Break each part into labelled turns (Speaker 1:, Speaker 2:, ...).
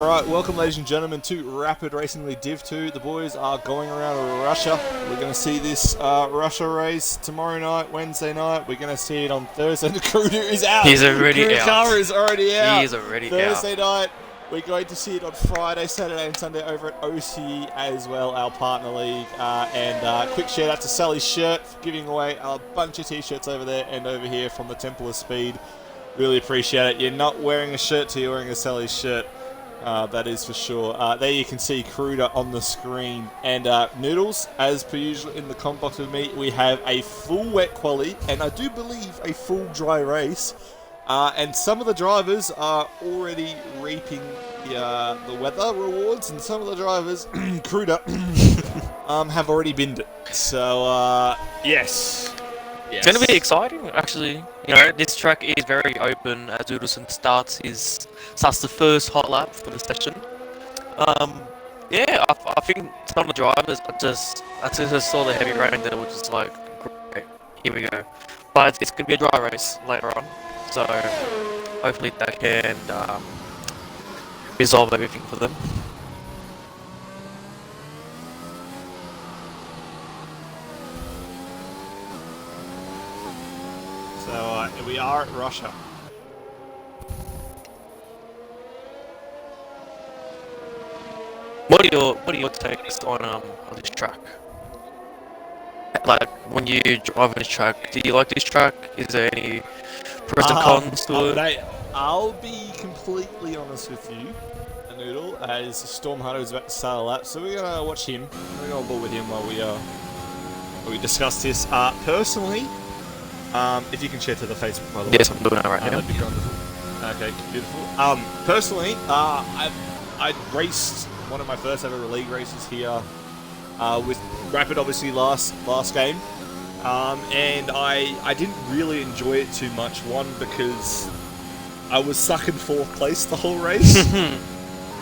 Speaker 1: Alright, welcome ladies and gentlemen to Rapid Racing League Div 2. The boys are going around Russia. We're going to see this Russia race tomorrow night, Wednesday night. We're going to see it on Thursday. The crew is out.
Speaker 2: He's already
Speaker 1: crew
Speaker 2: out.
Speaker 1: car is already out.
Speaker 2: He is already
Speaker 1: Thursday night. We're going to see it on Friday, Saturday and Sunday over at OCE as well, our partner league. And quick shout out to Sally's shirt for giving away a bunch of t-shirts over there and over here from the Temple of Speed. Really appreciate it. You're not wearing a shirt till you're wearing a Sally's shirt. That is for sure. There you can see Cruder on the screen. And Noodles, as per usual in the comp box with me, we have a full wet quali and I do believe a full dry race. And some of the drivers are already reaping the weather rewards, and some of the drivers, Cruder, have already binned it. So, yes.
Speaker 2: It's going to be exciting, actually. You know, this track is very open as Udelson starts the first hot lap for the session. Yeah, I think some of the drivers I just saw the heavy rain there, which is like, great, here we go. But it's going to be a dry race later on, so hopefully that can resolve everything for them.
Speaker 1: So here we are at Russia.
Speaker 2: What are your takes on this track? Like, when you drive on this track, do you like this track? Is there any pros and cons to it?
Speaker 1: I'll be completely honest with you, Noodle, as Storm Hunter is about to start a lap, so we're gonna watch him. We're gonna ball with him while we discuss this. Personally, if you can share to the Facebook, by the way.
Speaker 2: Yes, I'm doing that right now.
Speaker 1: That'd be wonderful. Okay, beautiful. Personally, I raced one of my first ever league races here with Rapid, obviously last game, and I didn't really enjoy it too much. One, because I was stuck in 4th place the whole race.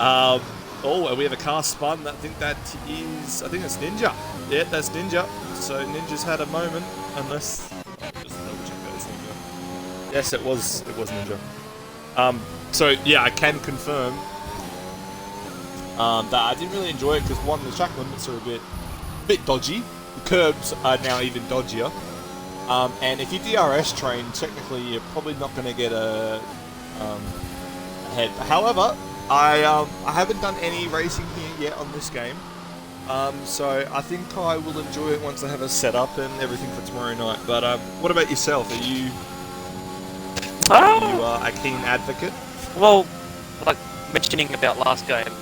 Speaker 1: Oh, and we have a car spun. I think that's Ninja. Yeah, that's Ninja. So Ninja's had a moment, unless. Yes, it was Ninja. So yeah, I can confirm that I didn't really enjoy it because one, the track limits are a bit dodgy. The curbs are now even dodgier. And if you DRS train, technically you're probably not going to get a head. However, I haven't done any racing here yet on this game. So I think I will enjoy it once I have a setup and everything for tomorrow night. But what about yourself? Are you a keen advocate?
Speaker 2: Well, like mentioning about last game,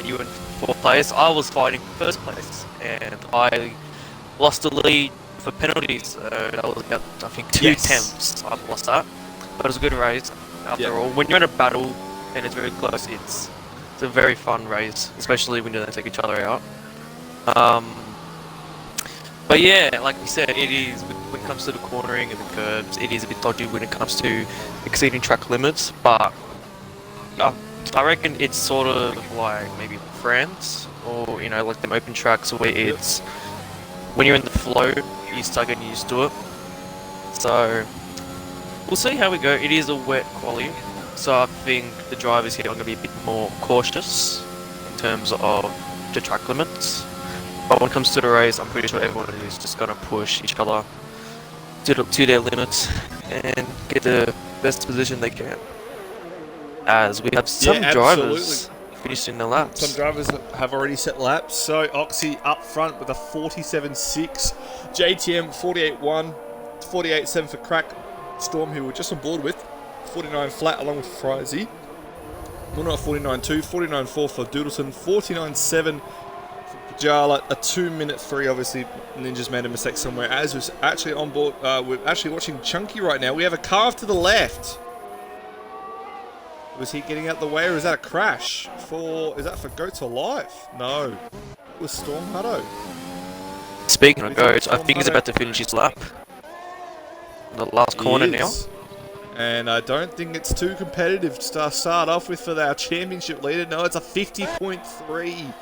Speaker 2: you in 4th place, I was fighting 1st place, and I lost the lead for penalties. That was about, I think, 2 attempts. I lost that, but it was a good race after all. When you're in a battle and it's very close, it's a very fun race, especially when you don't take each other out. But yeah, like we said, it is, when it comes to the cornering and the curbs, it is a bit dodgy when it comes to exceeding track limits, but I reckon it's sort of like maybe France, or, you know, like them open tracks where it's, when you're in the flow, you start getting used to it. So, we'll see how we go. It is a wet quali, so I think the drivers here are going to be a bit more cautious in terms of the track limits. But when it comes to the race, I'm pretty sure everyone is just going to push each other to their limits and get the best position they can. As we have some drivers finishing the laps.
Speaker 1: Some drivers have already set laps. So Oxy up front with a 47.6, JTM 48.1, 48.7 for Crack, Storm, who we're just on board with, 49 flat along with Frizy. Well, not 49.2, 49.4 for Doodleson, 49.7 for Pajala, a 2:03. Obviously, Ninja's made a mistake somewhere. As was actually on board, we're actually watching Chunky right now. We have a car to the left. Was he getting out the way, or is that a crash? Is that for Goats Alive? No. It was Storm Hutto.
Speaker 2: Speaking of Goats, I think he's about to finish his lap. The last corner now.
Speaker 1: And I don't think it's too competitive to start off with for our championship leader. No, it's a 50.3.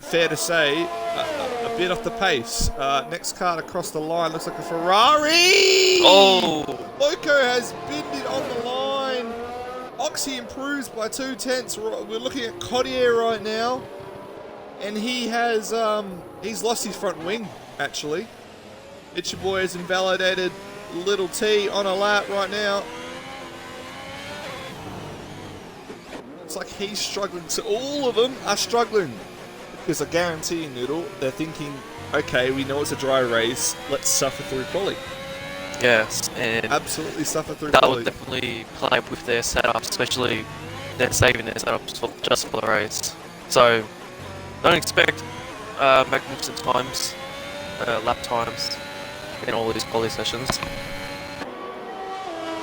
Speaker 1: Fair to say, a bit off the pace. Next card across the line looks like a Ferrari!
Speaker 2: Oh!
Speaker 1: Loco has binned it on the line. Oxy improves by 2/10. We're looking at Cottier right now, and he has he's lost his front wing actually. It's your boy has invalidated Little T on a lap right now. It's like he's struggling. So all of them are struggling because I guarantee you, Noodle, they're thinking, okay, we know it's a dry race. Let's suffer through quali.
Speaker 2: Yes, and
Speaker 1: Absolutely suffer through
Speaker 2: that
Speaker 1: quali.
Speaker 2: would definitely play with their setup, especially they're saving their setups for, just for the race. So don't expect magnificent times, lap times in all of these quali sessions.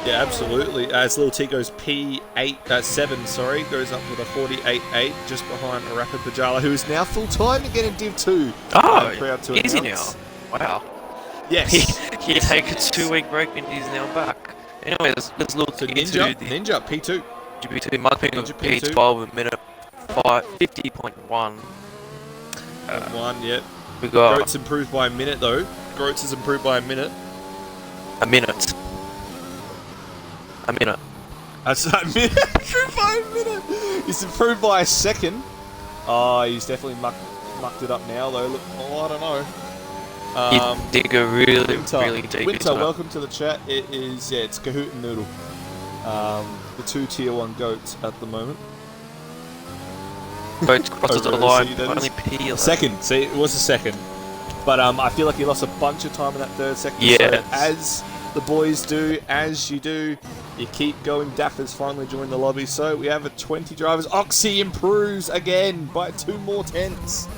Speaker 1: Yeah, absolutely. As Little T goes P7, sorry, goes up with a 48.8 just behind Rapid Pajala, who is now full time again in Div 2.
Speaker 2: Oh,
Speaker 1: proud to
Speaker 2: easy now.
Speaker 1: announce.
Speaker 2: Wow.
Speaker 1: Yes.
Speaker 2: He take a 2-week break and he's now back. Anyway, let's look
Speaker 1: So
Speaker 2: into
Speaker 1: Ninja P2.
Speaker 2: GP2 marking of
Speaker 1: Ninja P2.
Speaker 2: P12 a minute 50.1.
Speaker 1: 1, yep.
Speaker 2: We got
Speaker 1: Groats improved by a minute though. Groats has improved by a minute.
Speaker 2: a minute. A minute.
Speaker 1: That's a minute. Improved by a minute. He's improved by a second. Oh, he's definitely mucked it up now though. Look, I don't know.
Speaker 2: He did go really deep
Speaker 1: Winter,
Speaker 2: into it.
Speaker 1: welcome to the chat. It is, yeah, it's Kahoot and Noodle. The two tier 1 goats at the moment.
Speaker 2: Both crosses the
Speaker 1: Over
Speaker 2: line,
Speaker 1: OC, that
Speaker 2: only
Speaker 1: is.
Speaker 2: P11.
Speaker 1: Second, see, it was a second. But I feel like he lost a bunch of time in that third sector.
Speaker 2: Yes.
Speaker 1: So as the boys do, as you do, you keep going. Daff has finally joined the lobby. So we have a 20 drivers. Oxy improves again by 2 more tenths.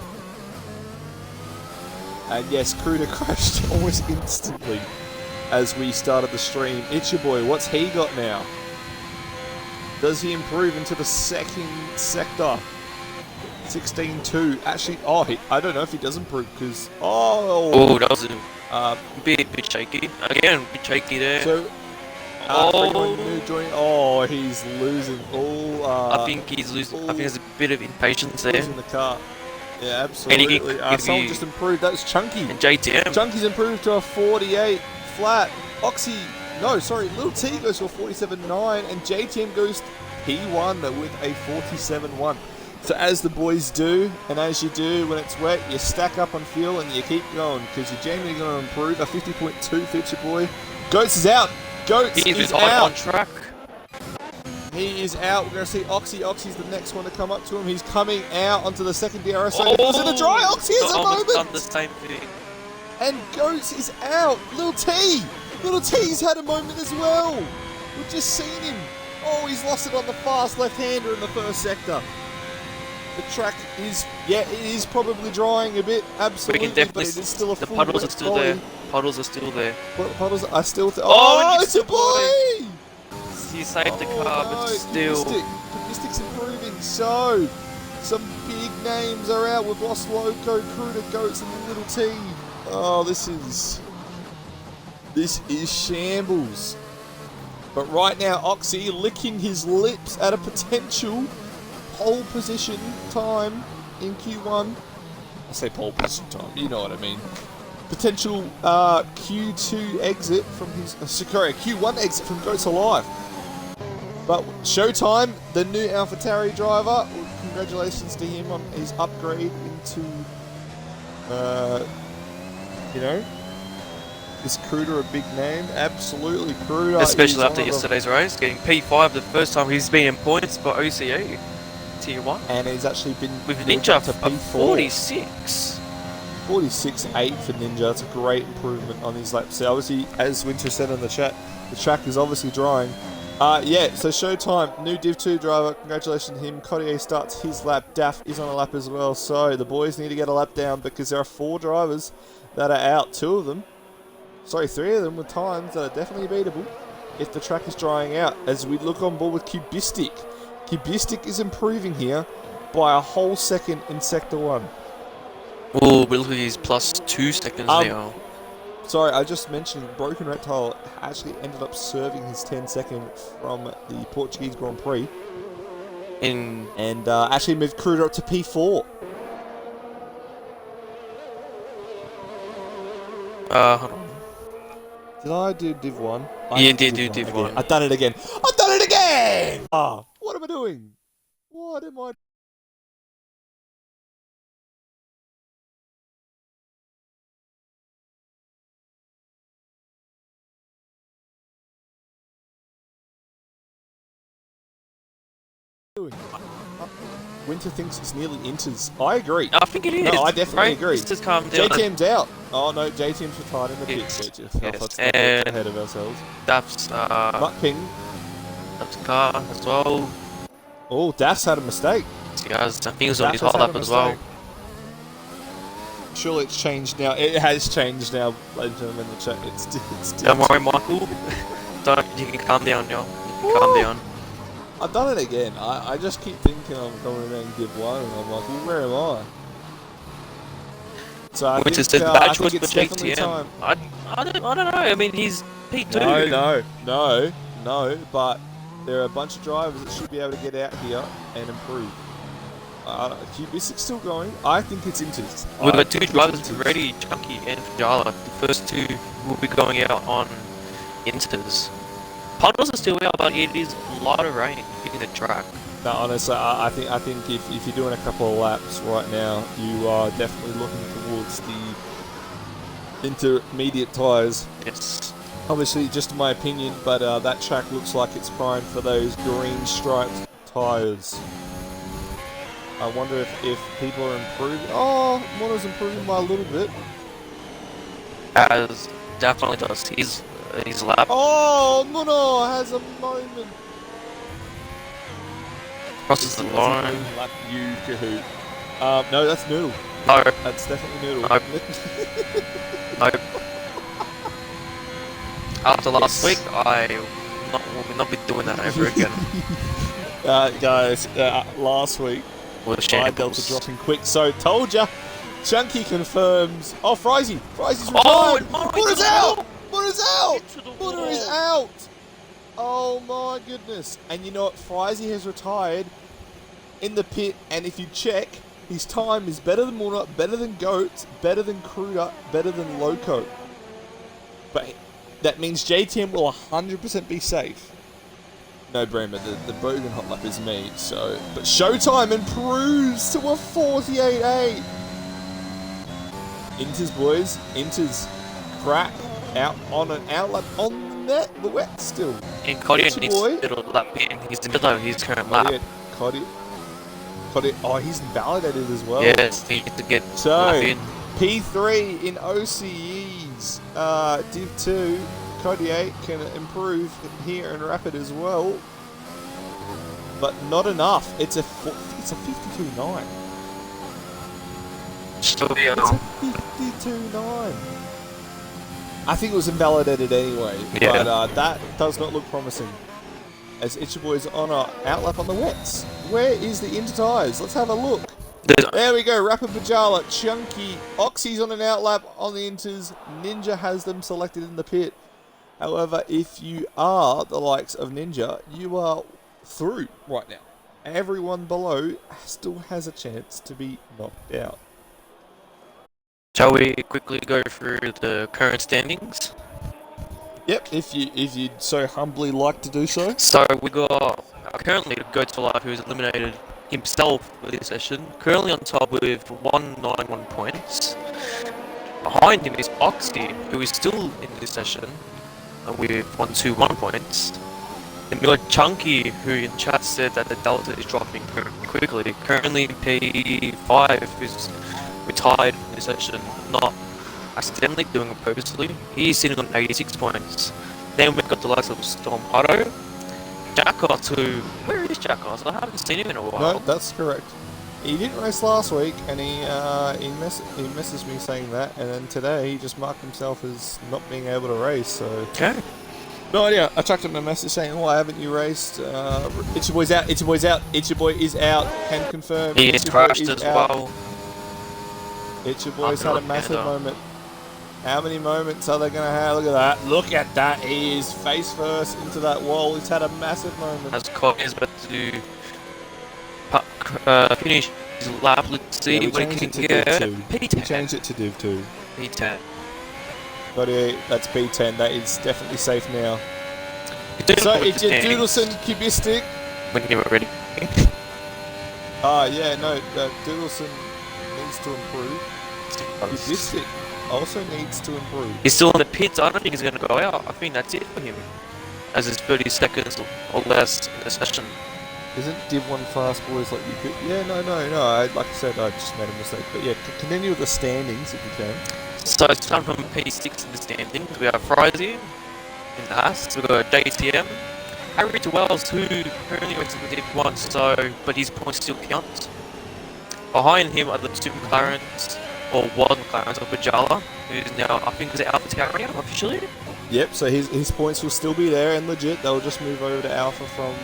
Speaker 1: And yes, Kruder crashed almost instantly as we started the stream. It's your boy, what's he got now? Does he improve into the second sector? 16.2. Actually, I don't know if he does improve because
Speaker 2: Oh, that was a bit shaky. Again, a bit shaky there.
Speaker 1: So he's losing all.
Speaker 2: I think he's losing. I think there's a bit of impatience there.
Speaker 1: Losing the car. Yeah, absolutely. Someone just improved. That was Chunky.
Speaker 2: And JTM.
Speaker 1: Chunky's improved to a 48 flat. Little T goes to a 47.9 and JTM goes P1 with a 47.1. So as the boys do, and as you do when it's wet, you stack up on fuel and you keep going because you're genuinely going to improve. A 50.2 feature boy. Goats is out. Goats is out.
Speaker 2: On track.
Speaker 1: He is out. We're going to see Oxy. Oxy's the next one to come up to him. He's coming out onto the second DRS. So he was in the dry. Oxy has a moment.
Speaker 2: Done the same thing.
Speaker 1: And Goats is out. Little T's had a moment as well. We've just seen him. Oh, he's lost it on the fast left-hander in the first sector. The track is, it is probably drying a bit, absolutely, but it is still a full
Speaker 2: puddles are still there. Puddles are still there.
Speaker 1: Puddles are still there.
Speaker 2: Oh,
Speaker 1: it's a boy!
Speaker 2: He saved the car, but still.
Speaker 1: Mystic's improving, so some big names are out. We've lost Loco, Kruder, Goats, and Little T. Oh, this is shambles. But right now, Oxy licking his lips at a potential pole position time in Q1. I say pole position time, you know what I mean. Potential Q2 exit from his... Q1 exit from Goats Alive. But Showtime, the new AlphaTauri driver, congratulations to him on his upgrade into, is Kruder a big name? Absolutely, Kruder.
Speaker 2: Especially after yesterday's race, getting P5 the first time he's been in points for OCE Tier 1.
Speaker 1: And he's actually been
Speaker 2: with Ninja
Speaker 1: to
Speaker 2: P4. 46.
Speaker 1: 46.8 for Ninja. That's a great improvement on his lap. So obviously, as Winter said in the chat, the track is obviously drying. So Showtime, new Div 2 driver, congratulations to him. Cottier starts his lap, Daff is on a lap as well. So the boys need to get a lap down because there are 4 drivers that are out. 3 of them with times that are definitely beatable if the track is drying out. As we look on board with Cubistic. Cubistic is improving here by a whole second in Sector 1.
Speaker 2: Oh, we're looking at his plus 2 seconds now.
Speaker 1: Sorry, I just mentioned Broken Reptile actually ended up serving his 10-second from the Portuguese Grand Prix. And actually moved Kruder up to P4.
Speaker 2: Hold on.
Speaker 1: Did I do Div 1?
Speaker 2: You did do Div 1.
Speaker 1: I've done it again. again! Ah, what am I doing? What am I doing? Winter thinks it's nearly Inters. I agree.
Speaker 2: I think it is.
Speaker 1: No, I definitely
Speaker 2: right?
Speaker 1: agree.
Speaker 2: Let's just calm down.
Speaker 1: JTM's out. Oh no, JTM's retired in the pit.
Speaker 2: Yes.
Speaker 1: Let's
Speaker 2: Yes.
Speaker 1: not get
Speaker 2: And
Speaker 1: ahead of ourselves.
Speaker 2: That's
Speaker 1: Muckping.
Speaker 2: that's car as well.
Speaker 1: Oh, Das had a mistake.
Speaker 2: See, guys, I think it was on his
Speaker 1: Das has
Speaker 2: hole
Speaker 1: had
Speaker 2: up
Speaker 1: a
Speaker 2: as well.
Speaker 1: mistake. Surely it's changed now. It has changed now, ladies and gentlemen. The chat. It's
Speaker 2: Don't worry, Michael. Don't. You can calm down now. You can calm down.
Speaker 1: I've done it again. I just keep thinking I'm coming in and give one, and I'm like, well, where am I? So I think,
Speaker 2: Which is the
Speaker 1: I
Speaker 2: badge was
Speaker 1: think
Speaker 2: for
Speaker 1: it's definitely
Speaker 2: JTM.
Speaker 1: time.
Speaker 2: I don't know. I mean, he's P2.
Speaker 1: No. But there are a bunch of drivers that should be able to get out here and improve. Cubisic's still going. I think it's Inters.
Speaker 2: We've got two drivers already, Chunky and Fajala. The first two will be going out on Inters. Puddles are still out, but it is a lot of rain hitting the track.
Speaker 1: No, honestly, I think if you're doing a couple of laps right now, you are definitely looking towards the intermediate tyres.
Speaker 2: Yes.
Speaker 1: Obviously, just my opinion, but that track looks like it's primed for those green striped tyres. I wonder if people are improving. Oh, Mono's improving by a little bit.
Speaker 2: As definitely does. His lap
Speaker 1: Oh, Mono has a moment.
Speaker 2: crosses the line.
Speaker 1: Lap you, Kahoot. No, that's Noodle.
Speaker 2: No,
Speaker 1: That's definitely Noodle.
Speaker 2: Nope. no. After last week, I will not be doing that ever again.
Speaker 1: Guys, last week,
Speaker 2: With
Speaker 1: I Delta
Speaker 2: shambles.
Speaker 1: dropping quick, so told ya. Chunky confirms. Oh, Frizy! Frizy's
Speaker 2: Oh,
Speaker 1: retired!
Speaker 2: and
Speaker 1: Mutter's out! Mutter's out!
Speaker 2: Into the
Speaker 1: Mutter is
Speaker 2: wall.
Speaker 1: out! Oh my goodness. And you know what? Frizy has retired in the pit, and if you check, his time is better than Mutter, better than Goat, better than Cruder, better than Loco. But that means JTM will 100% be safe. No, Bremer, the Bogan hot lap is me, so... But Showtime improves to a 48.8! Inters, boys. Inters. Crack. Out on an outlap on the net. The wet still.
Speaker 2: And Cody
Speaker 1: It's
Speaker 2: needs
Speaker 1: boy.
Speaker 2: a little lap in. He's in the middle of his current lap.
Speaker 1: Cody. Oh, he's invalidated as well.
Speaker 2: Yes, he needs to get
Speaker 1: So,
Speaker 2: lap in.
Speaker 1: P3 in OCEs. Div 2. Cody 8 can improve here in Rapid as well. But not enough. It's a 52.9.
Speaker 2: So,
Speaker 1: It's a 52.9. I think it was invalidated anyway,
Speaker 2: Yeah.
Speaker 1: but that does not look promising. As Itchy Boy's on a outlap on the wets. Where is the inter tyres? Let's have a look. There we go, Rapid Pajala, Chunky, Oxy's on an outlap on the inters, Ninja has them selected in the pit. However, if you are the likes of Ninja, you are through right now. Everyone below still has a chance to be knocked out.
Speaker 2: Shall we quickly go through the current standings?
Speaker 1: Yep, if you'd so humbly like to do so.
Speaker 2: So we got currently Goat for Life, who's eliminated himself for this session. Currently on top with 191 points. Behind him is Oxy, who is still in this session with 121 points. Then we got Chunky, who in chat said that the Delta is dropping very quickly. Currently P5 is retired in this session, not accidentally doing it purposely. He's sitting on 86 points. Then we've got the likes of Storm Otto, Jackos, who... Where is Jackos? I haven't seen him in a while.
Speaker 1: No, that's correct. He didn't race last week, and he messaged me saying that, and then today he just marked himself as not being able to race, so...
Speaker 2: Okay.
Speaker 1: No idea. I chucked him a message saying, why haven't you raced? Itchy Boy's out, Itchy Boy's out, Itchy Boy is out, can confirm.
Speaker 2: He has
Speaker 1: Itchy Boy
Speaker 2: crashed
Speaker 1: is
Speaker 2: as
Speaker 1: out.
Speaker 2: well.
Speaker 1: Itchy Boy's had a massive moment. How many moments are they going to have? Look at that. Look at that. He is face first into that wall. He's had a massive moment.
Speaker 2: As Cody is about to finish his lap, let's see
Speaker 1: Yeah, we
Speaker 2: what he
Speaker 1: changed
Speaker 2: can
Speaker 1: it to
Speaker 2: get.
Speaker 1: Div 2. We
Speaker 2: P10.
Speaker 1: changed it to Div 2.
Speaker 2: P10.
Speaker 1: 38, that's B10. That is definitely safe now. So it's your Doodleson Cubistic.
Speaker 2: When you were ready.
Speaker 1: Yeah, no, Doodleson needs to improve. Cubistic also needs to improve.
Speaker 2: He's still in the pits. I don't think he's going to go out. I think that's it for him. As his 30 seconds or less in the session.
Speaker 1: Isn't Div 1 fast, boys? Like you could. Yeah, no. Like I said, I just made a mistake. But yeah, continue with the standings if you can.
Speaker 2: So starting from P6 in the standings, we have Frizy in the Haas. We've got JTM. Harry to Wells, who currently races in Div 1, but his points still count. Behind him are the two McLarens, or one McLarens, of Bajala, who's now, I think, is it Alpha Tauri officially?
Speaker 1: Yep, so his points will still be there and legit. They'll just move over to Alpha from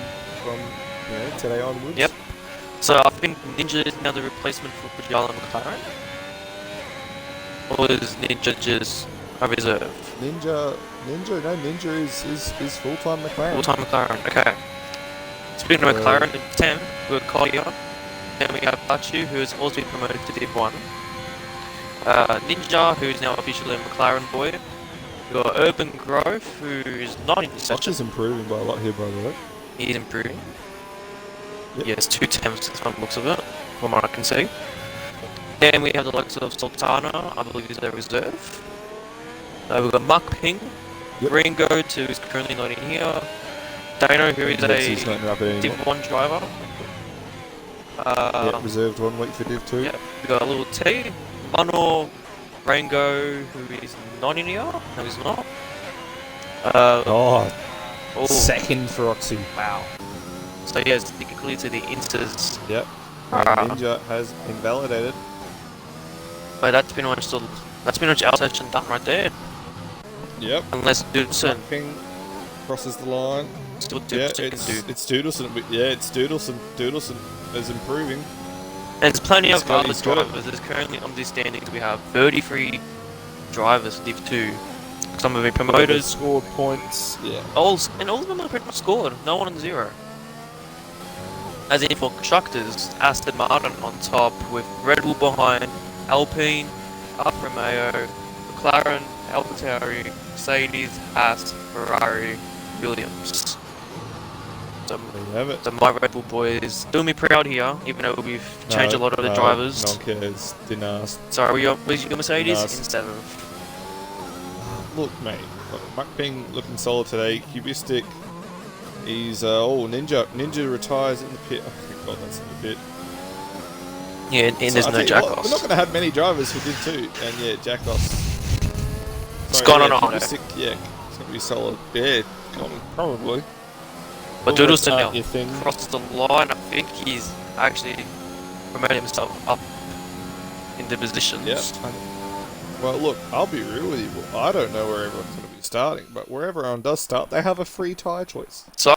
Speaker 1: today onwards.
Speaker 2: Yep. So I think Ninja is now the replacement for Bajala and McLaren? Or is Ninja just a reserve?
Speaker 1: Ninja is full-time McLaren.
Speaker 2: Full-time McLaren, okay. Speaking of McLaren, in 10, we've got Collier. Then we have Bachu, who has also been promoted to Div 1. Ninja, who is now officially a McLaren boy. We've got Urban Grove, who is not in the session.
Speaker 1: Bachu's improving by a lot here, by the way.
Speaker 2: He is improving.
Speaker 1: Yep.
Speaker 2: Yes, 2 temps from the looks of it, from what I can see. Then we have the likes of Sultana, I believe is their reserve. We've got Mark Ping, Ringo, who is currently not in here. Dano, who is a Div 1 driver.
Speaker 1: Reserved 1 week for Div 2.
Speaker 2: Yeah, we got a little T. Mano, Rango, who is not in here. No, he's not.
Speaker 1: Second for Oxy.
Speaker 2: Wow. So yeah, it's technically to the Inters.
Speaker 1: Yep. Ninja has invalidated.
Speaker 2: But that's pretty much our session done right there.
Speaker 1: Yep.
Speaker 2: Unless Doodleson
Speaker 1: Ping crosses the line.
Speaker 2: still Doodleson can do.
Speaker 1: It's Doodleson. It's Doodleson. Doodleson is improving.
Speaker 2: There's plenty of other drivers. There's currently on these standings we have 33 drivers in Div 2. Some of the promoters
Speaker 1: scored points. Yeah.
Speaker 2: all of them are pretty much scored. No one on 0. As in for constructors, Aston Martin on top with Red Bull behind, Alpine, Alfa Romeo, McLaren, AlphaTauri, Mercedes, Haas, Ferrari, Williams. So,
Speaker 1: there you have it.
Speaker 2: So my Red Bull boys doing me proud here, even though we've changed a lot of the drivers.
Speaker 1: No one cares. Didn't ask.
Speaker 2: Sorry, was your Mercedes in 7th?
Speaker 1: Look, mate. Muck Ping looking solid today. Cubistic. He's Ninja retires in the pit. Oh, thank God that's in the pit.
Speaker 2: Yeah, and there's no Jackos.
Speaker 1: We're not going to have many drivers for Div 2, and yeah, Jackos.
Speaker 2: It's gone on a holiday.
Speaker 1: Yeah, it's going to be solid. Yeah, probably.
Speaker 2: But Doodleson now crossed the line. I think he's actually promoted himself up in the positions.
Speaker 1: Yeah. Well, look, I'll be real with you. I don't know where everyone's going to be starting, but wherever everyone does start, they have a free tyre choice.
Speaker 2: So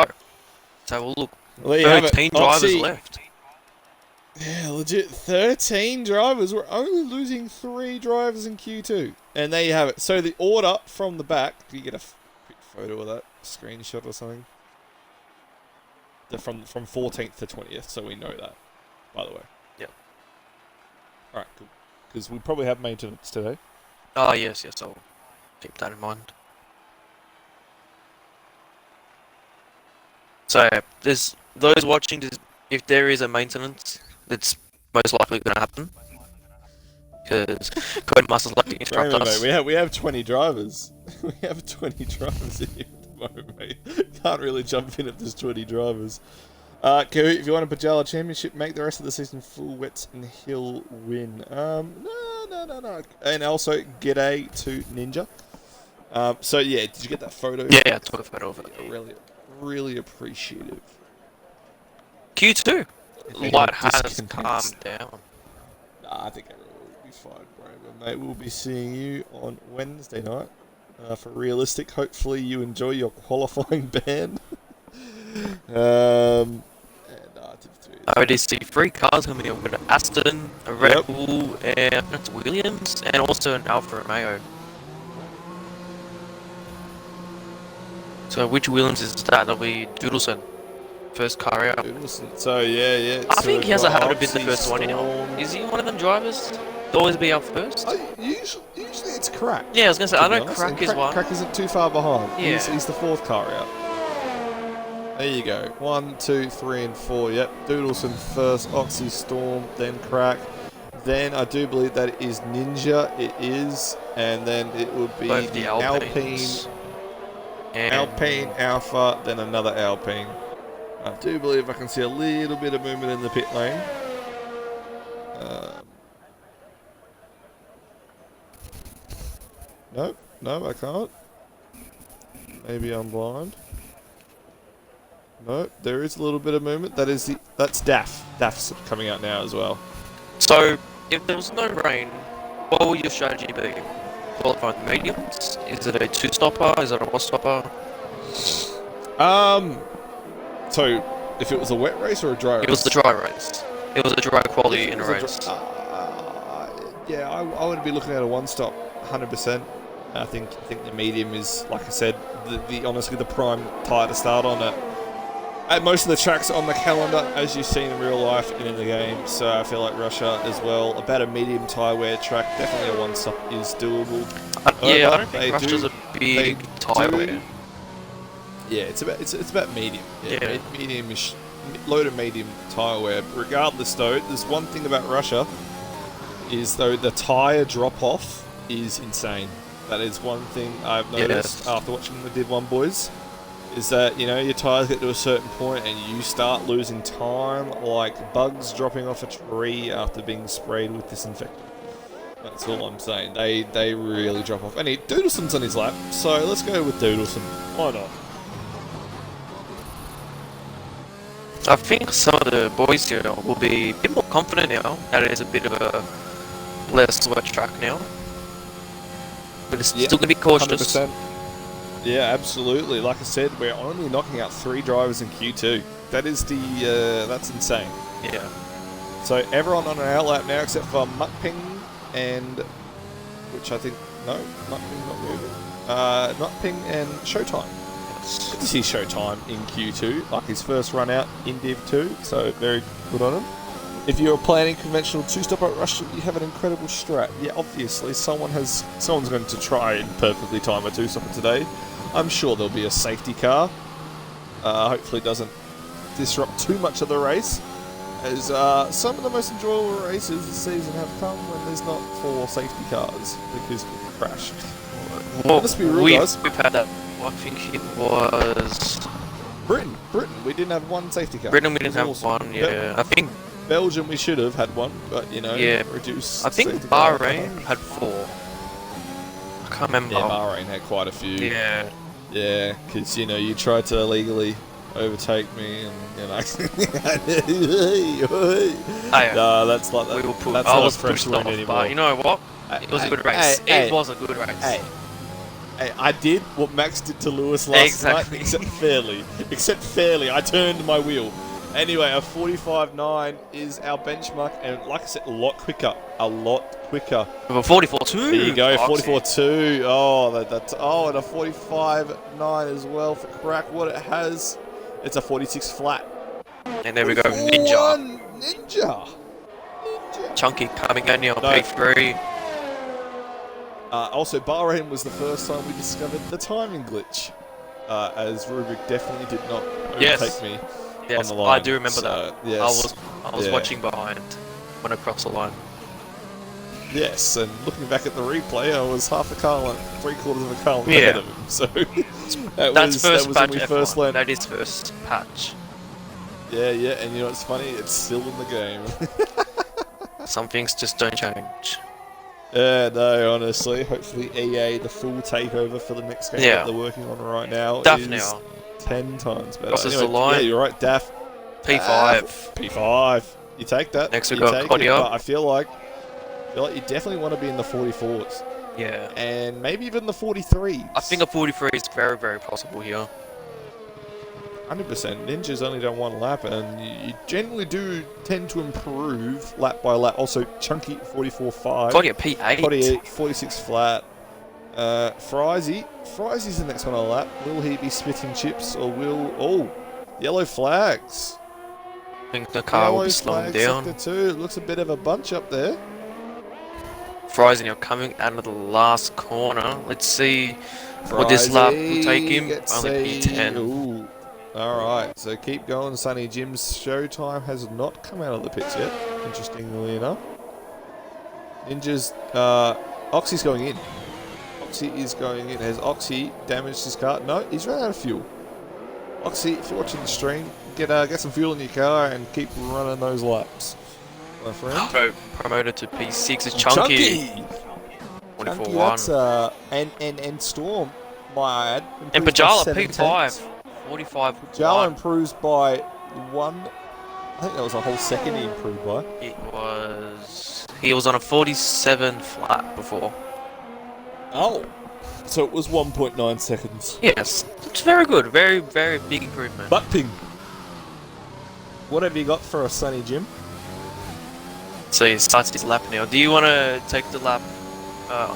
Speaker 2: we'll look.
Speaker 1: Well, there
Speaker 2: 13 drivers left.
Speaker 1: Yeah, legit 13 drivers. We're only losing 3 drivers in Q2. And there you have it. So the order from the back, do you get a quick photo of that screenshot or something? From 14th to 20th, so we know that, by the way.
Speaker 2: Yep.
Speaker 1: Alright, cool. Because we probably have maintenance today.
Speaker 2: Oh, yes, I'll keep that in mind. So, there's those watching, if there is a maintenance, it's most likely going to happen. Because Codemasters like to interrupt us.
Speaker 1: Mate, we have 20 drivers. We have 20 drivers in here at the moment, mate. Can't really jump in if there's 20 drivers. If you want a Bajala Championship, make the rest of the season full wets and he'll win. No. And also, g'day to Ninja. So yeah, did you get that photo?
Speaker 2: Yeah, I took a photo of it.
Speaker 1: Really appreciative.
Speaker 2: Q2. Light has calmed down.
Speaker 1: Nah, I think everyone will be fine, bro. But mate, we'll be seeing you on Wednesday night for realistic. Hopefully, you enjoy your qualifying ban.
Speaker 2: I already see 3 cars coming in with an Aston, a Red Bull, and it's Williams, and also an Alfa Romeo. So which Williams is that? That'll be Doodleson. First car out.
Speaker 1: Doodleson. So yeah.
Speaker 2: I think he has a habit of being the first one in. Is he one of them drivers? To always be out first?
Speaker 1: Usually it's Crack.
Speaker 2: Yeah, I was gonna say, I know Crack is one.
Speaker 1: Crack isn't too far behind.
Speaker 2: Yeah.
Speaker 1: He's the 4th car out. There you go. 1, 2, 3, and 4. Yep. Doodleson first, Oxy Storm, then Crack. Then I do believe that is Ninja. It is. And then it would be
Speaker 2: Both
Speaker 1: the
Speaker 2: Alpines.
Speaker 1: Alpine Alpha, then another Alpine. I do believe I can see a little bit of movement in the pit lane. No, I can't. Maybe I'm blind. No, there is a little bit of movement. That's DAF. DAF's coming out now as well.
Speaker 2: So, if there was no rain, what would your strategy be? Qualify the mediums? Is it a two-stopper? Is it a one-stopper?
Speaker 1: So if it was a wet race or a dry race?
Speaker 2: It was the dry race. It was a dry quality in a race.
Speaker 1: Yeah, I would be looking at a one-stop, 100%. I think the medium is, like I said, honestly the prime tyre to start on it. At most of the tracks on the calendar, as you've seen in real life and in the game, so I feel like Russia as well. About a medium tyre wear track, definitely a one-stop is doable.
Speaker 2: Yeah, I don't think Russia's a big tyre wear.
Speaker 1: Yeah, it's about medium.
Speaker 2: Yeah.
Speaker 1: Medium-ish, low to medium tyre wear. Regardless, though, there's one thing about Russia is though the tyre drop-off is insane. That is one thing I've noticed after watching the Div 1 boys. Is that, you know, your tyres get to a certain point and you start losing time like bugs dropping off a tree after being sprayed with disinfectant. That's all I'm saying. They really drop off. And Doodleson's on his lap, so let's go with Doodleson. Why not?
Speaker 2: I think some of the boys here will be a bit more confident now that it is a bit of a less wet track now. But it's still going to be cautious.
Speaker 1: 100%. Yeah, absolutely. Like I said, we're only knocking out 3 drivers in Q2. That is that's insane.
Speaker 2: Yeah.
Speaker 1: So everyone on an outlap now except for Mutping and, which I think, no, Mutping not moving. Mutping and Showtime. Good to see Showtime in Q2, like his first run out in Div 2, so very good on him. If you're planning conventional two-stop at Russia, you have an incredible strat. Yeah, obviously, someone's going to try and perfectly time a two-stopper today. I'm sure there'll be a safety car. Hopefully it doesn't disrupt too much of the race, as some of the most enjoyable races this season have come when there's not 4 safety cars, because people crash.
Speaker 2: Well,
Speaker 1: let's be real, guys.
Speaker 2: We've had that, I think it was...
Speaker 1: Britain, we didn't have 1 safety car.
Speaker 2: Britain, we didn't have one, yeah. I think...
Speaker 1: Belgium, we should have had 1, but, you know, reduce.
Speaker 2: I think Bahrain had 4. I can't remember.
Speaker 1: Yeah, Bahrain had quite a few.
Speaker 2: Yeah.
Speaker 1: Yeah, because, you know, you tried to illegally overtake me and, you know... No, that's like that.
Speaker 2: We will put,
Speaker 1: that's
Speaker 2: I
Speaker 1: not
Speaker 2: was
Speaker 1: a French
Speaker 2: pushed
Speaker 1: word
Speaker 2: off,
Speaker 1: anymore.
Speaker 2: but you know what? It was a good race. It was a good race.
Speaker 1: Hey, I did what Max did to Lewis last night, except fairly. I turned my wheel. Anyway, a 45.9 is our benchmark, and like I said, a lot quicker.
Speaker 2: With a 44.2.
Speaker 1: There you go, 44.2. Oh, and a 45.9 as well for Crack. What it has, it's a 46 flat.
Speaker 2: And there we go, Ninja.
Speaker 1: Ninja.
Speaker 2: Chunky coming in here on P3.
Speaker 1: Also, Bahrain was the first time we discovered the timing glitch, as Rubik definitely did not overtake me.
Speaker 2: Yes,
Speaker 1: on the line.
Speaker 2: I do remember that.
Speaker 1: Yes.
Speaker 2: I was watching behind when I crossed the line.
Speaker 1: Yes, and looking back at the replay, I was half a car length, 3/4 of a car length ahead of him. So that was when we first learned.
Speaker 2: That is first patch.
Speaker 1: Yeah, and you know what's funny? It's still in the game.
Speaker 2: Some things just don't change.
Speaker 1: Yeah, no, honestly. Hopefully EA, the full takeover for the next game that they're working on right now, is 10 times better.
Speaker 2: Crosses the line.
Speaker 1: Yeah, you're right, Daff.
Speaker 2: P5.
Speaker 1: P5. You take that.
Speaker 2: Next we got Kodia.
Speaker 1: But I feel like you definitely want to be in the 44s.
Speaker 2: Yeah.
Speaker 1: And maybe even the 43s.
Speaker 2: I think a 43 is very, very possible here.
Speaker 1: 100%. Ninja's only done 1 lap, and you generally do tend to improve lap by lap. Also, Chunky 44.5.
Speaker 2: Kodia P8.
Speaker 1: Kodia 46 flat. Friesy's the next one on a lap. Will he be spitting chips, or will... Oh, yellow flags.
Speaker 2: I think the car will be slowing down.
Speaker 1: Sector 2. It looks a bit of a bunch up there.
Speaker 2: Fries now coming out of the last corner. Let's see what this lap will take him. Only P10.
Speaker 1: Ooh. Alright, so keep going, Sonny. Jim's showtime has not come out of the pits yet, interestingly enough. Ninja's, Oxy's going in. Oxy is going in. Has Oxy damaged his car? No, he's run out of fuel. Oxy, if you're watching the stream, get some fuel in your car and keep running those laps, my friend.
Speaker 2: Promoted to P6 is Chunky. 24-1.
Speaker 1: That's, and Storm, my ad.
Speaker 2: And Pajala, P5. 45.
Speaker 1: Pajala improves by 1. I think that was a whole second he improved by.
Speaker 2: He was on a 47 flat before.
Speaker 1: Oh. So it was 1.9 seconds.
Speaker 2: Yes. It's very good. Very, very big improvement.
Speaker 1: Butt ping. What have you got for us, Sonny Jim?
Speaker 2: So he starts his lap now. Do you want to take the lap,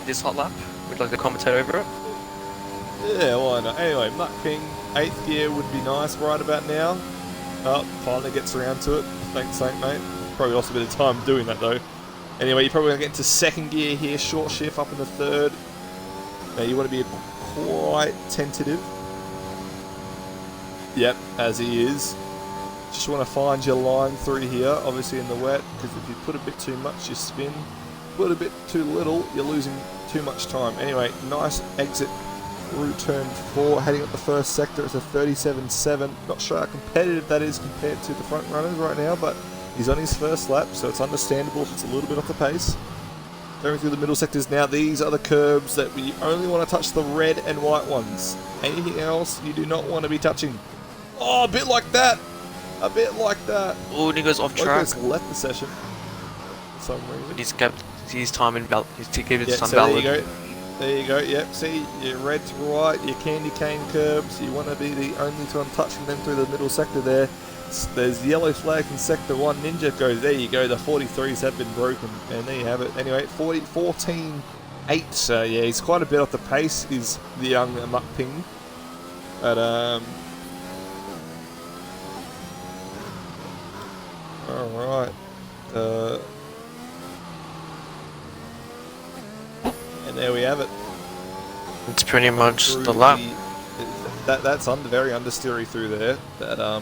Speaker 2: this hot lap? Would you like to commentate over it?
Speaker 1: Yeah, why not? Anyway, Mutt Ping, 8th gear would be nice right about now. Oh, finally gets around to it. Thanks, mate. Probably lost a bit of time doing that, though. Anyway, you're probably going to get into 2nd gear here. Short shift up in the 3rd. Now, you want to be quite tentative. Yep, as he is. Just want to find your line through here, obviously in the wet, because if you put a bit too much, you spin. Put a bit too little, you're losing too much time. Anyway, nice exit through turn 4, heading up the first sector. It's a 37.7. Not sure how competitive that is compared to the front runners right now, but he's on his first lap, so it's understandable if it's a little bit off the pace. Going through the middle sectors now, these are the curbs that we only want to touch the red and white ones. Anything else you do not want to be touching. Oh, a bit like that. A bit like that.
Speaker 2: Oh, and he goes off track.
Speaker 1: He's left the session for some reason.
Speaker 2: He's kept his time in valid. His ticket is
Speaker 1: so
Speaker 2: unvalid.
Speaker 1: there you go. There you go. Yep. See, your red to white, your candy cane curbs. You want to be the only one touching them through the middle sector there. There's yellow flags in sector 1. Ninja goes. There you go. The 43s have been broken, and there you have it. Anyway, 14.8. So yeah, he's quite a bit off the pace. Is the young Mutt Ping, but Alright. And there we have it.
Speaker 2: It's pretty much the lap.
Speaker 1: That's very understeery through there. That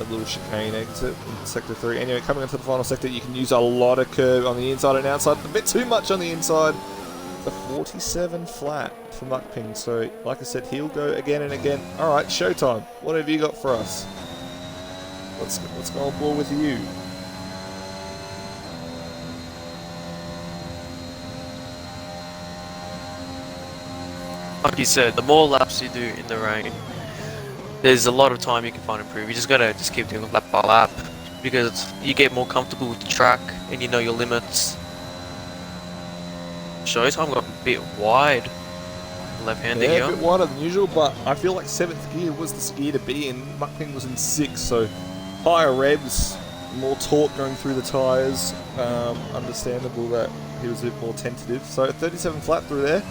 Speaker 1: little chicane exit in sector 3. Anyway, coming into the final sector, you can use a lot of curve on the inside and outside. A bit too much on the inside. The 47 flat for Mutt Ping. So, like I said, he'll go again and again. Alright, showtime. What have you got for us? Let's go on board with you.
Speaker 2: Like you said, the more laps you do in the rain, there's a lot of time you can find improve. You just gotta keep doing lap by lap because you get more comfortable with the track and you know your limits. Showtime got a bit wide. Left-hander
Speaker 1: Yeah,
Speaker 2: here.
Speaker 1: a bit wider than usual, but I feel like 7th gear was the gear to be in. Mutt Ping was in 6th, so higher revs, more torque going through the tyres. Understandable that he was a bit more tentative. So 37 flat through there,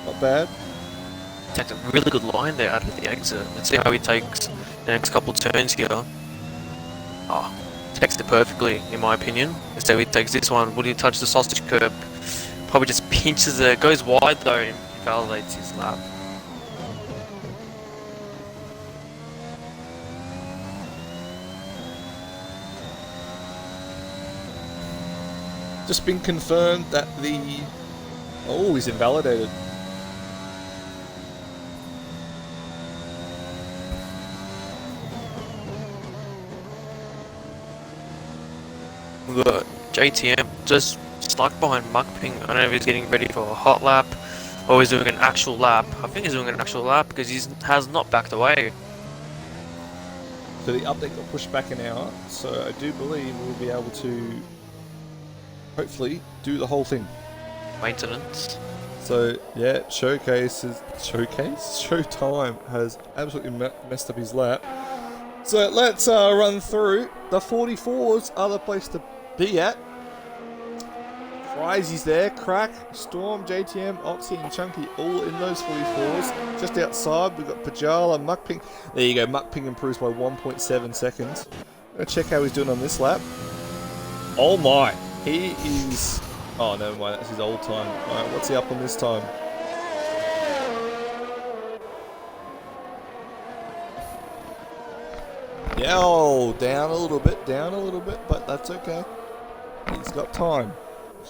Speaker 1: not bad.
Speaker 2: Takes a really good line there out of the exit. Let's see how he takes the next couple turns here. Oh, takes it perfectly, in my opinion. Let's see how he takes this one. Will he touch the sausage curb? Probably just pinches it. Goes wide though and validates his lap.
Speaker 1: Just been confirmed that the... Oh, he's invalidated.
Speaker 2: We got JTM just stuck behind Mutt Ping. I don't know if he's getting ready for a hot lap or he's doing an actual lap. I think he's doing an actual lap because he has not backed away.
Speaker 1: So the update got pushed back an hour, so I do believe we'll be able to hopefully do the whole thing.
Speaker 2: Maintenance.
Speaker 1: So yeah, Showtime has absolutely messed up his lap. So let's run through. The 44s are the place to be at. Frysy's there, Crack, Storm, JTM, Oxy and Chunky all in those 44s. Just outside we've got Pajala, Mutt Ping. There you go, Mutt Ping improves by 1.7 seconds. Gonna check how he's doing on this lap. Oh my, he is... Oh, never mind, that's his old time. Alright, what's he up on this time? Yeah, oh, down a little bit, but that's okay. He's got time.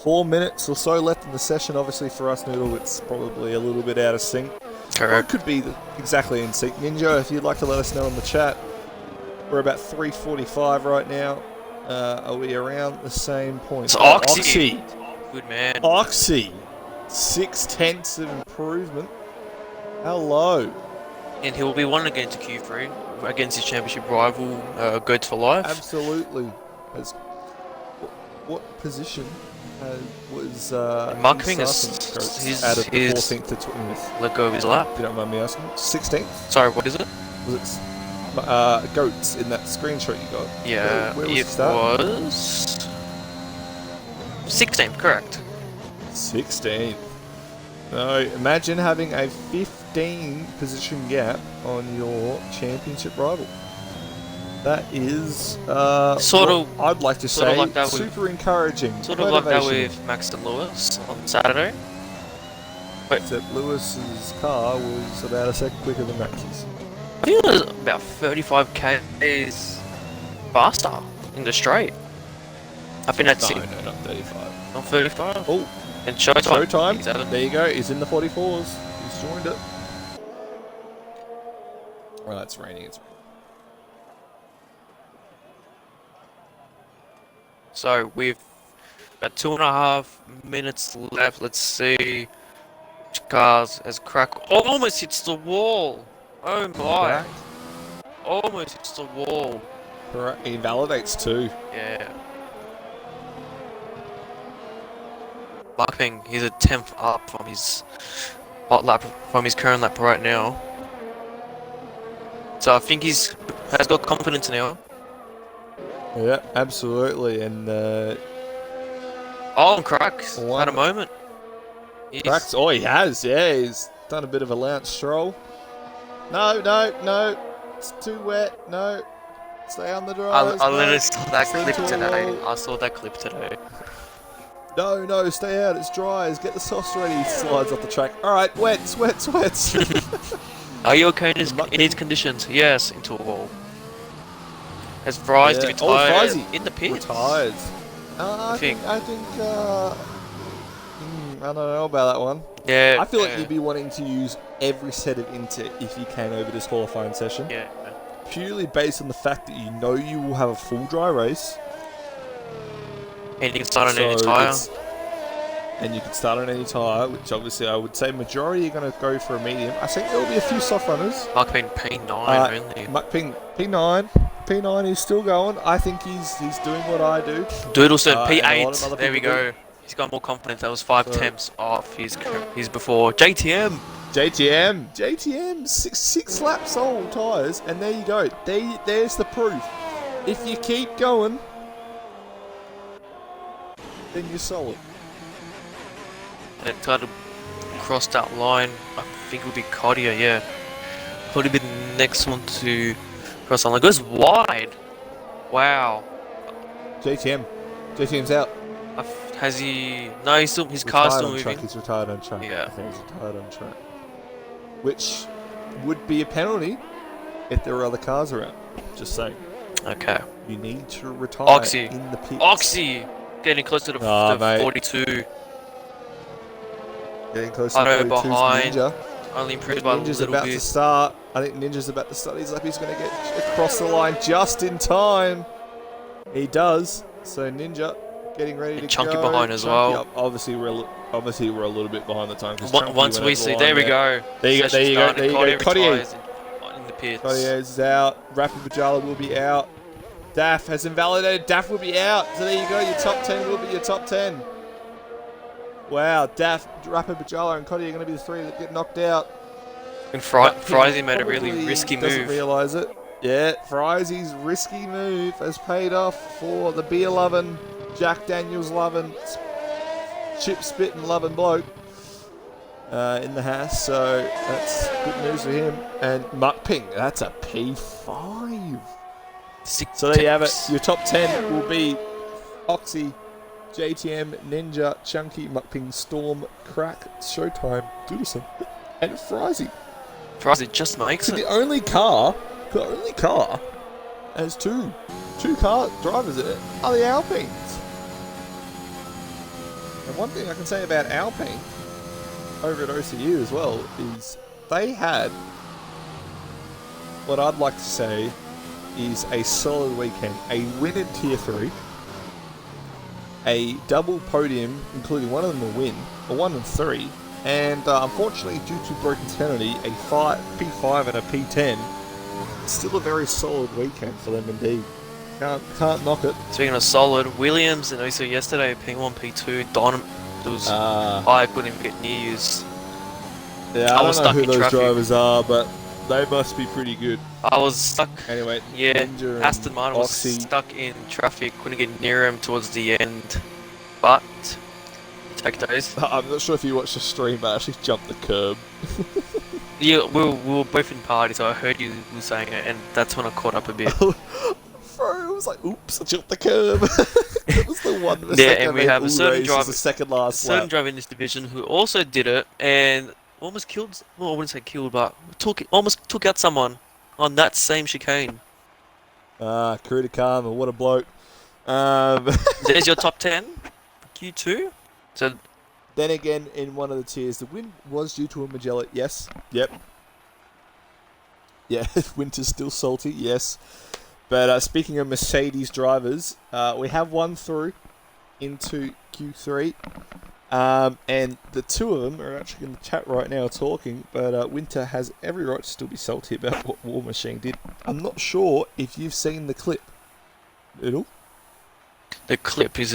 Speaker 1: 4 minutes or so left in the session. Obviously, for us, Noodle, it's probably a little bit out of sync.
Speaker 2: Correct.
Speaker 1: Or it could be exactly in sync. Ninja, if you'd like to let us know in the chat. We're about 3:45 right now. Are we around the same point?
Speaker 2: It's Oxy.
Speaker 1: Oxy.
Speaker 2: Good man.
Speaker 1: Oxy. 6/10 of improvement. Hello.
Speaker 2: And he will be one again to Q3 against his championship rival, Goats for Life.
Speaker 1: Absolutely. What position was
Speaker 2: Marking
Speaker 1: his
Speaker 2: is
Speaker 1: out of the
Speaker 2: his
Speaker 1: 14th to 20th?
Speaker 2: let go of his lap.
Speaker 1: If you don't mind me asking. 16th?
Speaker 2: Sorry, what is it?
Speaker 1: Was it Goats in that screenshot you got?
Speaker 2: Yeah,
Speaker 1: Where was
Speaker 2: it
Speaker 1: the start?
Speaker 2: was 16th, correct.
Speaker 1: 16th. No, imagine having a 15 position gap on your championship rival. That is I'd like to say
Speaker 2: like that
Speaker 1: super encouraging.
Speaker 2: Sort of like that with Max and Lewis on Saturday.
Speaker 1: Except Lewis's car was about a second quicker than Max's.
Speaker 2: I think it was about 35 k's faster in the straight. I think that's it.
Speaker 1: No, not 35.
Speaker 2: Not 35.
Speaker 1: Oh,
Speaker 2: and Showtime.
Speaker 1: Showtime. There you go. He's in the 44s. He's joined it. Oh, it's raining. It's raining.
Speaker 2: So with about 2.5 minutes left, let's see which cars has crack almost hits the wall. Oh my! Almost hits the wall.
Speaker 1: Correct. He invalidates too.
Speaker 2: Yeah. Marking, he's a 10th up from his hot lap, from his current lap right now. So I think he's has got confidence now.
Speaker 1: Yeah, absolutely. And
Speaker 2: Oh, and Cracks had a moment.
Speaker 1: Cracks. Oh, he has. Yeah, he's done a bit of a Lance Stroll. No. It's too wet. No. Stay on the drive.
Speaker 2: I literally saw that clip today. I saw that clip today.
Speaker 1: No, stay out. It's dry. Get the softs ready. He slides off the track. All right, wets.
Speaker 2: Are you okay in his conditions? Yes, into a wall. Has Fries to retire in the pits?
Speaker 1: Retires. I think I don't know about that one.
Speaker 2: Yeah.
Speaker 1: I feel like you'd be wanting to use every set of Inter if you can over this qualifying session.
Speaker 2: Yeah.
Speaker 1: Purely based on the fact that you know you will have a full dry race.
Speaker 2: And you can start on any tyre.
Speaker 1: And you can start on any tyre, which obviously I would say majority are going to go for a medium. I think there will be a few soft runners.
Speaker 2: Mark Payne P9 only.
Speaker 1: Mark Ping P9. P9 is still going. I think he's doing what I do.
Speaker 2: Doodleson P8. There we go. He's got more confidence. That was 5 temps off his before. JTM.
Speaker 1: Six laps old tyres, and there you go. There's the proof. If you keep going, then you're solid.
Speaker 2: And it tried to cross that line. I think it would be Kodia, yeah. Probably be the next one to cross the line. Goes wide. Wow.
Speaker 1: JTM's out.
Speaker 2: Has he? No, his car's still moving.
Speaker 1: He's retired on track.
Speaker 2: Yeah.
Speaker 1: I think he's retired on track. Which would be a penalty if there were other cars around. Just saying.
Speaker 2: Okay.
Speaker 1: You need to retire in the pits.
Speaker 2: Oxy! Getting close to the 42.
Speaker 1: Getting close to the 42
Speaker 2: behind.
Speaker 1: Ninja.
Speaker 2: Only improved by a little
Speaker 1: about
Speaker 2: bit.
Speaker 1: To start. I think Ninja's about to start his lap. He's going to get across the line just in time. He does. So Ninja getting ready to
Speaker 2: Chunky
Speaker 1: go.
Speaker 2: behind as well.
Speaker 1: Obviously we're a little bit behind the time.
Speaker 2: Once we see, there we go.
Speaker 1: There you go. Cottier
Speaker 2: in the pits.
Speaker 1: Cottier is out. Rapid Bajala will be out. Daff has invalidated. Daff will be out. So there you go. Your top 10 will be your top 10. Wow, Daff, Rapid Bajala, and Cottier are going to be the three that get knocked out.
Speaker 2: And Frizy made a really risky move.
Speaker 1: Doesn't realise it. Yeah, Frizy's risky move has paid off for the beer loving, Jack Daniels loving, chip spitting loving bloke in the house. So that's good news for him. And Muck Ping, that's a P5. So there you have it. Your top 10 will be Oxy, JTM, Ninja, Chunky, Muck Ping, Storm, Crack, Showtime, Doodleson, and Frizy.
Speaker 2: Frizy just makes it.
Speaker 1: The only car has two car drivers there are the Alpines. And one thing I can say about Alpine over at OCU as well is they had what I'd like to say is a solid weekend. A win in Tier 3, a double podium, including one of them a win, a 1 and 3, and unfortunately, due to broken penalty, a P5 and a P10. Still a very solid weekend for them indeed. Can't knock it.
Speaker 2: Speaking of solid, Williams and also yesterday P1, P2, Don, it was I couldn't even get near yous.
Speaker 1: Yeah, I don't know who those
Speaker 2: traffic.
Speaker 1: drivers are, but they must be pretty good.
Speaker 2: I was stuck.
Speaker 1: Anyway,
Speaker 2: Yeah,
Speaker 1: Ninja
Speaker 2: Aston Martin was
Speaker 1: Oxy.
Speaker 2: stuck in traffic, couldn't get near him towards the end, but take those.
Speaker 1: I'm not sure if you watched the stream, but I actually jumped the curb.
Speaker 2: Yeah, we were both in party, so I heard you were saying it, and that's when I caught up a bit.
Speaker 1: Bro, it was like, oops, I jumped the curb. It was the one.
Speaker 2: Yeah, and we have a certain
Speaker 1: driver,
Speaker 2: driver,
Speaker 1: the second last
Speaker 2: certain
Speaker 1: lap.
Speaker 2: driver in this division who also did it and almost killed. Well, I wouldn't say killed, but almost took out someone on that same chicane.
Speaker 1: Karita Karma, what a bloke.
Speaker 2: There's your top 10, Q2. So
Speaker 1: Then again, in one of the tiers, the win was due to a Magellan. Yes. Yep. Yeah, Winter's still salty. Yes. But speaking of Mercedes drivers, we have one through into Q3. And the two of them are actually in the chat right now talking. But Winter has every right to still be salty about what War Machine did. I'm not sure if you've seen the clip. It'll?
Speaker 2: the clip is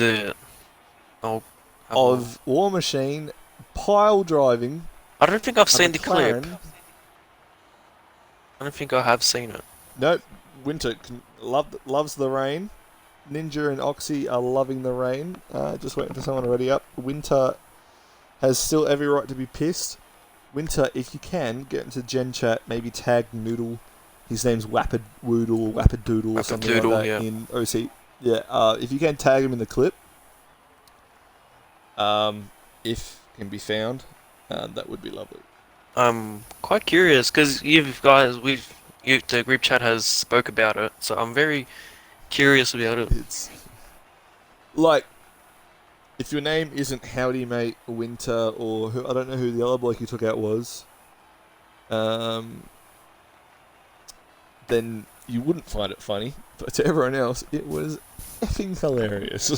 Speaker 1: Of War Machine pile driving.
Speaker 2: I don't think I've seen the
Speaker 1: McLaren.
Speaker 2: clip. I don't think I have seen it.
Speaker 1: Nope. Winter loves the rain. Ninja and Oxy are loving the rain. Just waiting for someone to ready up. Winter has still every right to be pissed. Winter, if you can, get into Gen Chat, maybe tag Noodle. His name's Wapid Woodle or Wapid Doodle or something like that in OC. Yeah, if you can tag him in the clip, if can be found, that would be lovely.
Speaker 2: I'm quite curious because the group chat has spoke about it, so I'm very curious about it.
Speaker 1: It's like, if your name isn't Howdy Mate Winter or who, I don't know who the other bloke you took out was, then you wouldn't find it funny. But to everyone else, it was effing hilarious.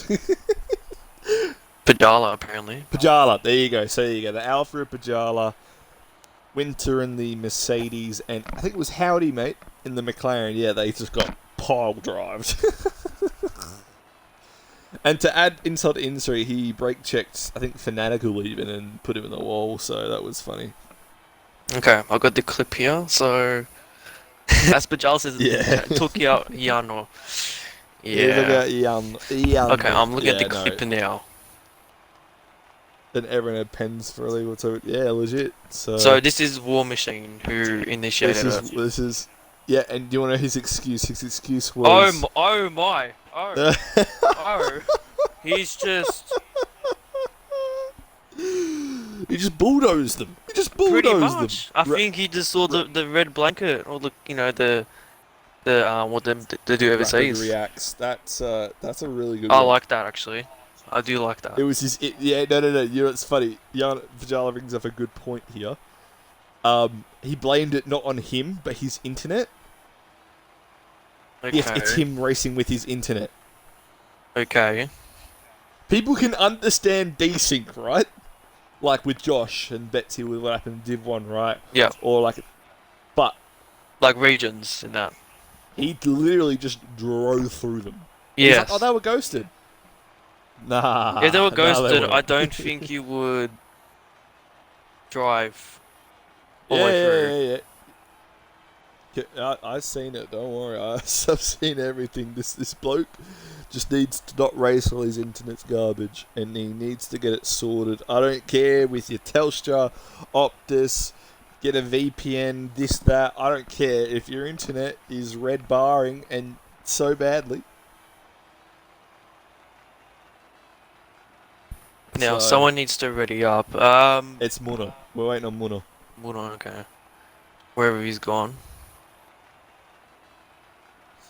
Speaker 2: Padala, apparently.
Speaker 1: Pajala, there you go. So there you go. The Alpha of Pajala, Winter in the Mercedes, and I think it was Howdy Mate in the McLaren. Yeah, they just got pile drived. And to add insult to injury, he brake checked, I think, Fanatical even, and put him in the wall, so that was funny.
Speaker 2: Okay, I've got the clip here, so... As Pajala says,
Speaker 1: Yeah.
Speaker 2: took out Yano.
Speaker 1: Yeah. Look at Ian.
Speaker 2: Okay, I'm looking at the clip now.
Speaker 1: And everyone had pens for illegal to yeah, legit.
Speaker 2: So this is War Machine who initiated it.
Speaker 1: This is yeah, and do you want to know his excuse? His excuse was
Speaker 2: Oh my! He's just
Speaker 1: he just bulldozed them. He just bulldozed
Speaker 2: pretty
Speaker 1: them.
Speaker 2: much. I think he just saw the red blanket or the what they do overseas.
Speaker 1: Rapid reacts. That's a really good.
Speaker 2: I
Speaker 1: one.
Speaker 2: like that actually. I do like that.
Speaker 1: It was his. Yeah, no. You know, it's funny. Jan Vajala brings up a good point here. He blamed it not on him, but his internet.
Speaker 2: Okay.
Speaker 1: Yes, it's him racing with his internet.
Speaker 2: Okay.
Speaker 1: People can understand desync, right? Like with Josh and Betsy with what happened in Div 1, right?
Speaker 2: Yeah.
Speaker 1: Or like... But...
Speaker 2: Like regions in that.
Speaker 1: He literally just drove through them.
Speaker 2: Yeah.
Speaker 1: Like, oh, they were ghosted. Nah.
Speaker 2: If they were
Speaker 1: nah,
Speaker 2: ghosted,
Speaker 1: weren't.
Speaker 2: I don't think you would drive all the
Speaker 1: Yeah,
Speaker 2: way through.
Speaker 1: yeah. I've seen it, don't worry. I've seen everything. This bloke just needs to not race while his internet's garbage, and he needs to get it sorted. I don't care with your Telstra, Optus, get a VPN, this, that. I don't care if your internet is red barring and so badly.
Speaker 2: Now,
Speaker 1: So-
Speaker 2: someone needs to ready up.
Speaker 1: It's Muna. We're waiting on Muna.
Speaker 2: Hold on, okay. Wherever he's gone.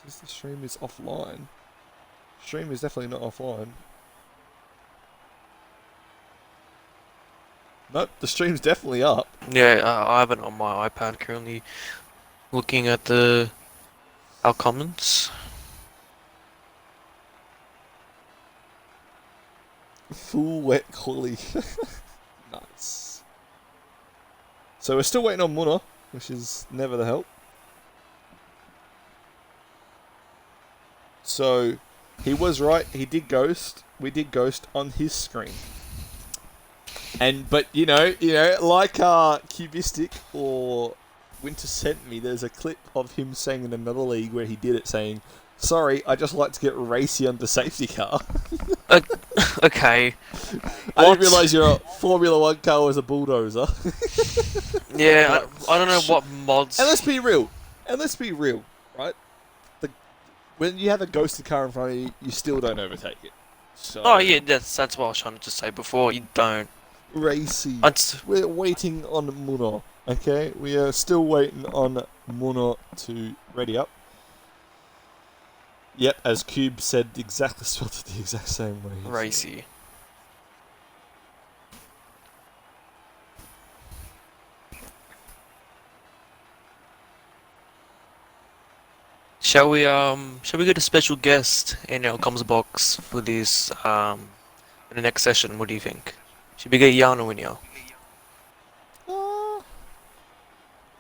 Speaker 1: Says the stream is offline. Stream is definitely not offline. Nope, the stream's definitely up.
Speaker 2: Yeah, I have it on my iPad currently. Looking at our comments.
Speaker 1: Full wet quality. Nice. So we're still waiting on Muna, which is never the help. So he was right. He did ghost. We did ghost on his screen. But you know, like Cubistic or Winter sent me. There's a clip of him saying in another league where he did it, saying, "Sorry, I just like to get racy on the safety car."
Speaker 2: Okay.
Speaker 1: I didn't realise your Formula 1 car was a bulldozer.
Speaker 2: Yeah, I don't know what mods.
Speaker 1: And let's be real, right? When you have a ghosted car in front of you, you still don't overtake it. So
Speaker 2: Oh yeah, that's what I was trying to just say before. You don't.
Speaker 1: racy.
Speaker 2: It's,
Speaker 1: We're waiting on Muno. Okay, we are still waiting on Muno to ready up. Yep, as Cube said, spelled it the exact same way.
Speaker 2: racy. Shall we get a special guest in our comms box for this in the next session? What do you think? Should we get Yano in here?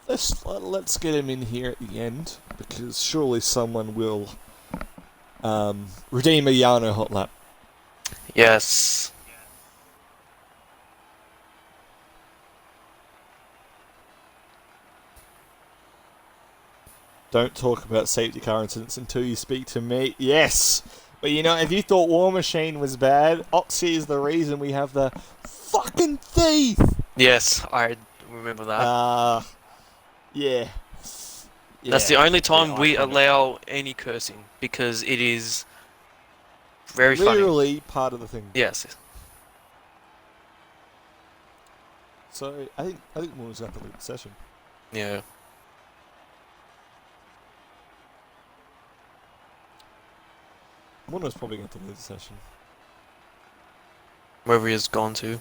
Speaker 1: Let's get him in here at the end, because surely someone will redeem a Yano hot lap.
Speaker 2: Yes.
Speaker 1: Don't talk about safety car incidents until you speak to me. Yes! But you know, if you thought War Machine was bad, Oxy is the reason we have the fucking thief!
Speaker 2: Yes, I remember that.
Speaker 1: Yeah.
Speaker 2: That's the only time
Speaker 1: Yeah,
Speaker 2: we
Speaker 1: iconic.
Speaker 2: allow any cursing, because it is very funny.
Speaker 1: Literally part of the thing.
Speaker 2: Yes.
Speaker 1: So, I think Warner's going to lead the session.
Speaker 2: Yeah.
Speaker 1: Warner's probably going to lead the session.
Speaker 2: Wherever he has gone to.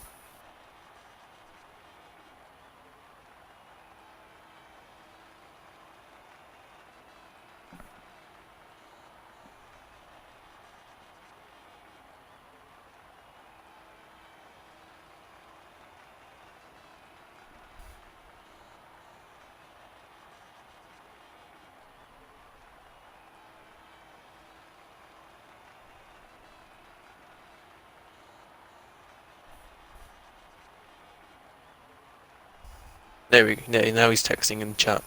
Speaker 2: There we go. Now he's texting in the chat.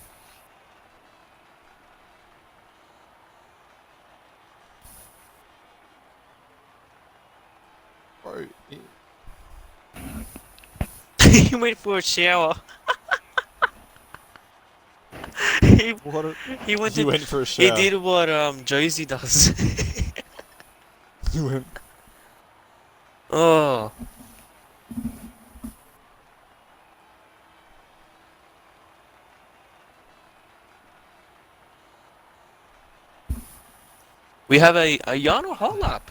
Speaker 1: Bro,
Speaker 2: He went for a shower. he,
Speaker 1: what
Speaker 2: he went
Speaker 1: he
Speaker 2: to,
Speaker 1: went for a
Speaker 2: He
Speaker 1: shower.
Speaker 2: did what Josie does.
Speaker 1: He went...
Speaker 2: Oh. We have a Yano hot lap.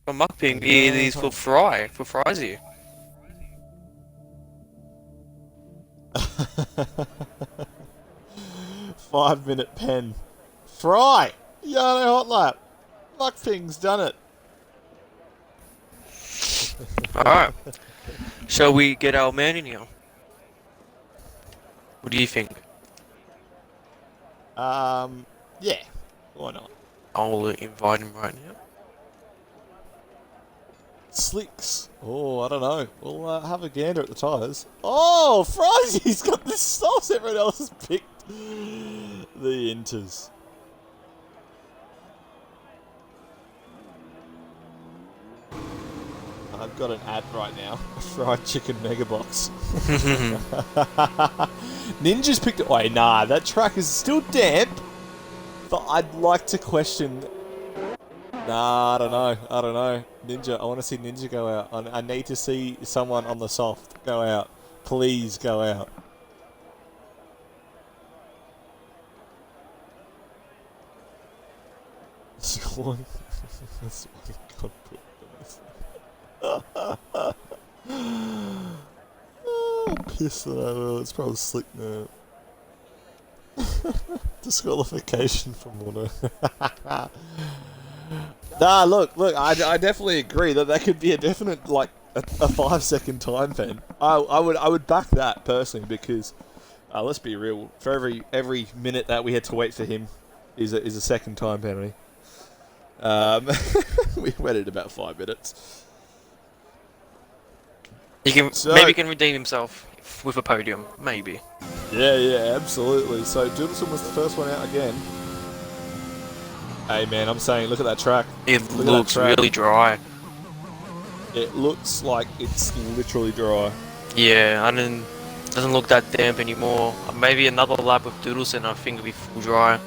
Speaker 2: From Mukping, it is for Frizy.
Speaker 1: 5-minute pen. Fry! Yano hot lap. Muckping's done it.
Speaker 2: Alright. Shall we get our man in here? What do you think?
Speaker 1: Yeah. Why not?
Speaker 2: I'll invite him right now.
Speaker 1: Slicks. Oh, I don't know. We'll have a gander at the tyres. Oh, Frysy's got the sauce. Everyone else has picked the Inters. I've got an ad right now. A fried chicken mega box. Ninja's picked it. Wait, nah, that track is still damp. But I'd like to question. Nah, I don't know. Ninja, I want to see Ninja go out. I need to see someone on the soft go out. Please go out. why. That's why God put this. Oh, piss that over. It's probably slick now. Disqualification from Mono. Nah, look, I definitely agree that could be a definite, like, a 5-second time pen. I would back that personally because, let's be real, for every minute that we had to wait for him is a second time penalty. We waited about 5 minutes.
Speaker 2: Maybe he can redeem himself with a podium, maybe.
Speaker 1: Yeah, absolutely. So Doodleson was the first one out again. Hey man, I'm saying, look at that track.
Speaker 2: It looks really dry.
Speaker 1: It looks like it's literally dry.
Speaker 2: Yeah, and then doesn't look that damp anymore. Maybe another lap with Doodleson, I think it'll be full dry.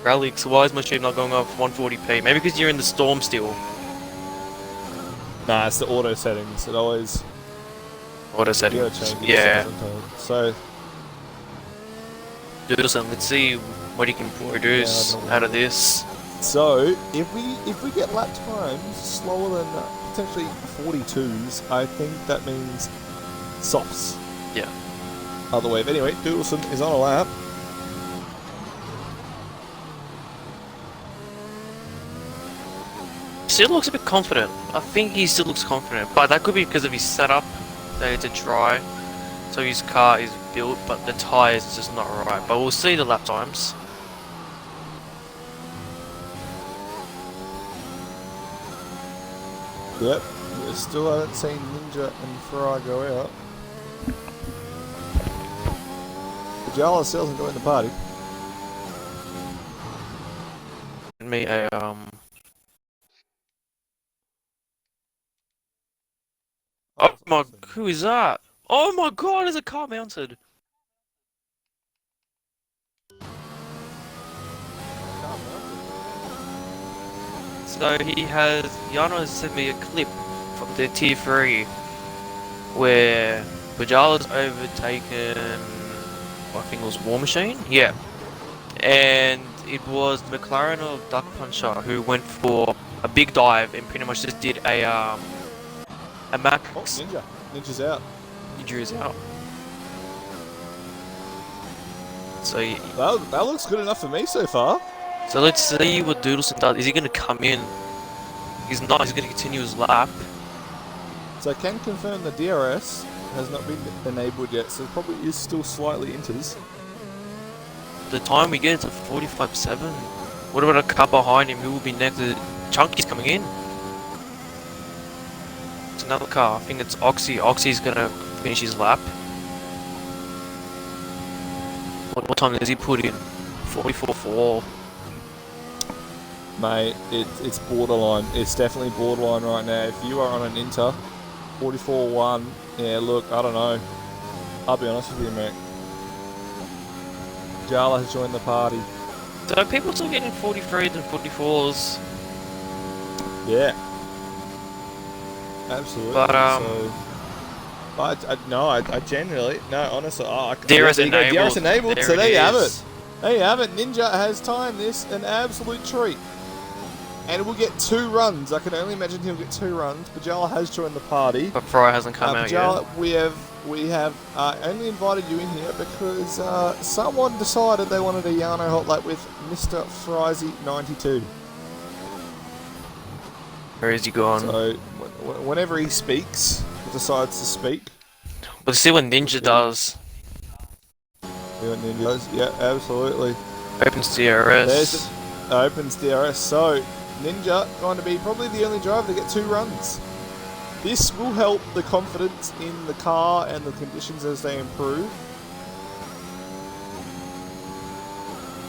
Speaker 2: Alex, why is my stream not going off 140p? Maybe because you're in the storm still.
Speaker 1: Nah, it's the auto settings. It always
Speaker 2: Auto settings.
Speaker 1: gotta change it
Speaker 2: Yeah.
Speaker 1: sometimes. So
Speaker 2: Doodleson, let's see what he can produce out of this.
Speaker 1: So if we get lap times slower than potentially 42s, I think that means softs.
Speaker 2: Yeah.
Speaker 1: Other way. But anyway, Doodleson is on a lap.
Speaker 2: Still looks a bit confident. I think he still looks confident, but that could be because of his setup. That it's a dry, so his car is built, but the tires is just not right. But we'll see the lap times.
Speaker 1: Yep. We still haven't seen Ninja and Fry go out. Jala still's enjoying the party.
Speaker 2: Me a Oh my, who is that? Oh my god, there's a car mounted. So Yano has sent me a clip from the tier 3 where Bajala's overtaken, I think it was War Machine? Yeah. And it was McLaren of Duck Puncher who went for a big dive and pretty much just did a max.
Speaker 1: Oh, Ninja. Ninja's out.
Speaker 2: Ninja is out. So
Speaker 1: That looks good enough for me so far.
Speaker 2: So let's see what Doodleson does. Is he going to come in? He's not. He's going to continue his lap.
Speaker 1: So I can confirm the DRS has not been enabled yet, so it probably is still slightly inters.
Speaker 2: The time we get to 45.7. What about a car behind him? Who will be next? Chunky's coming in. It's another car. I think it's Oxy. Oxy's going to finish his lap. What time does he put in? 44.4.
Speaker 1: Mate, it's borderline. It's definitely borderline right now. If you are on an Inter, 44.1, yeah, look, I don't know. I'll be honest with you, mate. Jala has joined the party.
Speaker 2: So people still getting 43s and 44s.
Speaker 1: Yeah. Absolutely.
Speaker 2: But,
Speaker 1: I genuinely, no, honestly,
Speaker 2: DRS enabled.
Speaker 1: DRS enabled, so there you have it.
Speaker 2: is.
Speaker 1: There you have it. Ninja has timed this an absolute treat. And we'll get 2 runs. I can only imagine he'll get 2 runs. Bajala has joined the party.
Speaker 2: But Fry hasn't come out
Speaker 1: Bajala,
Speaker 2: yet.
Speaker 1: we have only invited you in here because someone decided they wanted a Yano hot lap with Mr. Frizy92.
Speaker 2: Where is he gone?
Speaker 1: So whenever he speaks, he decides to speak.
Speaker 2: Let's see what Ninja does.
Speaker 1: Ninjas. Yeah, absolutely.
Speaker 2: Opens DRS.
Speaker 1: There's opens DRS. So Ninja going to be probably the only driver to get 2 runs. This will help the confidence in the car and the conditions as they improve.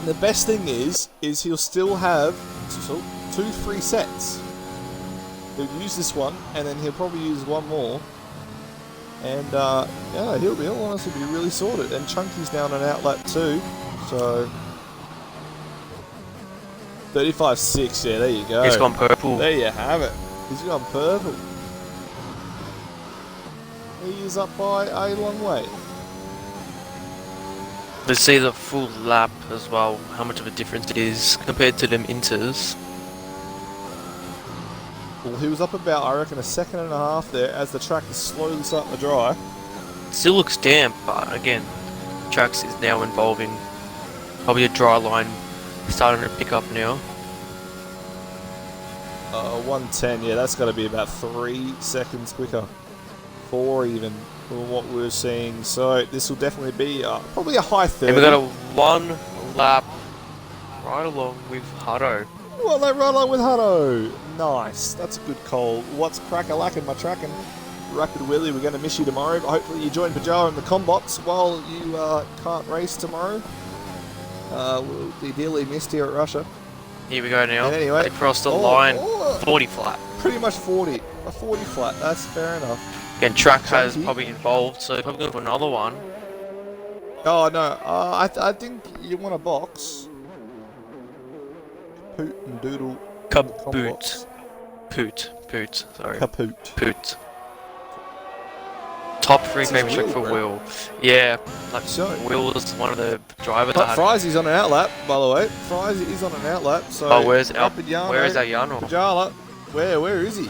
Speaker 1: And the best thing is he'll still have 2 free sets. He'll use this one, and then he'll probably use one more. And yeah, he'll honestly be really sorted. And Chunky's now on an outlap too, so 35.6. Yeah, there you go.
Speaker 2: He's gone purple.
Speaker 1: There you have it. He's gone purple. He is up by a long way.
Speaker 2: Let's see the full lap as well, how much of a difference it is compared to them inters.
Speaker 1: Well, he was up about, I reckon, a second and a half there as the track is slowly starting to dry.
Speaker 2: Still looks damp, but again, tracks is now involving probably a dry line starting to pick up now.
Speaker 1: 110, yeah, that's got to be about 3 seconds quicker. 4 even, from what we were seeing. So this will definitely be probably a high 30.
Speaker 2: And we got a 1 lap right along with Hutto.
Speaker 1: Well, they run on with Hutto. Nice. That's a good call. What's crack-a-lackin', my trackin'? Rapid Willie, we're going to miss you tomorrow, but hopefully you join Pajara in the combots while you can't race tomorrow. We'll be dearly missed here at Russia.
Speaker 2: Here we go now.
Speaker 1: And anyway,
Speaker 2: across the line, 40 flat.
Speaker 1: Pretty much 40. A 40 flat, that's fair enough.
Speaker 2: Again, track has probably involved, so probably going for another one.
Speaker 1: Oh, no. I think you want a box. Poot and Doodle.
Speaker 2: Kaboot. Poot, sorry.
Speaker 1: Kapoot.
Speaker 2: Poot. Top 3 favourite track for Will. Yeah, like Will was one of the drivers.
Speaker 1: But Frysy's on an outlap, by the way. Frysy is on an outlap, so...
Speaker 2: Oh, where is our
Speaker 1: Yano? Pajala. Where is he?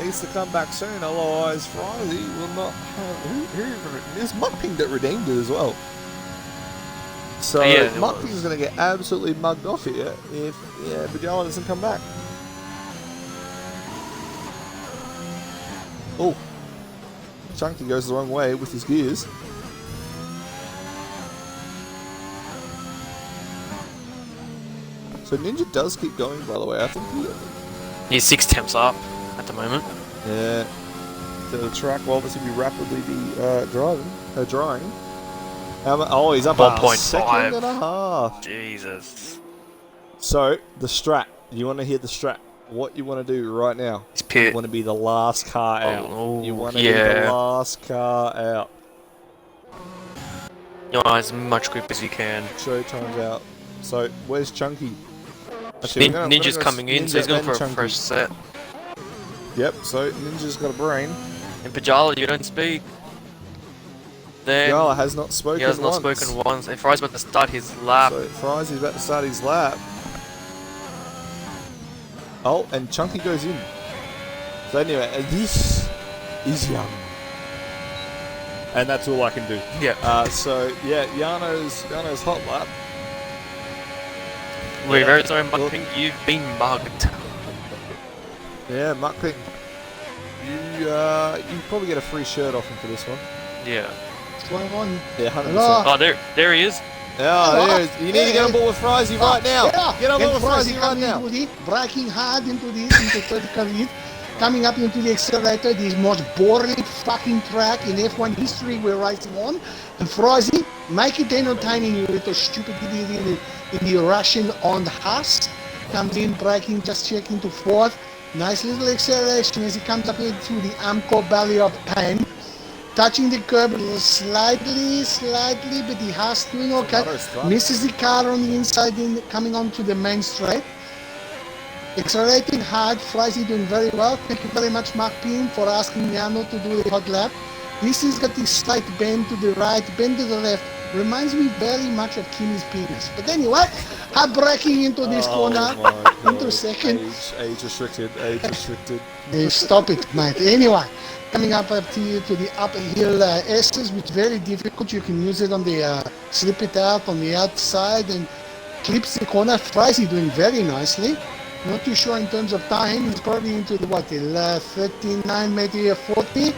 Speaker 1: Needs to come back soon, otherwise Frysy will not have... There's Muckping that redeemed it as well. So
Speaker 2: yeah,
Speaker 1: Muckping's going to get absolutely mugged off here if Pajala doesn't come back. Oh. Chunky goes the wrong way with his gears. So Ninja does keep going, by the way. I think
Speaker 2: he's 6 temps up at the moment.
Speaker 1: Yeah. The track will obviously be rapidly drying. Oh, he's up
Speaker 2: 1.5.
Speaker 1: a second and a half.
Speaker 2: Jesus.
Speaker 1: So, the strat. You want to hear the strat. What you want to do right now?
Speaker 2: You
Speaker 1: want to be the last car out. You want to be the last car out.
Speaker 2: You want as much grip as you can.
Speaker 1: Show time's out. So, where's Chunky?
Speaker 2: Actually, Ninja's coming in, so he's going for a fresh set.
Speaker 1: Yep, so Ninja's got a brain.
Speaker 2: And Pajala, you don't speak. Then
Speaker 1: Pajala has not spoken once.
Speaker 2: He has not spoken once. And Fry's about to start his lap.
Speaker 1: So Fry's about to start his lap. Oh, and Chunky goes in. So anyway, this is young. And that's all I can do.
Speaker 2: Yeah.
Speaker 1: So, yeah, Yano's hot lap.
Speaker 2: We're very sorry, Muckping, you've been mugged.
Speaker 1: Yeah, Muckping. You probably get a free shirt off him for this one.
Speaker 2: Yeah.
Speaker 3: What's going on?
Speaker 1: Yeah, 100%.
Speaker 3: Hello?
Speaker 2: Oh, there he is.
Speaker 1: Yeah, there he is. You need to get on board with Fryzy right now.
Speaker 3: Yeah.
Speaker 1: Get on board with Fryzy right now.
Speaker 3: Braking hard into third car lead. Coming up into the accelerator, the most boring fucking track in F1 history we're racing on. And Fryzy, make it entertaining, you little stupid idiot in the Russian on the Haas. Comes in, braking, just checking to fourth. Nice little acceleration as he comes up into the Amco Valley of Pain. Touching the curb slightly, but the Haas doing okay. Misses the car on the inside coming onto the main straight. Accelerating hard, Fryzy doing very well. Thank you very much, Mark Pin, for asking Yano to do the hot lap. This has got this slight bend to the right, bend to the left. Reminds me very much of Kimi's penis. But anyway, I'm braking into this corner, into second.
Speaker 1: Age restricted.
Speaker 3: Hey, stop it, mate. Anyway, coming up to the uphill S's, which is very difficult. You can use it on the slip it out on the outside and clips the corner. Fryzy doing very nicely. Not too sure in terms of time. He's probably into the 39, maybe a 40.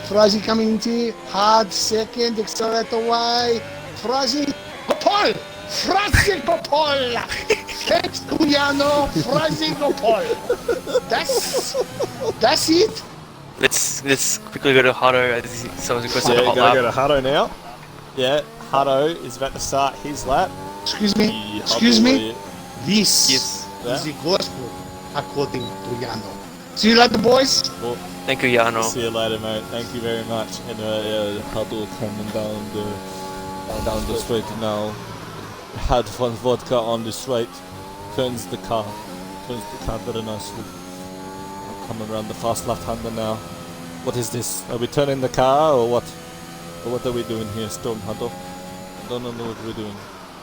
Speaker 3: Fryzy coming into hard second, accelerator wide. Fryzy, Gopal! Fryzy Gopal! Thanks to Yano, Fryzy Gopal. That's it.
Speaker 2: Let's quickly go to Hutto as someone's requested a hot
Speaker 1: gotta
Speaker 2: lap.
Speaker 1: go to Hutto now. Yeah, Hutto is about to start his lap.
Speaker 3: Excuse me. This is the gospel according to Yano. See you later, boys.
Speaker 1: Well,
Speaker 2: Thank you, Yano.
Speaker 1: see you later, mate. Thank you very much. And Hutto coming down the straight now. Had fun vodka on the straight. Turns the car very nicely. Coming around the fast left-hander now. What is this? Are we turning the car or what? Or what are we doing here, Storm Hutto? don't know what we're doing.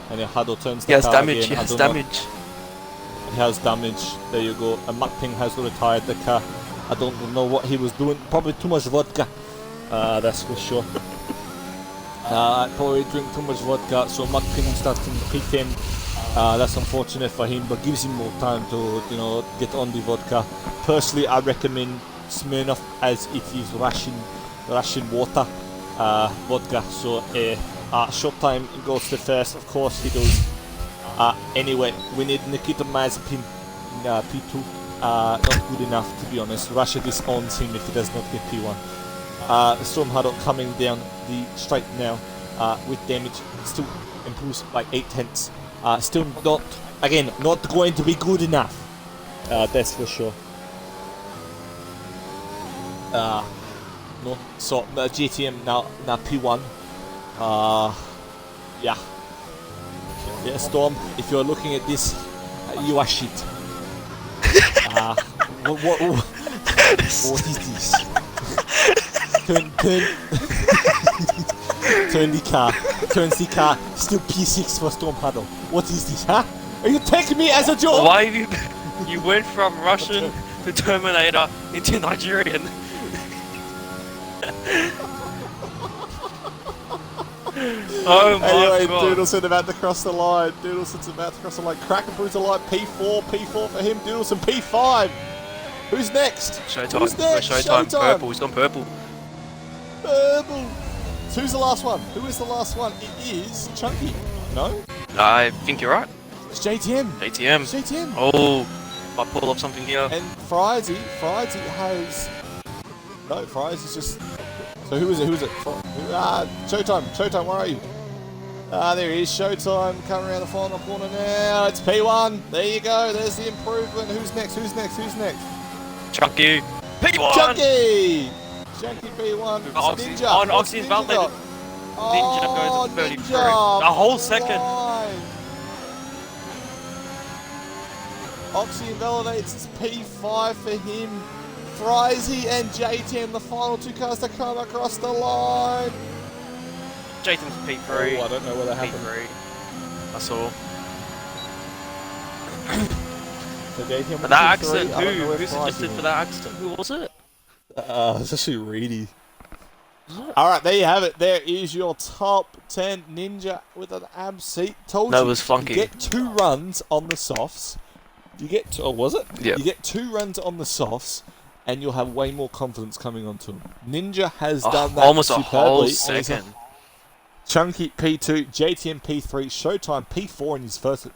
Speaker 1: And then Hado turns
Speaker 2: He
Speaker 1: the
Speaker 2: has
Speaker 1: car
Speaker 2: damage.
Speaker 1: again.
Speaker 2: He
Speaker 1: I
Speaker 2: has
Speaker 1: do not-
Speaker 2: damage.
Speaker 1: He has damage. There you go. And Makping has retired the car. I don't know what he was doing. Probably too much vodka. That's for sure. Probably drink too much vodka. So Makping starts in P10. That's unfortunate for him, but gives him more time to, you know, get on the vodka. Personally, I recommend Smirnoff as it is Russian water vodka. So short time goes to first. Of course he does. Anyway, we need Nikita Mazepin P2. Not good enough, to be honest. Russia disowns him if he does not get P1. Storm Huddle coming down the straight now with damage. Still improves by 8 tenths. Still not, again, not going to be good enough. That's for sure. No, so GTM now P1. Yeah. Yeah, Storm, if you're looking at this, you are shit. What is this? Turns the car, still P6 for Storm Huddle. What is this, huh? Are you taking me as a joke?
Speaker 2: Why have you went from Russian to Terminator into Nigerian? Oh my
Speaker 1: anyway,
Speaker 2: god.
Speaker 1: Doodleson about to cross the line. Doodleson's about to cross the line. Kraken Bruiser line. P4 for him. Doodleson P5. Who's next?
Speaker 2: Showtime.
Speaker 1: Who's next?
Speaker 2: Showtime. Purple. He's gone purple.
Speaker 1: Purple. So who's the last one? Who is the last one? It is Chunky. No?
Speaker 2: I think you're right.
Speaker 1: It's JTM.
Speaker 2: ATM.
Speaker 1: It's JTM.
Speaker 2: Oh, I pull up something here.
Speaker 1: And Frizy has... No, Frysy's just... So who is it? Showtime, where are you? There he is, Showtime, coming around the final corner now. It's P1. There you go, there's the improvement. Who's next?
Speaker 2: Chunky. P1.
Speaker 1: Chunky P1. It's
Speaker 2: Oxy.
Speaker 1: Ninja.
Speaker 2: On
Speaker 1: What's
Speaker 2: Oxy's
Speaker 1: Ninja
Speaker 2: validated.
Speaker 1: got?
Speaker 2: Ninja goes to 33.
Speaker 1: Ninja.
Speaker 2: A whole second.
Speaker 1: Fine. Oxy invalidates. It's P5 for him. Frizy and JTM, the final two cars to come across the line.
Speaker 2: Jason's P3.
Speaker 1: Oh, I don't know where that happened.
Speaker 2: P3. I saw.
Speaker 1: So JTM
Speaker 2: But that
Speaker 1: was P3.
Speaker 2: accident,
Speaker 1: I don't know where
Speaker 2: who
Speaker 1: Frizy
Speaker 2: suggested
Speaker 1: was.
Speaker 2: for that accident? Who was it?
Speaker 1: It's actually Reedy. Alright, there you have it. There is your top 10 Ninja with an ab seat. Told
Speaker 2: That
Speaker 1: you,
Speaker 2: was funky.
Speaker 1: you get 2 runs on the softs. You get, was it?
Speaker 2: Yeah.
Speaker 1: You get 2 runs on the softs, and you'll have way more confidence coming onto them. Ninja has done that
Speaker 2: almost a
Speaker 1: superbly.
Speaker 2: whole
Speaker 1: and he's a
Speaker 2: second.
Speaker 1: Chunky P2, JTM P3, Showtime P4 in his first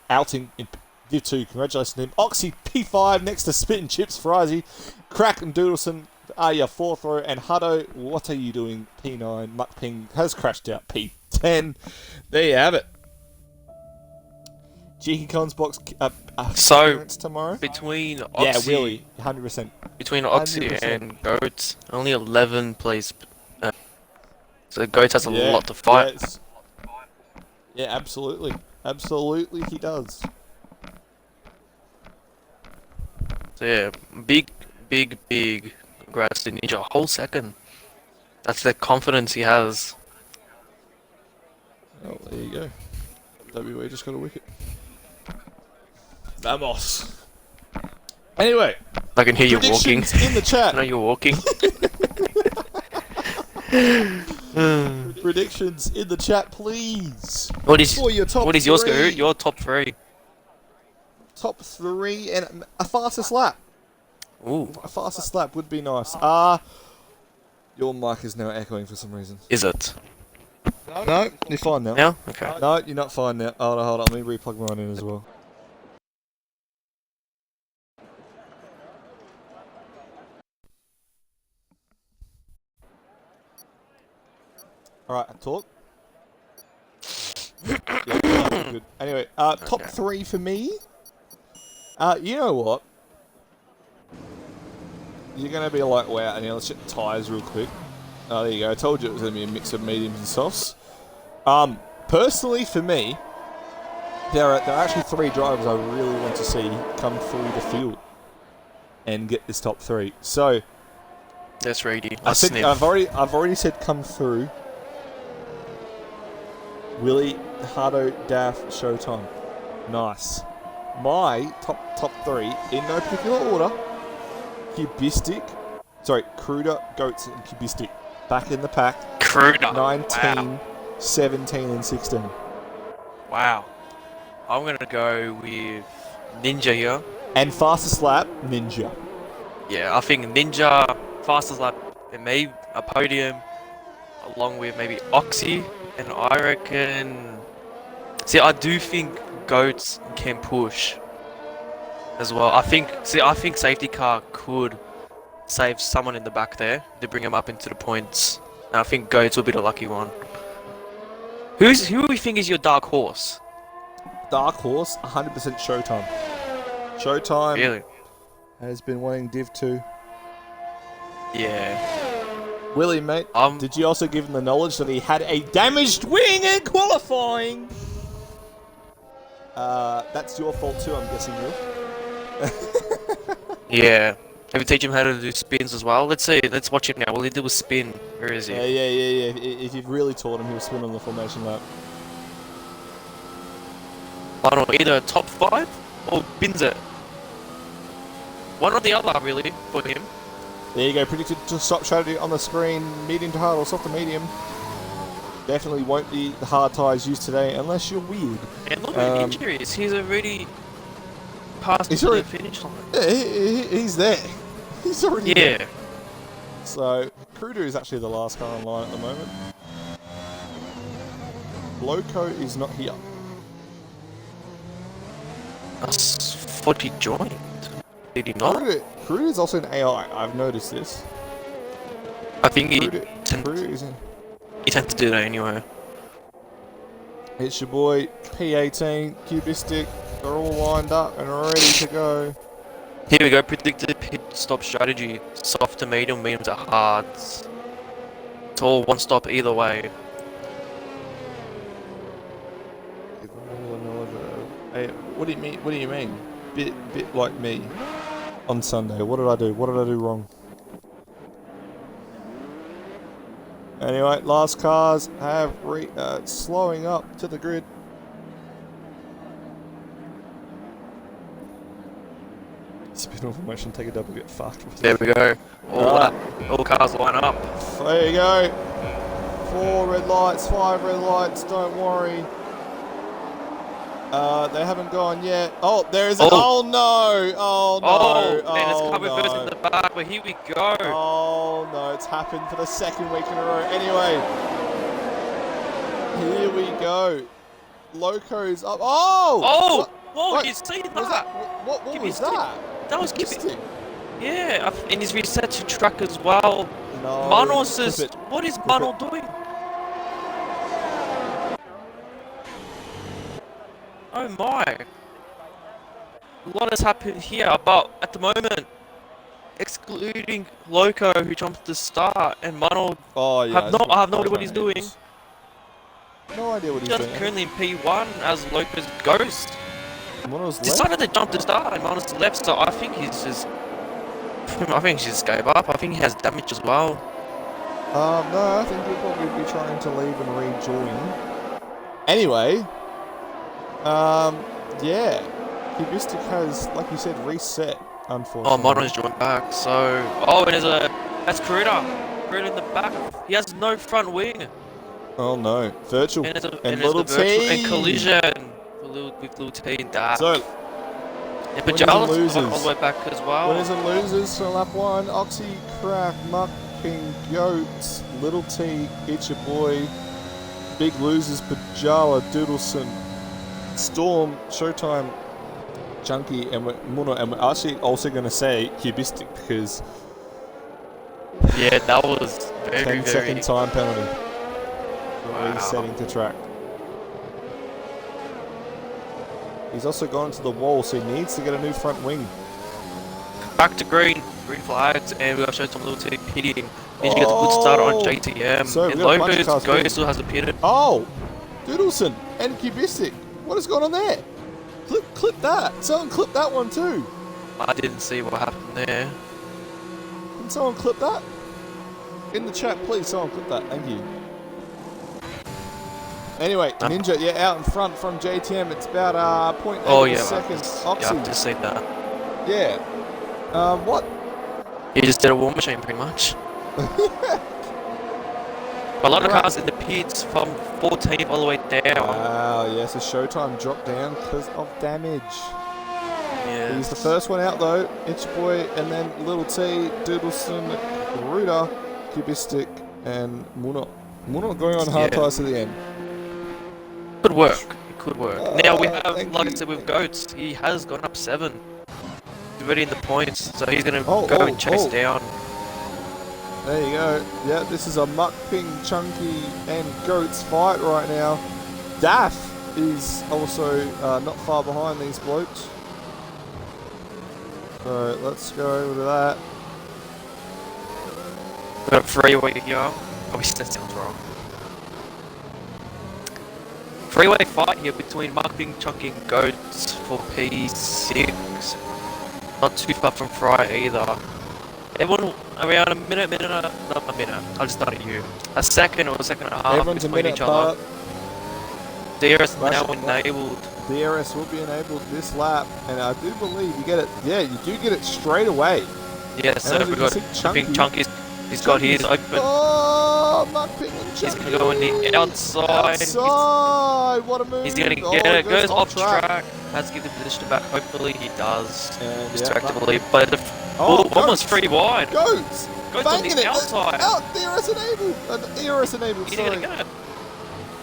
Speaker 1: outing in Div 2. Congratulations to him. Oxy P5 next to Spit and Chips, Frizy. Crack and Doodleson are your 4th row. And Hutto, what are you doing? P9. Muckping has crashed out. P10. There you have it. GeekyCon's box
Speaker 2: So,
Speaker 1: clearance tomorrow.
Speaker 2: between Oxy,
Speaker 1: Yeah, really. 100%.
Speaker 2: between Oxy
Speaker 1: 100%.
Speaker 2: and Goats, only 11 plays. So Goats has a
Speaker 1: Yeah,
Speaker 2: lot to fight.
Speaker 1: yes. Yeah, absolutely. Absolutely, he does.
Speaker 2: So yeah, big congrats to Ninja. A whole second. That's the confidence he has.
Speaker 1: Oh, there you go. WA just got a wicket. Vamos. Anyway,
Speaker 2: I can hear you walking.
Speaker 1: predictions in the
Speaker 2: I
Speaker 1: chat.
Speaker 2: know you're walking.
Speaker 1: Predictions in the chat, please.
Speaker 2: What is
Speaker 1: For your top
Speaker 2: what is yours,
Speaker 1: three.
Speaker 2: Scoot? Your top 3.
Speaker 1: Top 3 and a fastest lap.
Speaker 2: Ooh,
Speaker 1: A fastest lap would be nice. Your mic is now echoing for some reason.
Speaker 2: is it?
Speaker 1: No, you're fine now.
Speaker 2: Now? Okay.
Speaker 1: No, you're not fine now. Hold on. Let me replug mine in as well. Alright, talk. Yeah, good. Anyway, top 3 for me. You know what? You're going to be like, wow, and let's check tyres real quick. Oh, there you go. I told you it was going to be a mix of mediums and softs. Personally, for me, there are actually 3 drivers I really want to see come through the field and get this top 3. So,
Speaker 2: That's Reedy.
Speaker 1: I've already said come through. Willie, Hardo, Daff, Showtime. Nice. My top three, in no particular order, Cubistic, Cruder, Goats, and Cubistic. Back in the pack.
Speaker 2: Cruder.
Speaker 1: 19,
Speaker 2: Wow.
Speaker 1: 17, and 16.
Speaker 2: Wow. I'm gonna go with Ninja here.
Speaker 1: And fastest lap, Ninja.
Speaker 2: Yeah, I think Ninja, fastest lap, and maybe a podium, along with maybe Oxy, and I reckon. See, I do think Goats can push as well. I think safety car could save someone in the back there to bring him up into the points. And I think Goats will be the lucky one. Who do we think is your dark horse?
Speaker 1: Dark horse, 100% Showtime. Showtime
Speaker 2: Really?
Speaker 1: has been wanting Div 2.
Speaker 2: Yeah.
Speaker 1: Willie, mate, did you also give him the knowledge that he had a damaged wing in qualifying? That's your fault too, I'm guessing, Will.
Speaker 2: Yeah. Maybe teach him how to do spins as well. Let's see. Let's watch him now. Will he do a spin? Where is he?
Speaker 1: Yeah. If you've really taught him, he'll spin on the formation lap.
Speaker 2: I don't know, either top 5 or bins it. One or the other, really, for him.
Speaker 1: There you go, predicted to stop strategy on the screen. Medium to hard or soft to medium. Definitely won't be the hard tyres used today unless you're weird.
Speaker 2: And look at the injuries. He's already passed the finish line.
Speaker 1: Yeah, he's there. He's already there.
Speaker 2: Yeah.
Speaker 1: So, Cruder is actually the last car online at the moment. Loco is not here.
Speaker 2: That's 40 joined. Did he not?
Speaker 1: Cruder is also an AI. I've noticed this.
Speaker 2: I think
Speaker 1: Cruder is in.
Speaker 2: he tends to do that anyway.
Speaker 1: It's your boy P18, Cubistic. They're all lined up and ready to go.
Speaker 2: Here we go. Predicted pit stop strategy: soft to medium, medium to hards. It's all one stop either way.
Speaker 1: Hey, what do you mean? What do you mean? Bit like me on Sunday. What did I do? What did I do wrong? Anyway, last cars have slowing up to the grid. Spin off formation, take a double, get fucked.
Speaker 2: There we go. All cars line up.
Speaker 1: There you go. 4 red lights, 5 red lights. Don't worry. They haven't gone yet. Oh, there's an. Oh no! Oh no!
Speaker 2: Oh, and it's covered first in the back, but here we go.
Speaker 1: Oh no, it's happened for the second week in a row. Anyway, here we go. Loco's up. Oh!
Speaker 2: Oh! Whoa, you see that?
Speaker 1: What was that?
Speaker 2: That was Cubistic. Yeah, and he's reset to track as well.
Speaker 1: No.
Speaker 2: Manos is. What is Mano doing? Oh my. A lot has happened here, but at the moment, excluding Loco who jumped to start and Mano,
Speaker 1: I
Speaker 2: have no idea what he's doing.
Speaker 1: No idea what he's
Speaker 2: Just
Speaker 1: doing.
Speaker 2: currently in P1 as Loco's ghost.
Speaker 1: Mano's
Speaker 2: Decided to jump to start and Mano's left, so I think he's just gave up. I think he has damage as well.
Speaker 1: No, I think he'll probably be trying to leave and rejoin. Anyway, yeah, Cubistic has, like you said, reset. Unfortunately.
Speaker 2: Oh, Mono's joined back. So, and that's Cruder. Cruder in the back. He has no front wing.
Speaker 1: Oh no, virtual
Speaker 2: And
Speaker 1: little T
Speaker 2: and collision with little T and that.
Speaker 1: So,
Speaker 2: and Pajala's all the way back as well.
Speaker 1: winners and losers for lap 1, Oxy, Crack, Muck, King, Goats, Little T, It's Your Boy, Big Losers, Pajala, Doodleson, Storm, Showtime, Junkie, and Muno, and we're actually also going to say Cubistic because
Speaker 2: yeah, that was very
Speaker 1: 10-second time penalty for
Speaker 2: Wow.
Speaker 1: resetting to track. He's also gone to the wall, so he needs to get a new front wing.
Speaker 2: Back to green flags, and we're going to show some little T pitting. Did you get a good start on JTM?
Speaker 1: So
Speaker 2: and Lopez Ghost still has a pitted.
Speaker 1: Oh, Doodleson and Cubistic. What is going on there? Clip that. Someone clip that one too.
Speaker 2: I didn't see what happened there.
Speaker 1: Can someone clip that? In the chat, please, someone clip that. Thank you. Anyway, Ninja, yeah, out in front from JTM. It's about 0.8
Speaker 2: Oh yeah,
Speaker 1: seconds.
Speaker 2: I've
Speaker 1: Oxy.
Speaker 2: just seen that.
Speaker 1: Yeah. What?
Speaker 2: He just did a war machine, pretty much. A lot of cars in the pits from 14th all the way down.
Speaker 1: Wow, yes, a Showtime dropped down because of damage.
Speaker 2: Yeah.
Speaker 1: He's the first one out though. Itch Boy, and then Little T, Doodleson, Ruda, Cubistic, and Munot. Munot going on hard tires to the end.
Speaker 2: Could work. It could work. Now we have,
Speaker 1: thank
Speaker 2: like I
Speaker 1: you.
Speaker 2: said, with Goats, he has gone up 7. He's already in the points, so he's going to go and chase down.
Speaker 1: There you go. Yeah, this is a Muck Ping, Chunky, and Goats fight right now. Daff is also not far behind these blokes. So let's go over to that.
Speaker 2: Got a freeway here. Oh, that sounds wrong. Freeway fight here between Marketing, Chunky, and Goats for P6. Not too far from Fry either. Everyone around a minute, not a minute. I'll just start at you. A second or a second and a half
Speaker 1: Everyone's a
Speaker 2: between
Speaker 1: minute
Speaker 2: each other.
Speaker 1: apart.
Speaker 2: DRS now
Speaker 1: Flashing
Speaker 2: enabled.
Speaker 1: DRS will be enabled this lap, and I do believe you get it. Yeah, you do get it straight away.
Speaker 2: Yeah, so
Speaker 1: as you
Speaker 2: we've
Speaker 1: can
Speaker 2: got
Speaker 1: see,
Speaker 2: Chunky. He's got his open.
Speaker 1: Oh, Muck Ping and
Speaker 2: He's
Speaker 1: Chunky.
Speaker 2: gonna go on the outside.
Speaker 1: Outside, what a move.
Speaker 2: He's gonna get
Speaker 1: Oh,
Speaker 2: it. Goes off track. Has to give the position back. Hopefully he does.
Speaker 1: And
Speaker 2: Distractedly, but almost free wide.
Speaker 1: Goats.
Speaker 2: Goes on
Speaker 1: Banging
Speaker 2: the
Speaker 1: it.
Speaker 2: outside.
Speaker 1: Out, DRS enabled. DRS enabled,
Speaker 2: He's
Speaker 1: sorry.
Speaker 2: gonna get it.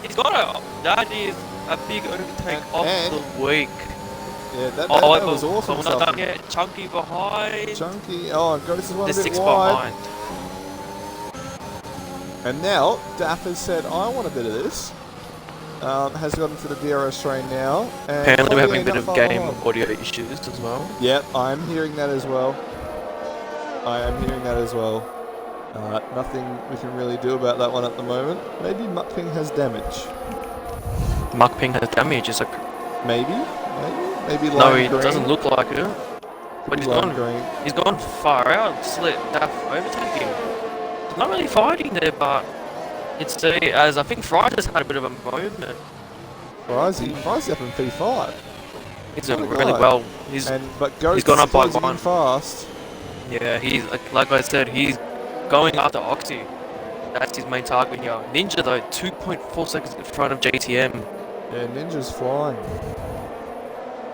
Speaker 2: He's got it. That is a big overtake of the week.
Speaker 1: Yeah, that
Speaker 2: Oh,
Speaker 1: was awesome
Speaker 2: not
Speaker 1: stuff.
Speaker 2: done yet. Chunky behind.
Speaker 1: Chunky, Goats is one
Speaker 2: The
Speaker 1: a bit
Speaker 2: 6
Speaker 1: wide.
Speaker 2: behind.
Speaker 1: And now, Daff has said, I want a bit of this. Has gotten to the DRS train now. And
Speaker 2: Apparently we're having a
Speaker 1: not
Speaker 2: bit of
Speaker 1: far
Speaker 2: game
Speaker 1: behind.
Speaker 2: audio issues as well.
Speaker 1: Yep, I'm hearing that as well. Nothing we can really do about that one at the moment. Maybe Muck Ping has damage.
Speaker 2: Muck Ping has damage. It's like,
Speaker 1: Maybe
Speaker 2: no,
Speaker 1: lime
Speaker 2: it
Speaker 1: green.
Speaker 2: doesn't look like it. But
Speaker 1: Lime green.
Speaker 2: he's gone far out. Just let Daff overtake him. He's not really fighting there, but it's as I think Fry just had a bit of a moment.
Speaker 1: Frizzy up in P5.
Speaker 2: He's doing
Speaker 1: What a
Speaker 2: really
Speaker 1: guy.
Speaker 2: well.
Speaker 1: But Ghost
Speaker 2: he's gone up by
Speaker 1: closing in
Speaker 2: 1.
Speaker 1: fast.
Speaker 2: Yeah, he's like I said, he's going after Oxy. That's his main target here. Ninja though, 2.4 seconds in front of JTM.
Speaker 1: Yeah, Ninja's flying.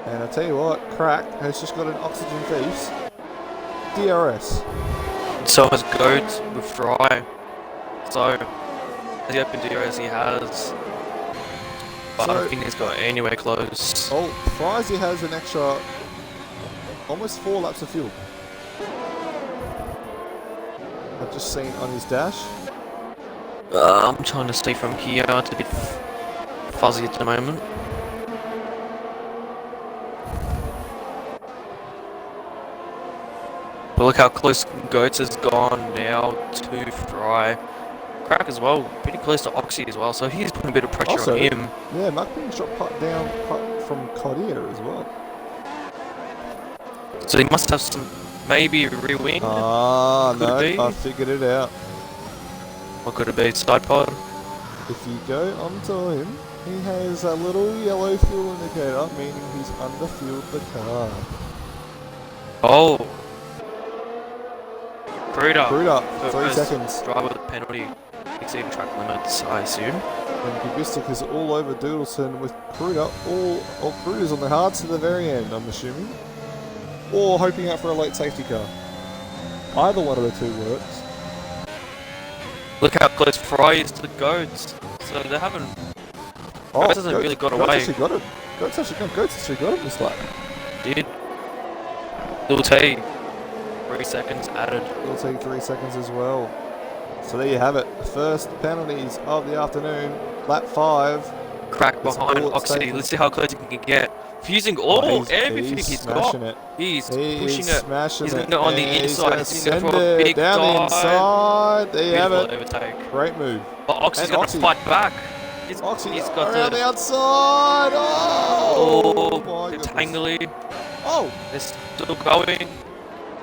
Speaker 1: And I tell you what, Crack has just got an oxygen piece. DRS.
Speaker 2: So has Goat with Fry. So, as he opened DRS, he has. But I don't think he's got anywhere close.
Speaker 1: Oh, Frizzy has an extra almost 4 laps of fuel. I've just seen on his dash.
Speaker 2: I'm trying to stay from here. It's a bit fuzzy at the moment. But look how close Goats has gone now to Fry. Crack as well, pretty close to Oxy as well, so he's putting a bit of pressure
Speaker 1: Also,
Speaker 2: on him.
Speaker 1: Yeah, Muck Ping shot putt from Codier as well.
Speaker 2: So he must have some, maybe rear wing.
Speaker 1: Ah,
Speaker 2: Could
Speaker 1: no,
Speaker 2: it be?
Speaker 1: I figured it out.
Speaker 2: What could it be? Side pod?
Speaker 1: If you go onto him, he has a little yellow fuel indicator, meaning he's underfueled the car.
Speaker 2: Oh! Cruder.
Speaker 1: Cruder,
Speaker 2: For
Speaker 1: 3
Speaker 2: first
Speaker 1: seconds.
Speaker 2: Driver with penalty, exceeding track limits, I assume.
Speaker 1: And Kubistic is all over Doodleson with Cruder. Cruder's on the hards to the very end, I'm assuming. Or hoping out for a late safety car. Either one of the two works.
Speaker 2: Look how close Fry is to the Goats. So they haven't. Goats hasn't really got away.
Speaker 1: Goats actually got him this lap.
Speaker 2: Did. Little T. 3 seconds added.
Speaker 1: It'll take 3 seconds as well. So there you have it. First penalties of the afternoon. Lap 5.
Speaker 2: Crack
Speaker 1: That's
Speaker 2: behind
Speaker 1: all it's
Speaker 2: Oxy.
Speaker 1: taken.
Speaker 2: Let's see how close he can get. Fusing everything he's got.
Speaker 1: smashing it.
Speaker 2: He's
Speaker 1: He
Speaker 2: pushing
Speaker 1: is
Speaker 2: it.
Speaker 1: smashing
Speaker 2: He's
Speaker 1: it.
Speaker 2: going to go on the
Speaker 1: And he's
Speaker 2: inside.
Speaker 1: gonna
Speaker 2: He's going to
Speaker 1: send
Speaker 2: go for a
Speaker 1: it
Speaker 2: big
Speaker 1: down the
Speaker 2: dive.
Speaker 1: inside. There you have
Speaker 2: Beautiful
Speaker 1: it.
Speaker 2: overtake.
Speaker 1: Great move.
Speaker 2: But Oxy's
Speaker 1: And
Speaker 2: going
Speaker 1: Oxy.
Speaker 2: to fight back.
Speaker 1: Oxy
Speaker 2: He's got
Speaker 1: around the outside. Oh, my
Speaker 2: it's
Speaker 1: goodness.
Speaker 2: tangly.
Speaker 1: Oh,
Speaker 2: They're still going.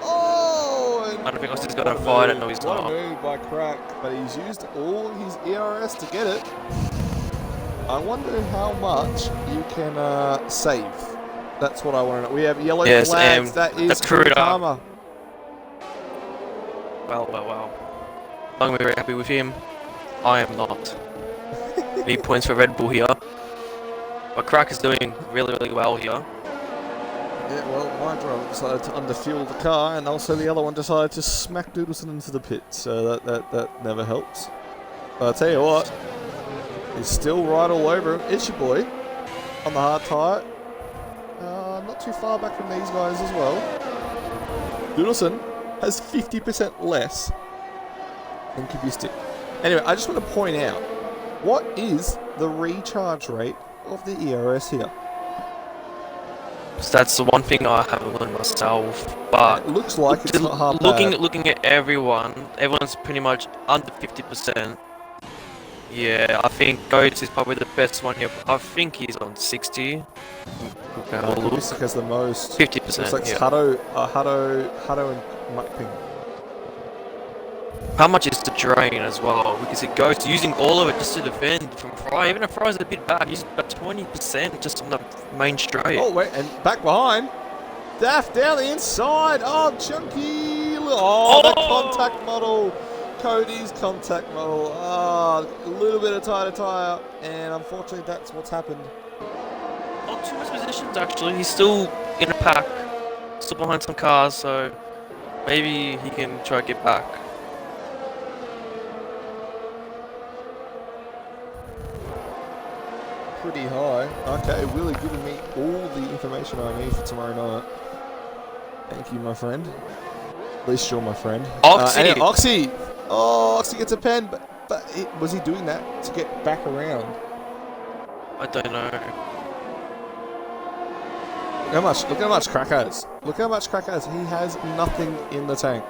Speaker 1: oh. And
Speaker 2: I don't think Oxy's
Speaker 1: what
Speaker 2: going
Speaker 1: a
Speaker 2: to fight it.
Speaker 1: move.
Speaker 2: No, he's
Speaker 1: What
Speaker 2: not.
Speaker 1: a move by Crack. But he's used all his ERS to get it. I wonder how much you can save. That's what I want to know. We have yellow
Speaker 2: Yes,
Speaker 1: flags.
Speaker 2: and
Speaker 1: That is
Speaker 2: the Kuruda.
Speaker 1: Kurikama.
Speaker 2: Well. I'm very happy with him. I am not. B points for Red Bull here. But Crack is doing really well here.
Speaker 1: Yeah, well, my driver decided to underfuel the car, and also the other one decided to smack Doodleson into the pit, so that never helps. But I'll tell you what, he's still right all over him. It's your boy on the hard tyre. Not too far back from these guys as well. Doodleson has 50% less than Kubistic. Anyway, I just want to point out, what is the recharge rate of the ERS here?
Speaker 2: So that's the one thing I haven't learned myself. But
Speaker 1: It looks like it's not half bad.
Speaker 2: looking at everyone's pretty much under 50%. Yeah, I think Goats is probably the best one here. I think he's on 60.
Speaker 1: Kubistic has the most.
Speaker 2: 50%.
Speaker 1: Looks like
Speaker 2: Yeah.
Speaker 1: Hado and Mukping.
Speaker 2: How much is the drain as well? Because it goes using all of it just to defend from Fry. Even if Fry's a bit back, he's about 20% just on the main straight.
Speaker 1: Oh wait, and back behind. Daft down the inside. Oh, chunky. Oh, the contact model. Cody's contact model. Oh, a little bit of tire to tire, and unfortunately, that's what's happened.
Speaker 2: Not too much positions actually. He's still in a pack, still behind some cars, so maybe he can try to get back.
Speaker 1: Pretty high. Okay, Willie giving me all the information I need for tomorrow night. Thank you, my friend. At least you're my friend.
Speaker 2: Oxy!
Speaker 1: Oxy! Oh, Oxy gets a pen, but was he doing that to get back around?
Speaker 2: I don't know.
Speaker 1: Look how much Crack has. Look how much Crack has. He has nothing in the tank.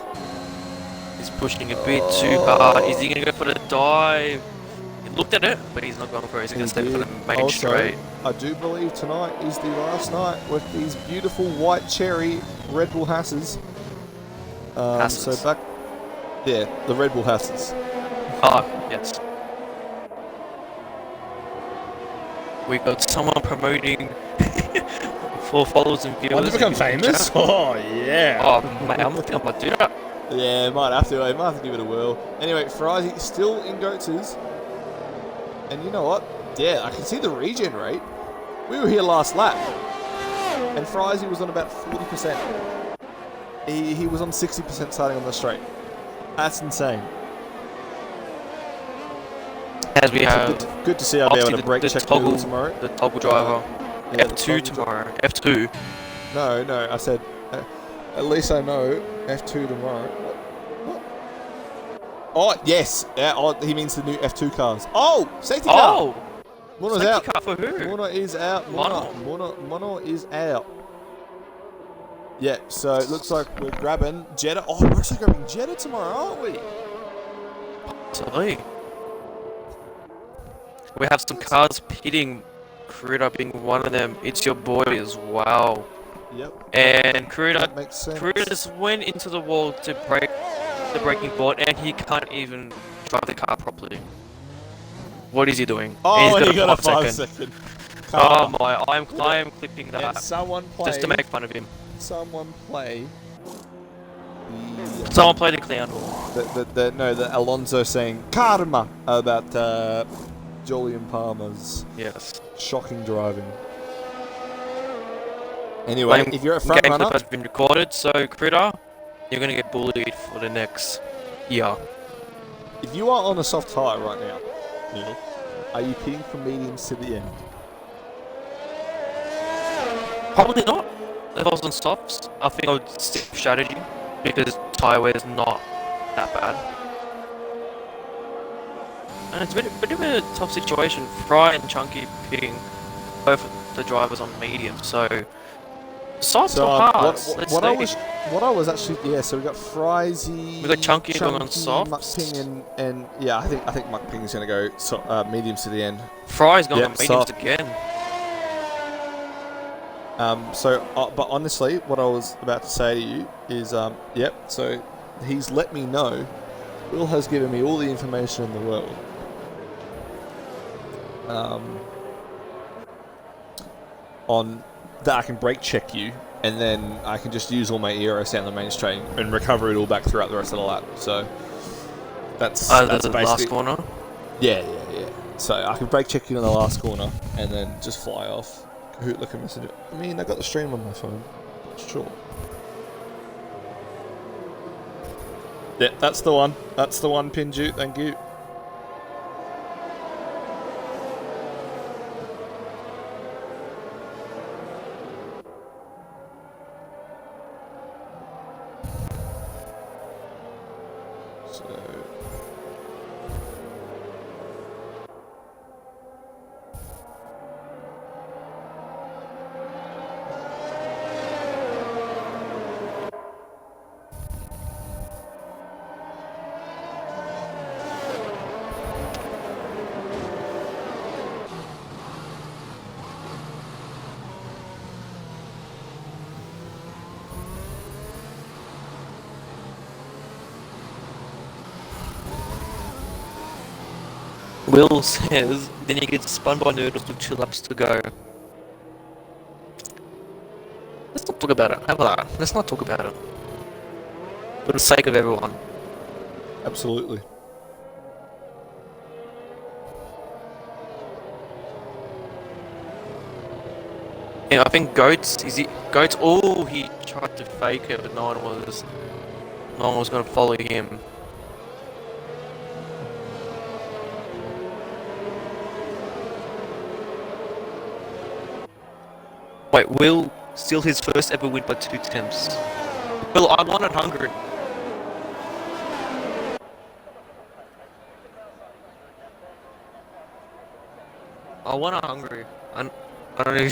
Speaker 2: He's pushing a bit too hard. Is he going to go for the dive? He looked at it, but he's not going for it. He's going to stay for the main
Speaker 1: Also,
Speaker 2: straight.
Speaker 1: I do believe tonight is the last night with these beautiful white cherry Red Bull Hasses.
Speaker 2: Hasses.
Speaker 1: So back, yeah, the Red Bull Hasses.
Speaker 2: Ah, yes. We got someone promoting for followers and viewers.
Speaker 1: Want to become famous? Oh yeah.
Speaker 2: Oh man, I'm looking up my do that.
Speaker 1: Yeah, might have to. I might have to give it a whirl. Anyway, Frizy still in Goats's. And you know what? Yeah, I can see the regen rate. We were here last lap. And Frizy was on about 40%. He was on 60% starting on the straight. That's insane.
Speaker 2: As we have
Speaker 1: Good to see I'll be able to break check
Speaker 2: toggle
Speaker 1: tomorrow.
Speaker 2: The toggle driver.
Speaker 1: Yeah,
Speaker 2: F2 tomorrow. F2.
Speaker 1: No, I said, at least I know F2 tomorrow. What? Oh, yes. Yeah, oh, he means the new F2 cars. Oh, safety car.
Speaker 2: Oh!
Speaker 1: Mono's
Speaker 2: Safety
Speaker 1: out.
Speaker 2: car for who?
Speaker 1: Mono is out. Mono is out. Yeah, so it looks like we're grabbing Jetta. Oh, we're actually grabbing Jetta tomorrow, aren't we?
Speaker 2: Absolutely. We have some cars pitting. Kuruda being one of them. It's your boy as well.
Speaker 1: Yep.
Speaker 2: And Kuruda
Speaker 1: That makes sense.
Speaker 2: just went into the wall to break the braking board, and he can't even drive the car properly. What is he doing?
Speaker 1: Oh,
Speaker 2: and
Speaker 1: he got a
Speaker 2: 5
Speaker 1: 5-second.
Speaker 2: Oh my! I am clipping
Speaker 1: Yeah,
Speaker 2: that
Speaker 1: someone play.
Speaker 2: just to make fun of him.
Speaker 1: Someone play.
Speaker 2: Someone play the clown.
Speaker 1: The Alonso saying karma about Julian Palmer's
Speaker 2: Yes.
Speaker 1: shocking driving. Anyway, if you're a front
Speaker 2: game
Speaker 1: runner,
Speaker 2: clip has been recorded, so Kuruda, you're gonna get bullied for the next year.
Speaker 1: if you are on a soft tyre right now, Neil, are you pitting from mediums to the end?
Speaker 2: Probably not. If I was on softs, I think I would stick with strategy because tyre wear is not that bad. And it's a bit of a tough situation. Fry and Chunky pitting both the drivers on medium, so softs or hards.
Speaker 1: what I was actually, yeah. So we got Frizy.
Speaker 2: We got Chunky going on softs.
Speaker 1: Mukping and yeah, I think Mukping is going to go mediums to the end.
Speaker 2: Fry's going
Speaker 1: Yep,
Speaker 2: on mediums
Speaker 1: soft.
Speaker 2: again.
Speaker 1: But honestly, what I was about to say to you is, yep. So he's let me know. Will has given me all the information in the world. on that I can brake check you, and then I can just use all my ERS down the main straight and recover it all back throughout the rest of the lap. So that's
Speaker 2: The
Speaker 1: basically
Speaker 2: last corner.
Speaker 1: Yeah. So I can brake check you in the last corner and then just fly off. Kahoot, look at messenger. I mean, I got the stream on my phone. Sure. Yeah, that's the one. That's the one, Pinju. Thank you.
Speaker 2: Will says, then you get spun by noodles with 2 laps to go. Let's not talk about it. How about that? Let's not talk about it. For the sake of everyone.
Speaker 1: Absolutely.
Speaker 2: Yeah, I think Goats all he tried to fake it, but no one was gonna follow him. Wait, Will steal his first ever win by 2 attempts. Will, I won at Hungary. I won at Hungary. I don't know.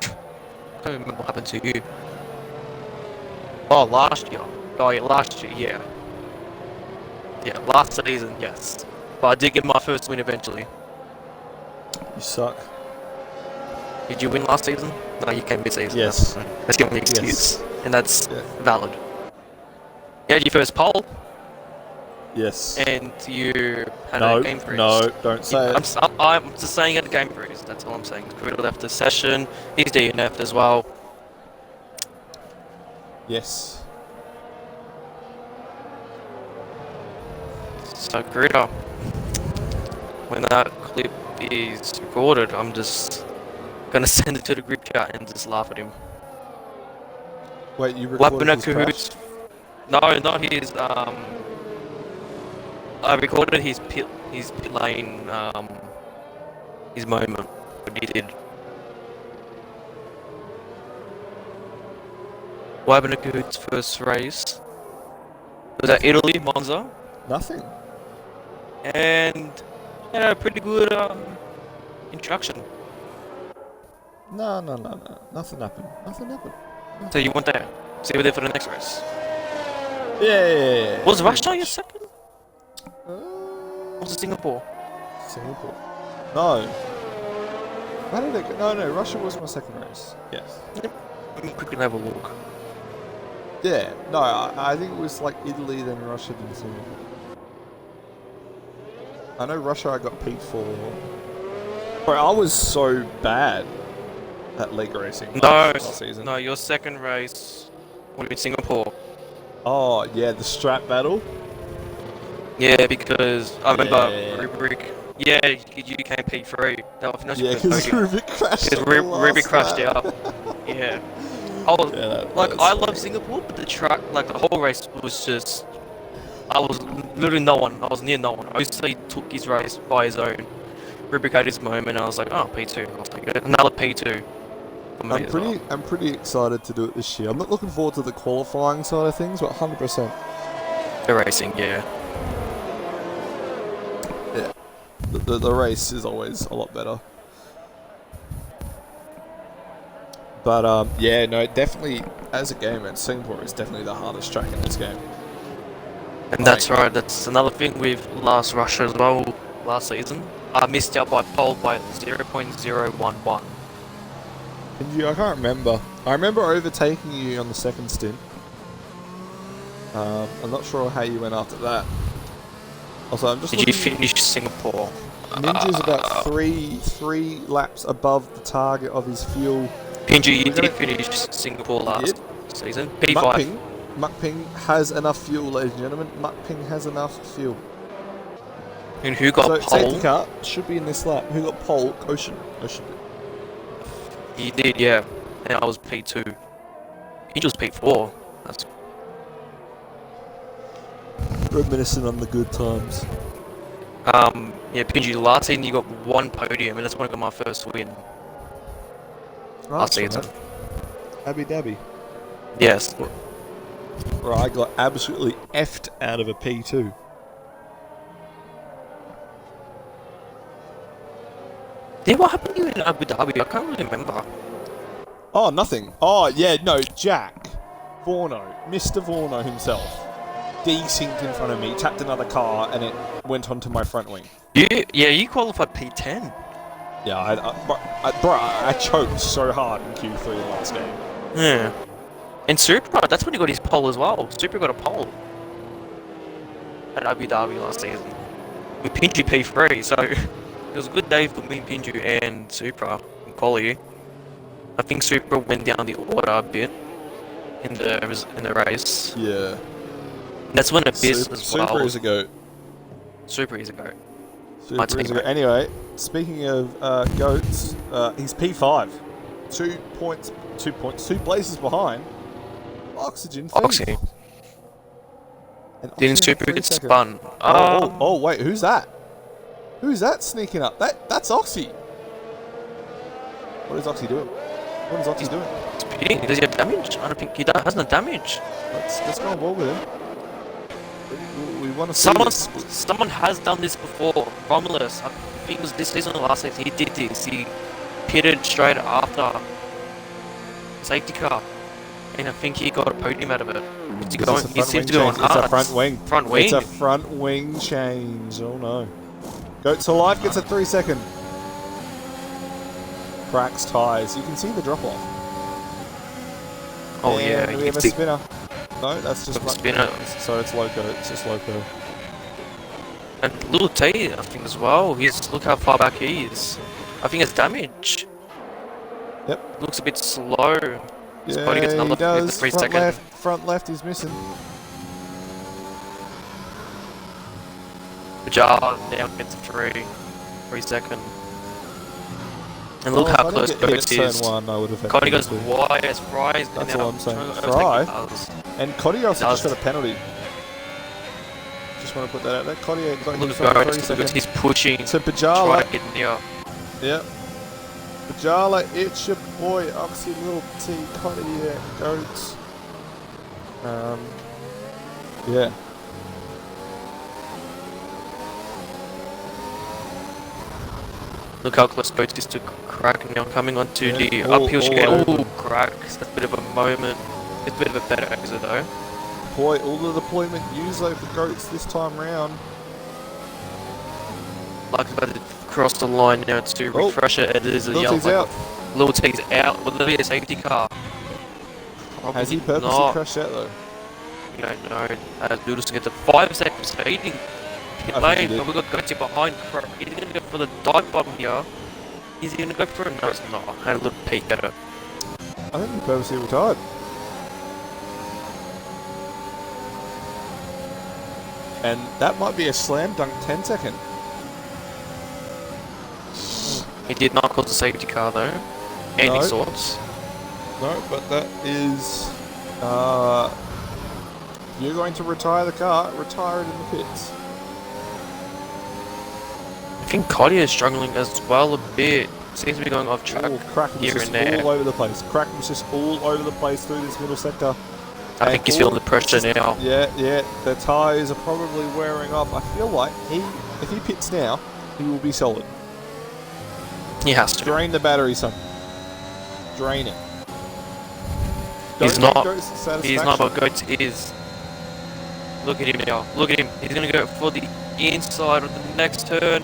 Speaker 2: I don't remember what happened to you. Oh, last year. Oh yeah, last year, yeah. Yeah, last season, yes. But I did get my first win eventually.
Speaker 1: You suck.
Speaker 2: Did you win last season? No, you came mid-season.
Speaker 1: Yes.
Speaker 2: Let's give me an excuse.
Speaker 1: Yes.
Speaker 2: And that's valid. You had your first poll,
Speaker 1: Yes.
Speaker 2: and you had a game freeze.
Speaker 1: No, don't say it.
Speaker 2: I'm just saying at the game freeze, that's all I'm saying. Carita left the session, he's DNF'd as well.
Speaker 1: Yes.
Speaker 2: So Carita, when that clip is recorded, I'm just gonna send it to the group chat and just laugh at him.
Speaker 1: Wait, you recorded his crash?
Speaker 2: No, not his. I recorded his pit lane, his moment. What he did. What happened to Kahoot's first race? Was that Italy, Monza?
Speaker 1: Nothing.
Speaker 2: And a pretty good introduction.
Speaker 1: No. Nothing happened.
Speaker 2: So you went there. So you were there for the next race.
Speaker 1: Yeah.
Speaker 2: Was Russia your second?
Speaker 1: Uh,
Speaker 2: Was it Singapore?
Speaker 1: Singapore. No. How did it go? No. Russia was my second race. Yes.
Speaker 2: Let me quickly have a look.
Speaker 1: Yeah. No, I think it was like Italy, then Russia, then Singapore. I know Russia I got P4. Bro, I was so bad at leg racing last season.
Speaker 2: No, your second race would be Singapore.
Speaker 1: Oh, yeah, the strap battle?
Speaker 2: Yeah, because I remember
Speaker 1: Yeah.
Speaker 2: Rubrik. Yeah, you came P3. That was
Speaker 1: Yeah, because Rubik crashed.
Speaker 2: Because Rubik crashed out. Yeah. I was, I love
Speaker 1: funny.
Speaker 2: Singapore, but the track, like the whole race was just. I was literally no one. I was near no one. I Obviously took his race by his own. Rubik had his moment, and I was like, oh, P2. I'll take it. Another P2. For me
Speaker 1: I'm pretty excited to do it this year. I'm not looking forward to the qualifying side of things, but 100%.
Speaker 2: The racing, yeah.
Speaker 1: Yeah. The race is always a lot better. But yeah, no, definitely as a gamer, Singapore is definitely the hardest track in this game.
Speaker 2: And that's right, that's another thing with last Russia as well, last season. I missed out by pole by 0.011.
Speaker 1: I can't remember. I remember overtaking you on the second stint. I'm not sure how you went after that. Also, I'm just
Speaker 2: Did you
Speaker 1: looking.
Speaker 2: finish Singapore?
Speaker 1: Ninja's about three laps above the target of his fuel.
Speaker 2: Pinju, you
Speaker 1: We're gonna-
Speaker 2: did finish Singapore
Speaker 1: He
Speaker 2: last
Speaker 1: did.
Speaker 2: season. P5.
Speaker 1: Mukping has enough fuel, ladies and gentlemen. Mukping has enough fuel.
Speaker 2: And who got
Speaker 1: So
Speaker 2: pole?
Speaker 1: safety car should be in this lap. Who got pole? Ocean.
Speaker 2: You did, yeah. And I was P2. Pinju was P4. That's
Speaker 1: Reminiscent on the good times.
Speaker 2: yeah, Pinju, last season you got 1 podium, and that's when I got my first win. Last season.
Speaker 1: Right. Abby Dabby.
Speaker 2: Yes.
Speaker 1: Right, I got absolutely effed out of a P2.
Speaker 2: Yeah, what happened to you in Abu Dhabi? I can't really remember.
Speaker 1: Oh, nothing. Oh, yeah, no, Jack. Vorno. Mr. Vorno himself. Desynced in front of me, tapped another car, and it went onto my front wing.
Speaker 2: You qualified P10.
Speaker 1: Yeah, I choked so hard in Q3 last game.
Speaker 2: Yeah. And Supra, that's when he got his pole as well. Supra got a pole at Abu Dhabi last season. With Pinju P3, so it was a good day for me, Pinju, and Supra in quali. I think Supra went down the order a bit in the race.
Speaker 1: Yeah.
Speaker 2: That's when Abyss as well.
Speaker 1: Super is a goat.
Speaker 2: Supra is a goat.
Speaker 1: Super is a goat. Anyway, speaking of goats, he's P5. 2 places behind. Oxygen Feed.
Speaker 2: Oxy.
Speaker 1: And
Speaker 2: Didn't
Speaker 1: Oxygen
Speaker 2: Supra
Speaker 1: had
Speaker 2: get
Speaker 1: 3 seconds.
Speaker 2: spun?
Speaker 1: Oh, wait, who's that? Who's that sneaking up? That's Oxy. What is Oxy doing? What is Oxy doing?
Speaker 2: Speeding? Does he have damage? I don't think he has no damage.
Speaker 1: Let's go on board with him. We want to see this.
Speaker 2: Someone has done this before. Romulus, I think it was this season or last season, he did this. He pitted straight after safety car, and I think he got a podium out of it. He seems to go on
Speaker 1: It's a front wing.
Speaker 2: Front wing.
Speaker 1: It's a front wing change. Oh no. Goats Alive gets a 3 second. Cracks tyres. You can see the drop off.
Speaker 2: Oh
Speaker 1: and
Speaker 2: yeah,
Speaker 1: we have a spinner. No, that's just front
Speaker 2: spinner.
Speaker 1: So it's loco. It's just loco.
Speaker 2: And Little T, I think as well. Look how far back he is. I think it's damage.
Speaker 1: Yep.
Speaker 2: Looks a bit slow. His
Speaker 1: Yeah,
Speaker 2: body gets another
Speaker 1: he does.
Speaker 2: 3 seconds.
Speaker 1: Front left is missing.
Speaker 2: Jar now gets 3 second. And look how close Goats is.
Speaker 1: Turn 1, I would have had
Speaker 2: Cody goes
Speaker 1: to.
Speaker 2: wide as Fry's going
Speaker 1: That's
Speaker 2: now.
Speaker 1: what I'm saying.
Speaker 2: Trying to
Speaker 1: Fry?
Speaker 2: overtake others.
Speaker 1: And Cody also
Speaker 2: Does.
Speaker 1: just got a penalty. Just want to put that out there. Cody got
Speaker 2: Look
Speaker 1: his
Speaker 2: at
Speaker 1: first 3
Speaker 2: Goats, look at
Speaker 1: seconds.
Speaker 2: he's pushing.
Speaker 1: To
Speaker 2: Try
Speaker 1: Bajala.
Speaker 2: to get near.
Speaker 1: Yep. Bajala, it's your boy, Oxy, Little T, Cody, yeah, Goats. Yeah.
Speaker 2: Look how close Goats is to crack now, coming onto
Speaker 1: Yeah,
Speaker 2: the
Speaker 1: all
Speaker 2: uphill chicane.
Speaker 1: over.
Speaker 2: Ooh, cracks. That's a bit of a moment. It's a bit of a better exit though.
Speaker 1: Boy, all the deployment used though for Goats this time round.
Speaker 2: Like about to cross the line now to
Speaker 1: Oh.
Speaker 2: refresh it. It is a
Speaker 1: Little
Speaker 2: yellow.
Speaker 1: T's out.
Speaker 2: Little T's out. Will there be a safety car? Probably
Speaker 1: Has he purposely
Speaker 2: not.
Speaker 1: crashed out though?
Speaker 2: You don't know. Doodles to get to 5 seconds speeding. Pit
Speaker 1: I think he
Speaker 2: lane,
Speaker 1: did.
Speaker 2: but we've got Goatsy behind. He's going to go for the dive bomb here. Is he going to go for it? No, it's not. I had a little peek at it.
Speaker 1: I think he purposely retired. And that might be a slam dunk 10 second.
Speaker 2: He did not cause a safety car though. Any
Speaker 1: No.
Speaker 2: sorts.
Speaker 1: No, but that is... you're going to retire the car, retire it in the pits.
Speaker 2: I think Cody is struggling as well a bit. Seems to be going off track
Speaker 1: Crack was
Speaker 2: here
Speaker 1: just
Speaker 2: and there.
Speaker 1: all over the place. Crack was just all over the place through this middle sector.
Speaker 2: I think he's feeling the pressure now.
Speaker 1: Yeah, the tyres are probably wearing off. I feel like if he pits now, he will be solid.
Speaker 2: He has to.
Speaker 1: Drain the battery, son. Drain it.
Speaker 2: He's
Speaker 1: Don't
Speaker 2: not.
Speaker 1: go to satisfaction.
Speaker 2: He's not what Goats is. Look at him now. Look at him. He's going to go for the inside of the next turn.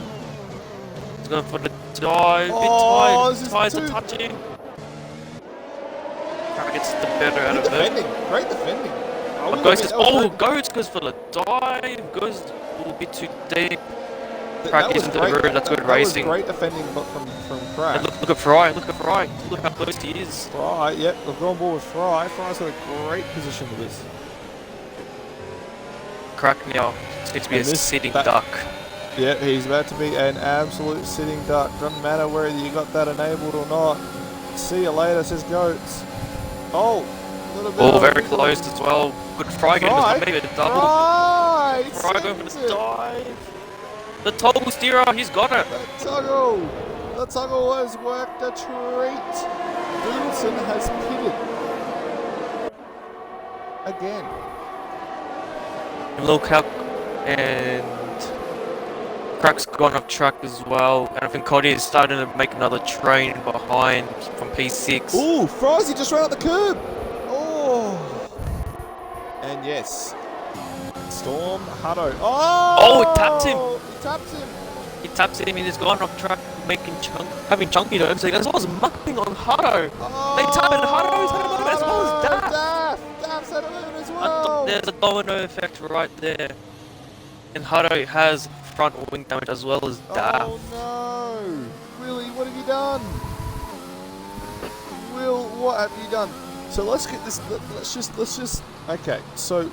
Speaker 2: He's going for the dive.
Speaker 1: Oh, this is
Speaker 2: Tires
Speaker 1: too-
Speaker 2: are touching. Crack gets the better out
Speaker 1: Good
Speaker 2: of it.
Speaker 1: defending. Great defending. I will
Speaker 2: Goats
Speaker 1: admit,
Speaker 2: goes,
Speaker 1: that was great.
Speaker 2: Goats goes for the dive. Goes a little bit too deep.
Speaker 1: That
Speaker 2: Crack
Speaker 1: was
Speaker 2: isn't the
Speaker 1: great.
Speaker 2: road, that's good
Speaker 1: That
Speaker 2: racing.
Speaker 1: was great defending from Crack.
Speaker 2: And look at Fry, look at Fry. Look how close he is.
Speaker 1: Fry, yep, we've gone ball with Fry. Fry's got a great position with this.
Speaker 2: Crack now seems to be a
Speaker 1: And this-
Speaker 2: sitting
Speaker 1: that-
Speaker 2: duck.
Speaker 1: Yep, he's about to be an absolute sitting duck. Doesn't matter whether you got that enabled or not. See you later, says Goats. Oh, a little bit.
Speaker 2: Oh,
Speaker 1: of-
Speaker 2: very close as well. Good Fry getting
Speaker 1: Fry.
Speaker 2: maybe a double.
Speaker 1: Fry!
Speaker 2: Fry going for
Speaker 1: sends
Speaker 2: the
Speaker 1: it.
Speaker 2: dive. The toggle steerer, he's got it.
Speaker 1: The toggle has worked a treat. Doodleson has pitted. Again.
Speaker 2: And look how, and Crack's gone off track as well. And I think Cody is starting to make another train behind from P6.
Speaker 1: Ooh, Frosty just ran out the curb. Oh. And yes. Storm Hutto. Oh!
Speaker 2: Oh, it tapped him.
Speaker 1: It tapped him.
Speaker 2: He taps him and he's gone off track, having chunky turns. So as well as mucking on Hutto.
Speaker 1: Oh,
Speaker 2: They tap it, Hutto's had a moment as well as Daff.
Speaker 1: Daff's had a moment as
Speaker 2: I
Speaker 1: well.
Speaker 2: thought there's a domino effect right there. And Hutto has front wing damage as well as Daff.
Speaker 1: Oh no. Willie, what have you done? Will, what have you done? So let's get this, let's just, okay. So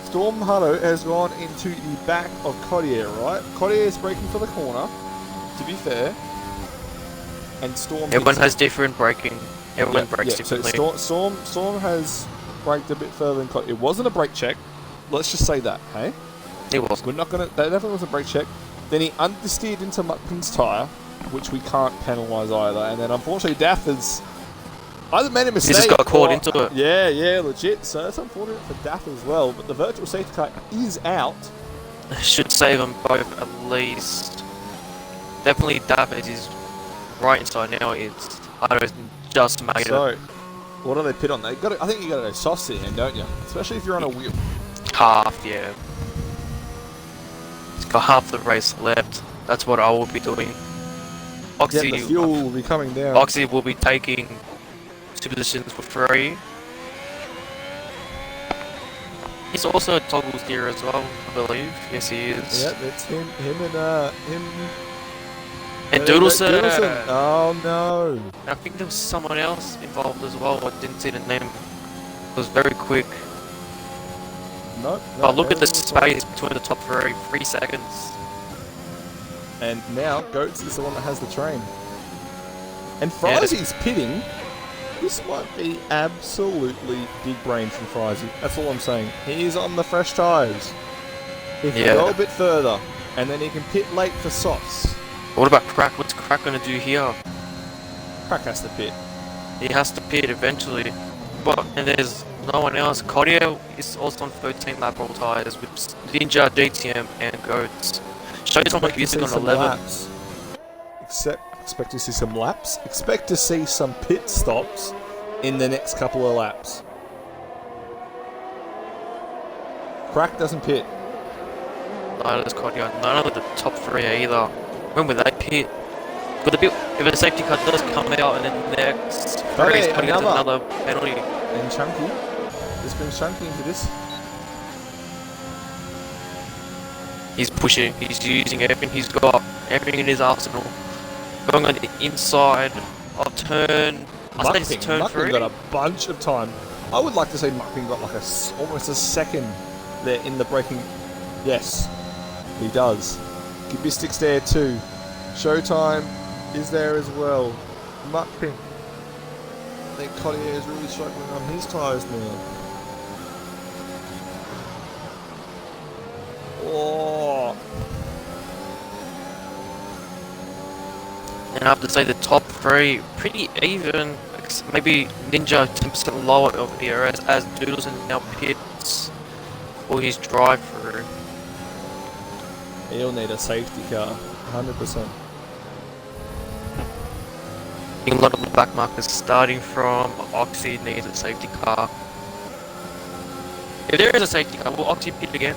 Speaker 1: Storm Hutto has gone into the back of Cottier, right? Cottier is braking for the corner, to be fair. And Storm...
Speaker 2: Everyone has different braking. Everyone brakes differently.
Speaker 1: So Storm has braked a bit further than Cottier. It wasn't a brake check. Let's just say that, hey?
Speaker 2: It was.
Speaker 1: We're not going to... That definitely was a brake check. Then he understeered into Muckpin's tyre, which we can't penalise either. And then unfortunately Daff has either made a mistake.
Speaker 2: He just got caught into it.
Speaker 1: Yeah, legit. So that's unfortunate for Daff as well. But the virtual safety car is out.
Speaker 2: Should save them both at least. Definitely Daff as he's right inside now. It's Hutto's just made
Speaker 1: So,
Speaker 2: it.
Speaker 1: what do they pit on? I think you got to go soft sitting, don't you? Especially if you're on a wheel.
Speaker 2: Half, yeah. He's got half the race left. That's what I will be doing. Oxy,
Speaker 1: Yeah, the fuel will be coming down.
Speaker 2: Oxy will be taking 2 positions for free. He's also a toggle steer as well, I believe. Yes, he is.
Speaker 1: Yep, it's him
Speaker 2: And Doodleson.
Speaker 1: Oh no.
Speaker 2: I think there was someone else involved as well. I didn't see the name. It was very quick.
Speaker 1: Nope.
Speaker 2: But look at the space between the top 3 seconds.
Speaker 1: And now Goats is the one that has the train. And Friesy's pitting. This might be absolutely big brain from Friesy. That's all I'm saying. He is on the fresh tyres. If you go a bit further, and then he can pit late for softs.
Speaker 2: What about Crack? What's Crack gonna do here?
Speaker 1: Crack has to pit.
Speaker 2: He has to pit eventually. But and there's no one else. Cordio is also on 13 lap roll tyres with Ninja, DTM, and Goats. Show someone using on 11.
Speaker 1: Laps. Expect to see some laps. Expect to see some pit stops in the next couple of laps. Crack doesn't pit.
Speaker 2: Neither does Cordio. None of the top 3 either. When will they pit? But if a safety car does come out and then next race putting another penalty.
Speaker 1: And Chunky. This brings Chunky into this.
Speaker 2: He's pushing, he's using everything he's got, everything in his arsenal. Going on the inside of turn. I think it's turn 3.
Speaker 1: Got a bunch of time. I would like to say Muckping got like almost a second there in the braking. Yes, he does. Gibistic's there too. Showtime is there as well. Muckping. I think Cottier is really struggling on his tyres now. Oh.
Speaker 2: And I have to say the top 3 pretty even. Maybe Ninja 10% lower of ERS as Doodleson now pits for his drive through.
Speaker 1: He'll need a safety car, 100%.
Speaker 2: A lot of the back markers starting from Oxy needs a safety car. If there is a safety car, will Oxy pit again?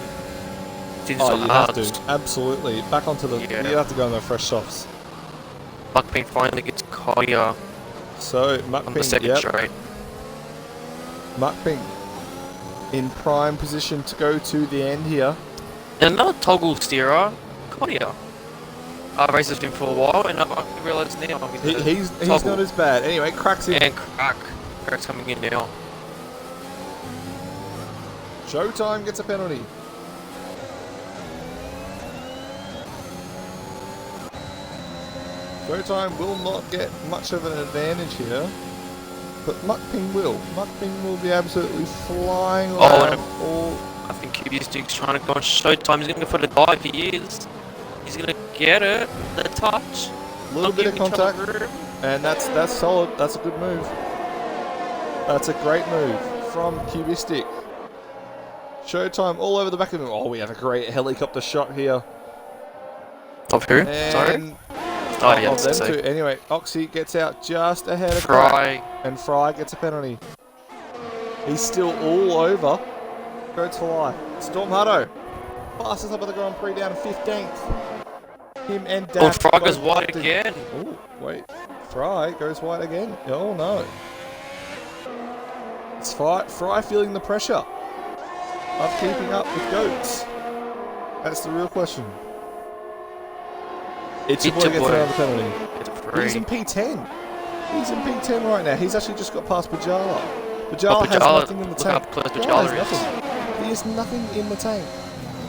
Speaker 1: Oh, you have to. Absolutely. Back onto the...
Speaker 2: Yeah.
Speaker 1: You have to go on the fresh softs.
Speaker 2: Muckping finally gets Collier
Speaker 1: So,
Speaker 2: on the second
Speaker 1: Muckping,
Speaker 2: straight.
Speaker 1: Muckping in prime position to go to the end here.
Speaker 2: And another toggle steerer, Kodia. I've raced with him for a while, and I realise now
Speaker 1: He's not as bad. Anyway, Crack's in.
Speaker 2: And Crack's coming in now.
Speaker 1: Showtime gets a penalty. Showtime will not get much of an advantage here, but Mukping will. Mukping will be absolutely flying around.
Speaker 2: I think Cubistick's trying to go on Showtime. He's going to go for the dive. He is. He's going to get it. The touch.
Speaker 1: A little bit of contact, and that's solid. That's a good move. That's a great move from Cubistic. Showtime all over the back of him. Oh, we have a great helicopter shot here.
Speaker 2: Of who?
Speaker 1: And
Speaker 2: sorry?
Speaker 1: Of them too. Anyway, Oxy gets out just ahead of
Speaker 2: Fry.
Speaker 1: Crack, and Fry gets a penalty. He's still all over. Goes for life. Storm Hutto passes up at the Grand Prix down to 15th. Him and Dap.
Speaker 2: Oh, Fry goes wide again.
Speaker 1: Oh, wait. Fry goes wide again. Oh, no. It's Fry feeling the pressure of keeping up with Goats. That's the real question. It's your boy gets another penalty. He's in P10. He's in P10 right now. He's actually just got past Bajala. Bajala has nothing in the tank. He has nothing in the tank.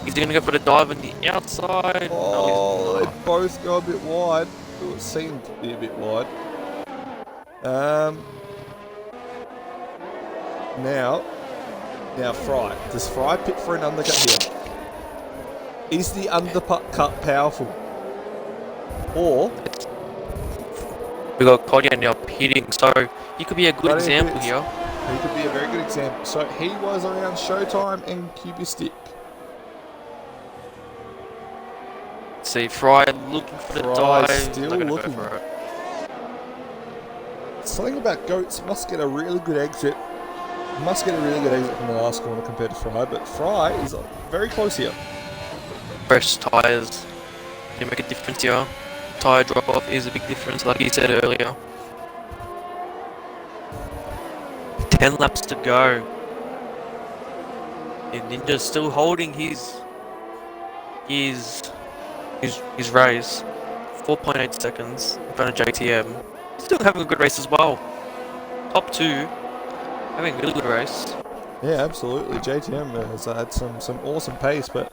Speaker 2: He's going to go for the dive on the outside.
Speaker 1: Oh, they both go a bit wide. Oh, it seemed to be a bit wide. Now Fry. Does Fry pit for an undercut here? Is the undercut powerful? Or
Speaker 2: we got Kodia now pitting, so he could be a good example here.
Speaker 1: He could be a very good example. So he was around Showtime and Cubistic.
Speaker 2: See, Fry looking for the dive.
Speaker 1: Still looking for it. Something about Goats must get a really good exit. Must get a really good exit from the last corner compared to Fry, but Fry is very close here.
Speaker 2: Fresh tyres can make a difference here. Tyre drop off is a big difference, like you said earlier. 10 laps to go. And Ninja's still holding his race. 4.8 seconds in front of JTM. Still having a good race as well. Top 2, having a really good race.
Speaker 1: Yeah, absolutely. JTM has had some awesome pace, but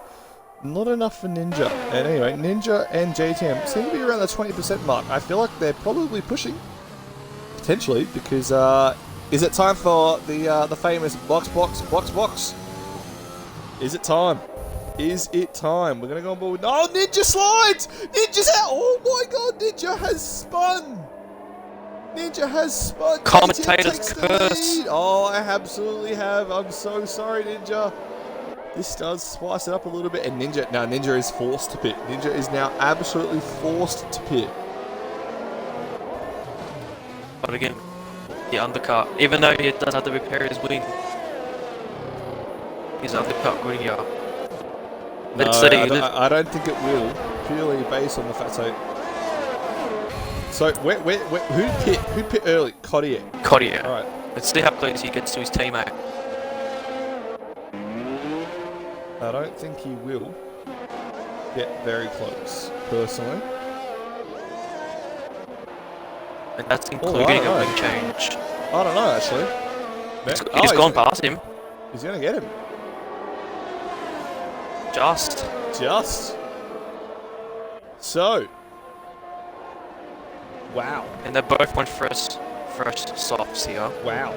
Speaker 1: not enough for Ninja. And anyway, Ninja and JTM seem to be around the 20% mark. I feel like they're probably pushing, potentially, because is it time for the famous box? Is it time? Is it time? We're gonna go on board. Oh, Ninja slides! Ninja's out! Oh my God, Ninja has spun! Ninja has spun!
Speaker 2: Commentator's curse!
Speaker 1: Oh, I absolutely have. I'm so sorry, Ninja. This does spice it up a little bit, and Ninja is forced to pit. Ninja is now absolutely forced to pit.
Speaker 2: But again, the undercut, even though he does have to repair his wing, his undercut good here. Let's see.
Speaker 1: I don't think it will, purely based on the fact so who pit early? Kodia.
Speaker 2: Kodia.
Speaker 1: Alright.
Speaker 2: Let's see how close he gets to his teammate.
Speaker 1: I don't think he will get very close, personally.
Speaker 2: And that's including a wing change.
Speaker 1: I don't know, actually.
Speaker 2: He's gone past him.
Speaker 1: He's going to get him.
Speaker 2: Just.
Speaker 1: So. Wow.
Speaker 2: And they both went fresh softs here.
Speaker 1: Wow.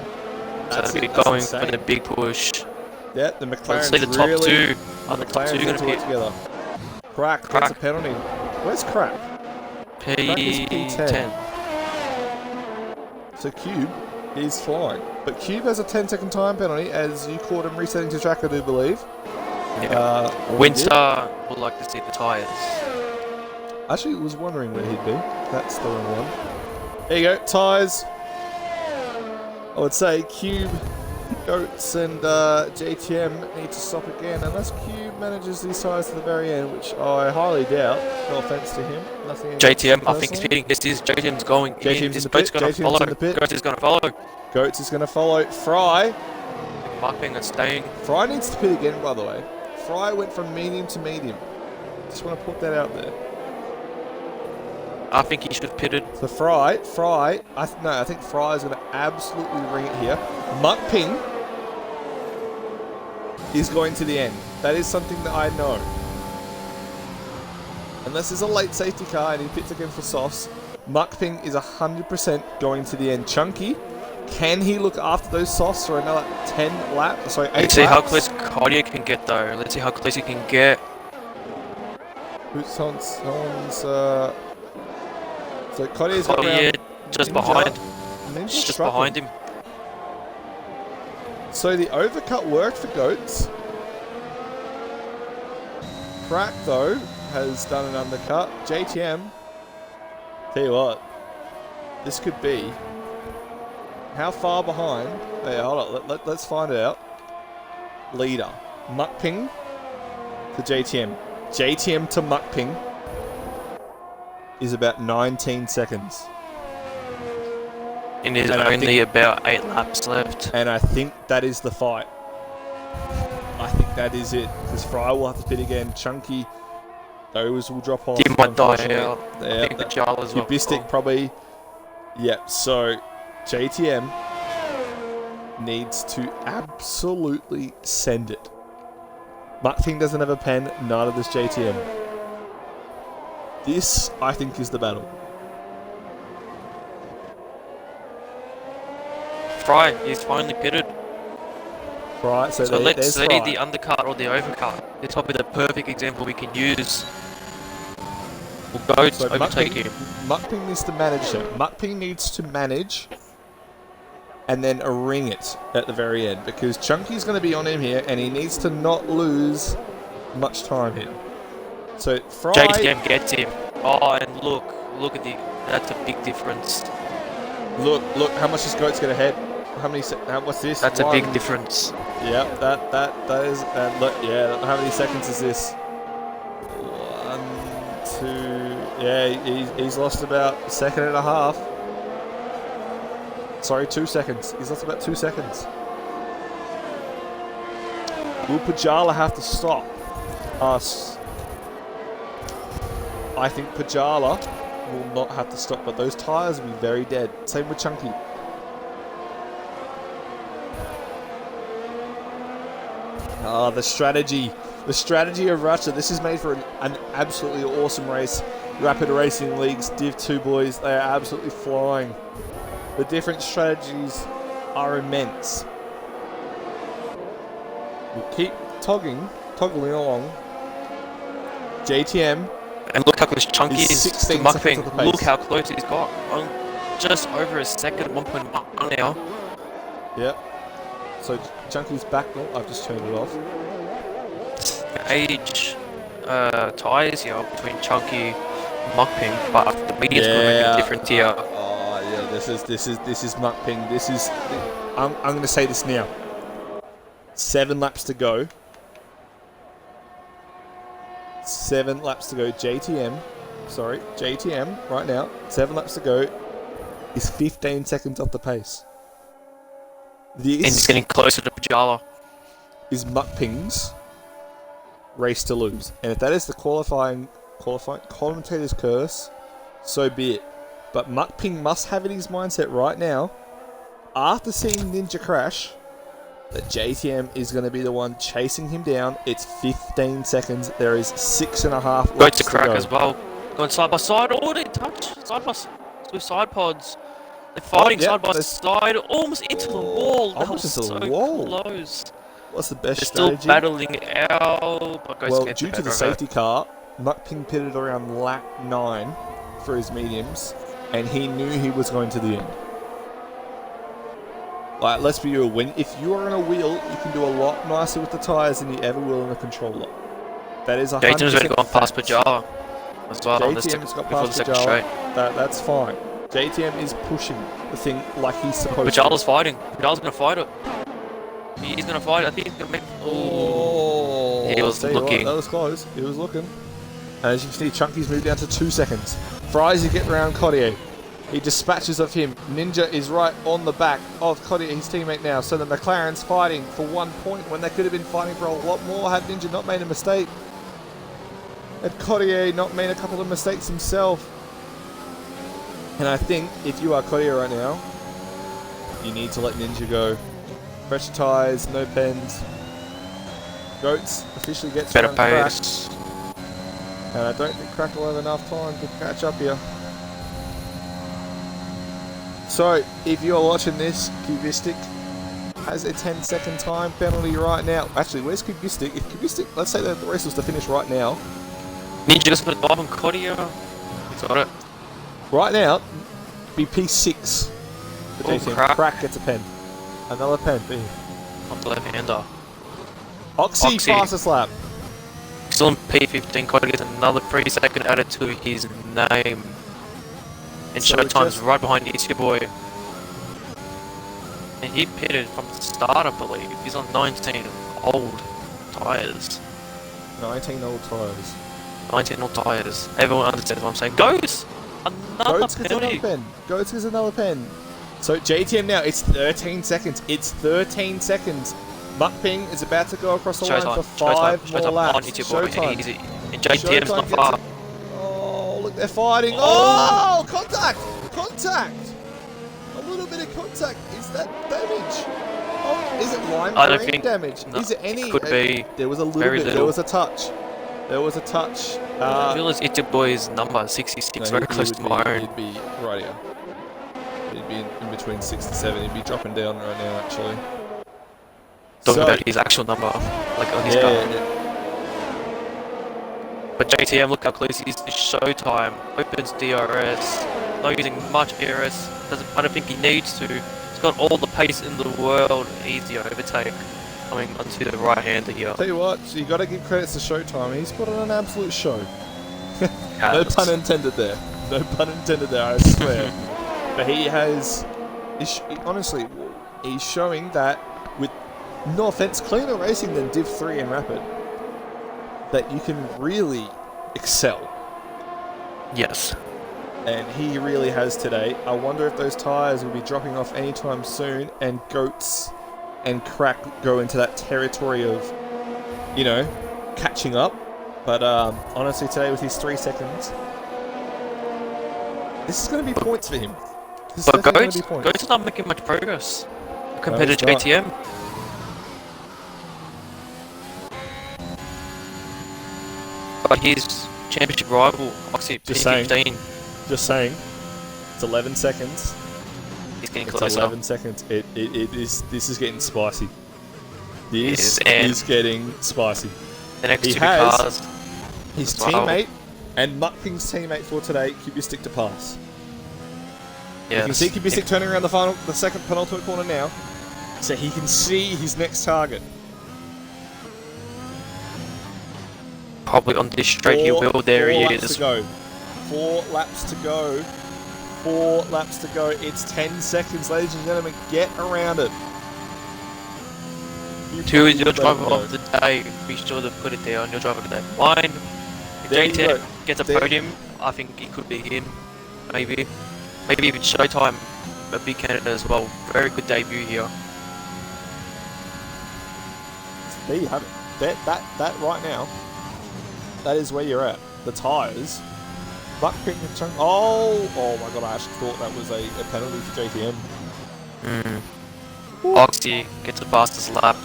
Speaker 2: So they'll be going for the big push.
Speaker 1: Yeah, the McLaren's
Speaker 2: Let's see the top
Speaker 1: really,
Speaker 2: two.
Speaker 1: The McLaren's going to work together. Crack gets a penalty. Where's Crack?
Speaker 2: P10.
Speaker 1: So Cube is flying. But Cube has a 10-second time penalty as you caught him resetting to track, I do believe.
Speaker 2: Yeah. Winstar would like to see the tyres.
Speaker 1: Actually, was wondering where he'd be. That's the wrong one. There you go, tyres. I would say Cube, Goats, and JTM need to stop again, unless Cube manages these tyres to the very end, which I highly doubt. No offense to him. Nothing.
Speaker 2: JTM, I think he's pitting. This is JTM's going.
Speaker 1: JTM's
Speaker 2: This boat's going to follow.
Speaker 1: in the pit.
Speaker 2: Goats is going to follow.
Speaker 1: Goats is going to follow. Fry
Speaker 2: Marking and staying.
Speaker 1: Fry needs to pit again, by the way. Fry went from medium to medium. Just want to put that out there.
Speaker 2: I think he should have pitted.
Speaker 1: So Fry, I think Fry is going to absolutely ring it here. Muck Ping is going to the end. That is something that I know. Unless there's a late safety car and he pits again for softs, Muck Ping is 100% going to the end. Chunky, can he look after those softs for another 10 laps? Sorry, 8 laps?
Speaker 2: Let's see how close Cartier can get though. Let's see how close he can get.
Speaker 1: Someone's so Cartier's got
Speaker 2: Cartier
Speaker 1: around
Speaker 2: just
Speaker 1: Ninja.
Speaker 2: behind.
Speaker 1: Ninja's
Speaker 2: Just
Speaker 1: struggling.
Speaker 2: behind him.
Speaker 1: So the overcut worked for Goats. Crack though has done an undercut. JTM, tell you what, this could be. How far behind? Hey, hold on, let's find it out. Leader, Muckping to JTM. JTM to Muckping is about 19 seconds.
Speaker 2: And there's
Speaker 1: And I
Speaker 2: only
Speaker 1: think-
Speaker 2: about 8 laps left.
Speaker 1: And I think that is the fight. I think that is it. Because Fry will have to pit again. Chunky, those will drop off.
Speaker 2: He might die
Speaker 1: unfortunately.
Speaker 2: out. I think the Jarl as well.
Speaker 1: Cubistic probably. Yep, so JTM needs to absolutely send it. Muckping doesn't have a pen, neither does JTM. This, I think, is the battle.
Speaker 2: Fry, he's finally pitted.
Speaker 1: Right, so,
Speaker 2: So let's
Speaker 1: there's
Speaker 2: see
Speaker 1: Fry.
Speaker 2: the undercut or the overcut. It's probably the perfect example we can use. We'll go
Speaker 1: So
Speaker 2: to overtake him.
Speaker 1: Muckping needs to manage it. Muckping needs to manage and then ring it at the very end because Chunky's going to be on him here and he needs to not lose much time here. So Fry...
Speaker 2: JTM gets him. Oh, and look at the... That's a big difference.
Speaker 1: Look, how much is Goat's going to head? How many... what's this?
Speaker 2: That's a big difference.
Speaker 1: Yeah, that is... look, yeah, how many seconds is this? 1, 2... Yeah, he's lost about a second and a half. Sorry, 2 seconds. He's lost about 2 seconds. Will Pajala have to stop us? I think Pajala will not have to stop, but those tyres will be very dead. Same with Chunky. Ah, the strategy. The strategy of Ratcha. This is made for an absolutely awesome race. Rapid Racing League's Div 2 boys, they are absolutely flying. The different strategies are immense. We'll keep toggling along. JTM.
Speaker 2: And look how close Chunky
Speaker 1: He's
Speaker 2: is
Speaker 1: 16
Speaker 2: to
Speaker 1: seconds
Speaker 2: Muckping.
Speaker 1: off the pace.
Speaker 2: Look how close he's got. Just over a second, 1.1 now.
Speaker 1: Yep. So Chunky's back now. I've just turned it off.
Speaker 2: Age ties here between Chunky and Muckping, but the media's going to make a difference here.
Speaker 1: Oh yeah, this is Muckping. This is. I'm going to say this now. 7 laps to go. 7 laps to go. JTM right now. 7 laps to go. Is 15 seconds off the pace.
Speaker 2: And he's
Speaker 1: This
Speaker 2: getting closer to Pajala.
Speaker 1: is Muckping's race to lose, and if that is the qualifying commentator's curse, so be it. But Muckping must have in his mindset right now, after seeing Ninja crash, that JTM is going to be the one chasing him down. It's 15 seconds. There is 6.5
Speaker 2: Go
Speaker 1: laps
Speaker 2: to
Speaker 1: to
Speaker 2: crack
Speaker 1: go.
Speaker 2: as well. Going side by side. Oh, they touch. Side by side. With side pods. They're fighting
Speaker 1: yeah,
Speaker 2: side by
Speaker 1: they-
Speaker 2: side. Almost into the wall. That
Speaker 1: Almost
Speaker 2: was
Speaker 1: into the
Speaker 2: so
Speaker 1: wall.
Speaker 2: close.
Speaker 1: What's the best
Speaker 2: They're still
Speaker 1: strategy?
Speaker 2: battling out. But goes
Speaker 1: Well,
Speaker 2: get
Speaker 1: due to the
Speaker 2: better.
Speaker 1: safety car, Muckping pitted around lap 9 for his mediums, and he knew he was going to the end. Like, let's be real, if you are on a wheel, you can do a lot nicer with the tyres than you ever will in a controller. That is 100%
Speaker 2: JTM's already gone past
Speaker 1: fact.
Speaker 2: Pajala as well on this
Speaker 1: JTM's got
Speaker 2: before the
Speaker 1: past
Speaker 2: second
Speaker 1: Pajala.
Speaker 2: straight.
Speaker 1: That's fine. JTM is pushing the thing like he's supposed
Speaker 2: Pajala's
Speaker 1: to.
Speaker 2: fighting. Pajala's going to fight it. He's going to fight it. I think he's going to make...
Speaker 1: Oh,
Speaker 2: He was
Speaker 1: tell you what,
Speaker 2: looking.
Speaker 1: that was close. He was looking. And as you can see, Chunky's moved down to 2 seconds. Fries, you get around Cartier. He dispatches of him. Ninja is right on the back of Cottier, his teammate now. So the McLaren's fighting for 1 point when they could have been fighting for a lot more had Ninja not made a mistake. Had Cottier not made a couple of mistakes himself. And I think if you are Cottier right now, you need to let Ninja go. Pressure tyres, no pens. Goats officially gets
Speaker 2: Better
Speaker 1: around Crack.
Speaker 2: pace.
Speaker 1: And I don't think Crack will have enough time to catch up here. So, if you're watching this, Cubistic has a 10-second time penalty right now. Actually, where's Cubistic? If Cubistic, let's say that the race was to finish right now.
Speaker 2: Ninja just got a dive on Cottier. He's got it.
Speaker 1: Right now, be P6. For
Speaker 2: Oh,
Speaker 1: JTM.
Speaker 2: Crack.
Speaker 1: Gets a pen. Another pen. B.
Speaker 2: On the left-hander.
Speaker 1: Oxy
Speaker 2: Oxy.
Speaker 1: fastest lap.
Speaker 2: Still in P15, Cottier gets another 3-second added to his name. And
Speaker 1: So
Speaker 2: Showtime's
Speaker 1: just-
Speaker 2: right behind It's Your Boy. And he pitted from the start, I believe. He's on 19 old tyres.
Speaker 1: 19 old tyres.
Speaker 2: 19 old tyres. Everyone understands what I'm saying. Goes! Another
Speaker 1: Goats gets
Speaker 2: penalty!
Speaker 1: another pen. Goats gets another pen. So JTM now, it's 13 seconds. It's 13 seconds. Mukping is about to go across the line for 5 more laps.
Speaker 2: On It's Your Boy.
Speaker 1: Showtime.
Speaker 2: Easy. And JTM's
Speaker 1: Showtime
Speaker 2: not
Speaker 1: gets
Speaker 2: far.
Speaker 1: it. Oh, look, they're fighting. Oh, contact! Contact! A little bit of contact. Is that damage? Oh, is it lime
Speaker 2: I don't
Speaker 1: green
Speaker 2: think-
Speaker 1: damage?
Speaker 2: no,
Speaker 1: Is it any?
Speaker 2: it could be
Speaker 1: There was a little
Speaker 2: very
Speaker 1: bit. There
Speaker 2: little.
Speaker 1: was a touch. There was a touch.
Speaker 2: I realize It's Your Boy's number 66, very close to my own.
Speaker 1: He'd be right here. He'd be in between 6 and 7. He'd be dropping down right now, actually.
Speaker 2: Talking
Speaker 1: So-
Speaker 2: about his actual number, like on his car. But JTM, look how close he is to Showtime. Opens DRS, not using much DRS. I don't think he needs to. He's got all the pace in the world. Easy overtake coming onto the right hander here.
Speaker 1: Tell you what, you got to give credits to Showtime. He's put on an absolute show. No
Speaker 2: Has.
Speaker 1: pun intended there. No pun intended there, I swear. But he has... honestly, he's showing that with, no offense, cleaner racing than Div 3 and Rapid, that you can really excel.
Speaker 2: Yes.
Speaker 1: And he really has today. I wonder if those tyres will be dropping off anytime soon and Goats and Crack go into that territory of, you know, catching up. But honestly, today with his 3 seconds, this is going to be points for him. This is
Speaker 2: But
Speaker 1: definitely
Speaker 2: Goats,
Speaker 1: gonna be points.
Speaker 2: Goats is not making much progress compared
Speaker 1: he's
Speaker 2: to
Speaker 1: not.
Speaker 2: JTM. But his championship rival, Oxy
Speaker 1: Just saying.
Speaker 2: P15,
Speaker 1: Just saying, it's 11 seconds.
Speaker 2: he's getting
Speaker 1: It's
Speaker 2: closer.
Speaker 1: 11 seconds. It is. This is getting spicy. This
Speaker 2: Yes, and-
Speaker 1: is getting spicy.
Speaker 2: The next
Speaker 1: He
Speaker 2: two
Speaker 1: has-
Speaker 2: cars,
Speaker 1: His
Speaker 2: Wow.
Speaker 1: teammate and Mukping's teammate for today, Cubistic to pass. You can
Speaker 2: yes,
Speaker 1: see Cubistic turning around the second penultimate corner now, so he can see his next target.
Speaker 2: probably on this straight he will. There he
Speaker 1: laps
Speaker 2: is.
Speaker 1: to go. 4 laps to go. 4 laps to go. It's 10 seconds, ladies and gentlemen. Get around it.
Speaker 2: Two is your
Speaker 1: Better
Speaker 2: driver
Speaker 1: go.
Speaker 2: of the day. Be sure to put it there on your driver of the day. Mine. If
Speaker 1: There you
Speaker 2: JTM
Speaker 1: go.
Speaker 2: gets a
Speaker 1: There-
Speaker 2: podium, I think it could be him. Maybe. Maybe even Showtime, a big candidate as well. Very good debut here.
Speaker 1: There you have it. That right now, that is where you're at. The tyres. Buckping and Chung. Oh my god! I actually thought that was a penalty for JTM.
Speaker 2: Oxy gets the fastest lap.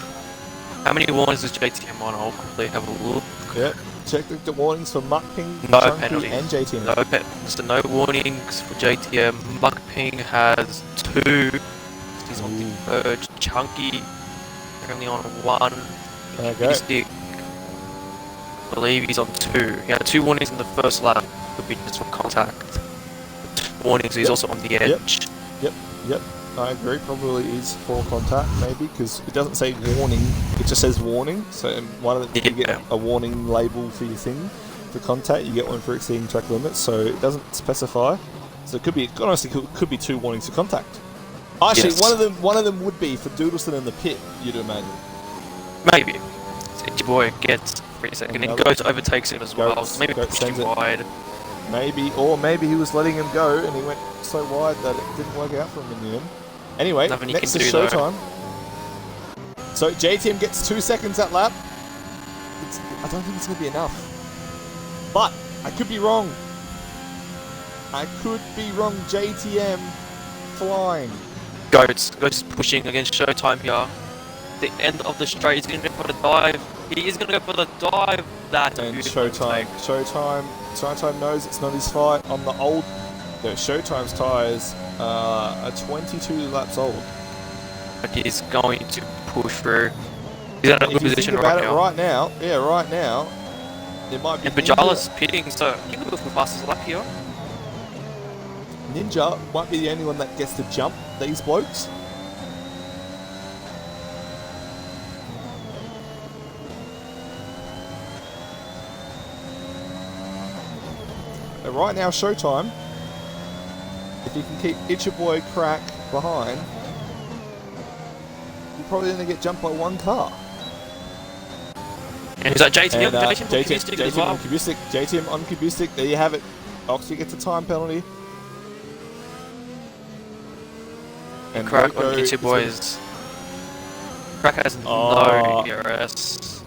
Speaker 2: How many warnings is JTM on? I'll quickly have a look.
Speaker 1: Yep. Check the warnings for Mukping,
Speaker 2: No
Speaker 1: Chunky,
Speaker 2: penalties.
Speaker 1: and JTM.
Speaker 2: So no warnings for JTM. Mukping has 2. He's on the verge. Chunky only on 1.
Speaker 1: Okay.
Speaker 2: Stick. I believe he's on 2. He had 2 warnings in the first lap. Could be just for contact. 2 warnings. He's
Speaker 1: Yep.
Speaker 2: also on the edge.
Speaker 1: Yep. I agree. Probably is for contact, maybe, because it doesn't say warning. It just says warning. So one of the, you
Speaker 2: Yeah.
Speaker 1: get a warning label for your thing. For contact, you get one for exceeding track limits. So it doesn't specify. So it could be, honestly, could be 2 warnings for contact. Actually,
Speaker 2: Yes.
Speaker 1: one of them would be for Doodleston in the pit. You'd imagine.
Speaker 2: Maybe. So your boy gets 3 seconds and
Speaker 1: Another-
Speaker 2: goes overtakes him as well.
Speaker 1: Goats-
Speaker 2: So maybe
Speaker 1: Goats
Speaker 2: pushed him
Speaker 1: sends it.
Speaker 2: wide.
Speaker 1: Maybe, or maybe he was letting him go and he went so wide that it didn't work out for him in the end. Anyway,
Speaker 2: Nothing
Speaker 1: next
Speaker 2: you
Speaker 1: is
Speaker 2: can do,
Speaker 1: Showtime. So JTM gets 2 seconds that lap. I don't think it's going to be enough. But I could be wrong. I could be wrong. JTM flying.
Speaker 2: Goats pushing against Showtime here. The end of the straight, he's going to go for the dive. He is going to go for the dive. That's a
Speaker 1: And
Speaker 2: beautiful
Speaker 1: Showtime.
Speaker 2: mistake.
Speaker 1: Showtime knows it's not his fight. On the old, Showtime's tyres are 22 laps old.
Speaker 2: But he's going to push through. He's in a
Speaker 1: And
Speaker 2: good
Speaker 1: if you
Speaker 2: position
Speaker 1: think about
Speaker 2: right
Speaker 1: it
Speaker 2: now.
Speaker 1: right now, it might be
Speaker 2: And Bajala's pitting, so he could go for the fastest lap here.
Speaker 1: Ninja might be the only one that gets to jump these blokes. But right now, Showtime, if you can keep Itcha Boy Crack behind, you're probably going to get jumped by one car.
Speaker 2: And is that JTM?
Speaker 1: And,
Speaker 2: JTM as well.
Speaker 1: on Kubistic. JTM on Kubistic. There you have it. Oxy gets a time penalty. And
Speaker 2: Crack
Speaker 1: Loco
Speaker 2: on
Speaker 1: is
Speaker 2: Itchy Boys. Crack has no ERS.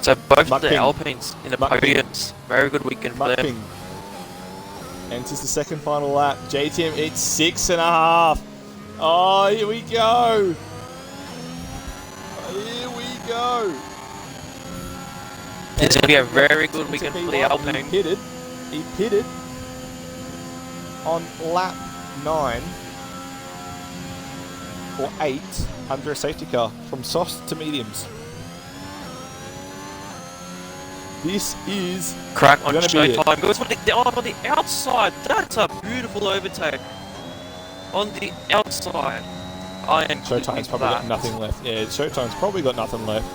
Speaker 2: So both of the
Speaker 1: Muckping.
Speaker 2: Alpines in the
Speaker 1: Muckping.
Speaker 2: podiums. Very good weekend for them.
Speaker 1: Muckping. Enters the second final lap. JTM, it's 6.5. Oh, here we go. Here we go.
Speaker 2: It's going to be a very good weekend for the Alpine.
Speaker 1: He pitted on lap 9 or 8 under a safety car from softs to mediums. This is
Speaker 2: Crack on
Speaker 1: gonna be it.
Speaker 2: Showtime. Goes for the arm on the outside. That's a beautiful overtake. On the outside. I am
Speaker 1: Showtime's probably got nothing left. Yeah, Showtime's probably got nothing left.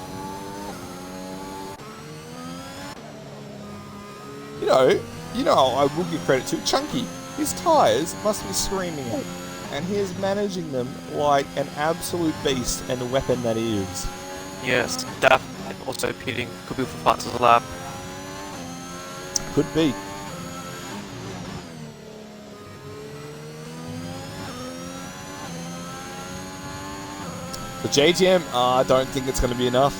Speaker 1: You know, I will give credit to Chunky. His tyres must be screaming at him, and he is managing them like an absolute beast and a weapon that he is.
Speaker 2: Yes, definitely. Also pitting. Could be for fastest lap.
Speaker 1: Could be. The JTM, I don't think it's going to be enough.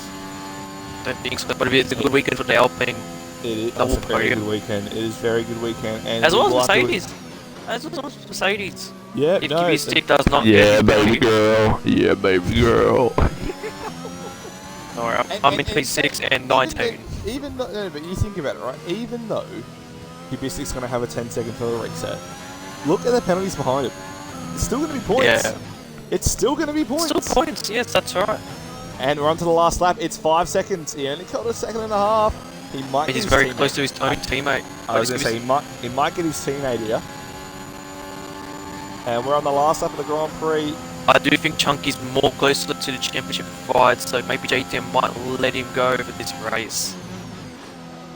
Speaker 2: Don't think so, but it's a good weekend for the Alpine.
Speaker 1: It is
Speaker 2: Double
Speaker 1: a very
Speaker 2: podium.
Speaker 1: good weekend. It is a very good weekend. And
Speaker 2: As well as
Speaker 1: we'll have to-
Speaker 2: Mercedes. As well as Mercedes.
Speaker 1: Yeah,
Speaker 2: If
Speaker 1: no.
Speaker 2: Kubistic does not
Speaker 4: Yeah,
Speaker 2: get
Speaker 4: baby girl. Yeah, baby girl.
Speaker 2: Alright, I'm between 6 and 19.
Speaker 1: Even though, no, but you think about it, right? Even though Kubistic's going to have a 10-second further reset, look at the penalties behind him. It's still going to be points.
Speaker 2: Yeah.
Speaker 1: It's still going to be points.
Speaker 2: Still points, yes, that's right.
Speaker 1: And we're on to the last lap. It's 5 seconds. He only got a second and a half. He might.
Speaker 2: But
Speaker 1: get
Speaker 2: he's
Speaker 1: his
Speaker 2: very
Speaker 1: teammate.
Speaker 2: close to his own teammate.
Speaker 1: I was going to say he might get his teammate here. And we're on the last lap of the Grand Prix.
Speaker 2: I do think Chunky's more closer to the championship fight, so maybe JTM might let him go for this race.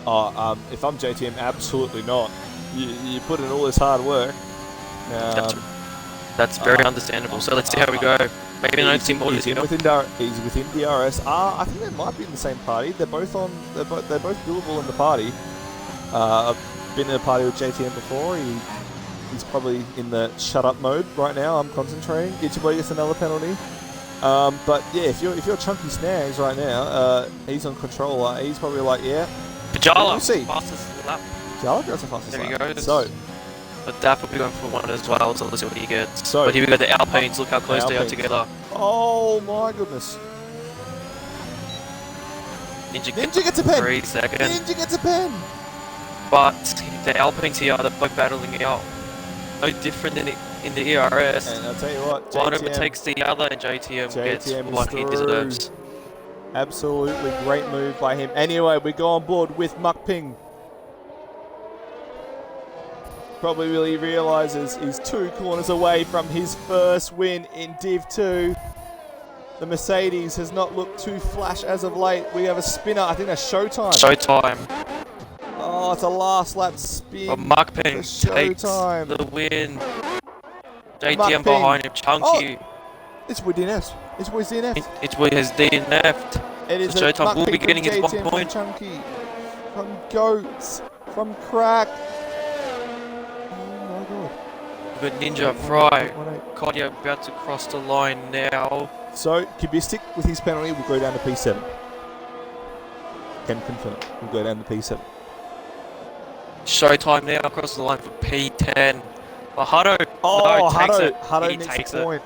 Speaker 1: If I'm JTM, absolutely not. You put in all this hard work.
Speaker 2: That's very understandable. So let's see how we go. Maybe I don't see more this year.
Speaker 1: He's within DRS. I think they might be in the same party. They're both billable in the party. I've been in a party with JTM before. He's probably in the shut up mode right now. I'm concentrating. Ichiboy gets another penalty. But yeah, if you're Chunky Snags right now, he's on controller. He's probably like, yeah.
Speaker 2: Pajala,
Speaker 1: we'll see.
Speaker 2: fastest lap.
Speaker 1: Jala goes the fastest
Speaker 2: There he
Speaker 1: lap.
Speaker 2: goes.
Speaker 1: So
Speaker 2: But Daff will be going for one as well, so let's see what he gets.
Speaker 1: So-
Speaker 2: but here we go, the Alpines. Look how close they are
Speaker 1: Alpines.
Speaker 2: together.
Speaker 1: oh my goodness. Ninja gets a pen.
Speaker 2: 3 seconds.
Speaker 1: Ninja gets a pen.
Speaker 2: But the Alpines here, they're both battling it out. No different than in the ERS.
Speaker 1: And I'll tell you what,
Speaker 2: One
Speaker 1: JTM,
Speaker 2: overtakes the other, and JTM gets
Speaker 1: JTM is
Speaker 2: what he
Speaker 1: through.
Speaker 2: deserves.
Speaker 1: absolutely great move by him. Anyway, we go on board with Muckping. Probably really realises he's 2 corners away from his first win in Div 2. The Mercedes has not looked too flash as of late. We have a spinner. I think that's Showtime.
Speaker 2: Showtime.
Speaker 1: Oh, it's a last lap spin.
Speaker 2: But Muckping
Speaker 1: For
Speaker 2: takes
Speaker 1: Showtime.
Speaker 2: the win. JTM
Speaker 1: Muckping.
Speaker 2: behind him. Chunky.
Speaker 1: It's with DNF. It's with DNF.
Speaker 2: It's with his DNF.
Speaker 1: It is
Speaker 2: So
Speaker 1: a
Speaker 2: Showtime will be
Speaker 1: Muckping
Speaker 2: getting his
Speaker 1: from
Speaker 2: 1
Speaker 1: JTM
Speaker 2: point.
Speaker 1: from Chunky. from Goats, from Crack. Oh my god.
Speaker 2: We've got Ninja, Fry,
Speaker 1: 1-8.
Speaker 2: Kodia about to cross the line now.
Speaker 1: So, Kubistic with his penalty will go down to P7. Can confirm. We'll go down to P7.
Speaker 2: Showtime now across the line for P10. But Hutto,
Speaker 1: Oh,
Speaker 2: takes
Speaker 1: Hutto.
Speaker 2: it.
Speaker 1: Hutto
Speaker 2: He
Speaker 1: makes
Speaker 2: takes
Speaker 1: a
Speaker 2: it.
Speaker 1: point.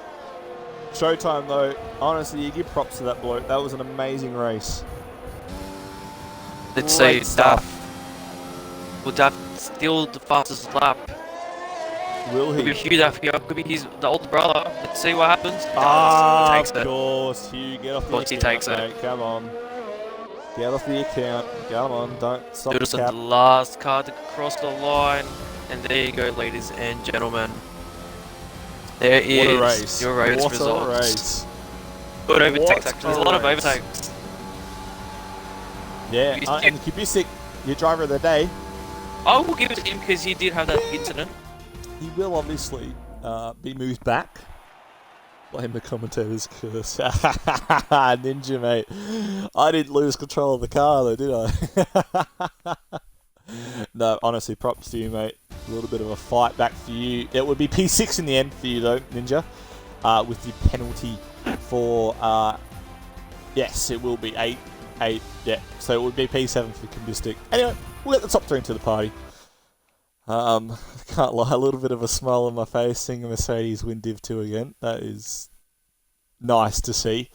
Speaker 1: Showtime, though. Honestly, you give props to that bloke. That was an amazing race.
Speaker 2: Let's
Speaker 1: Great
Speaker 2: see,
Speaker 1: stuff.
Speaker 2: Daff. Will Daff steal the fastest lap?
Speaker 1: Will
Speaker 2: Could be
Speaker 1: he?
Speaker 2: Hugh Daff here. Could be his the older brother. Let's see what happens. He takes
Speaker 1: Of
Speaker 2: it.
Speaker 1: course. Hugh, get off the
Speaker 2: course he
Speaker 1: account,
Speaker 2: takes it.
Speaker 1: mate. Come on. Get off the account. Come on. Don't stop the
Speaker 2: Doodleson's
Speaker 1: cap.
Speaker 2: last car to cross the line. And there you go, ladies and gentlemen. There is
Speaker 1: What a race.
Speaker 2: your race
Speaker 1: What
Speaker 2: results.
Speaker 1: a race.
Speaker 2: Good overtakes,
Speaker 1: What
Speaker 2: actually. There's a
Speaker 1: a
Speaker 2: lot of
Speaker 1: race.
Speaker 2: overtakes.
Speaker 1: Yeah,
Speaker 2: Kubistic.
Speaker 1: and Kubistic, your driver of the day,
Speaker 2: I will give it to him because he did have that incident.
Speaker 1: he will obviously be moved back. Blame the commentator's curse. Ninja, mate. I didn't lose control of the car, though, did I? No, honestly, props to you, mate. A little bit of a fight back for you. It would be P6 in the end for you, though, Ninja. With the penalty for... yes, it will be 8. Yeah. So it would be P7 for Kubistic. Anyway, we'll get the top 3 into the party. Can't lie, a little bit of a smile on my face seeing a Mercedes win Div 2 again. That is nice to see.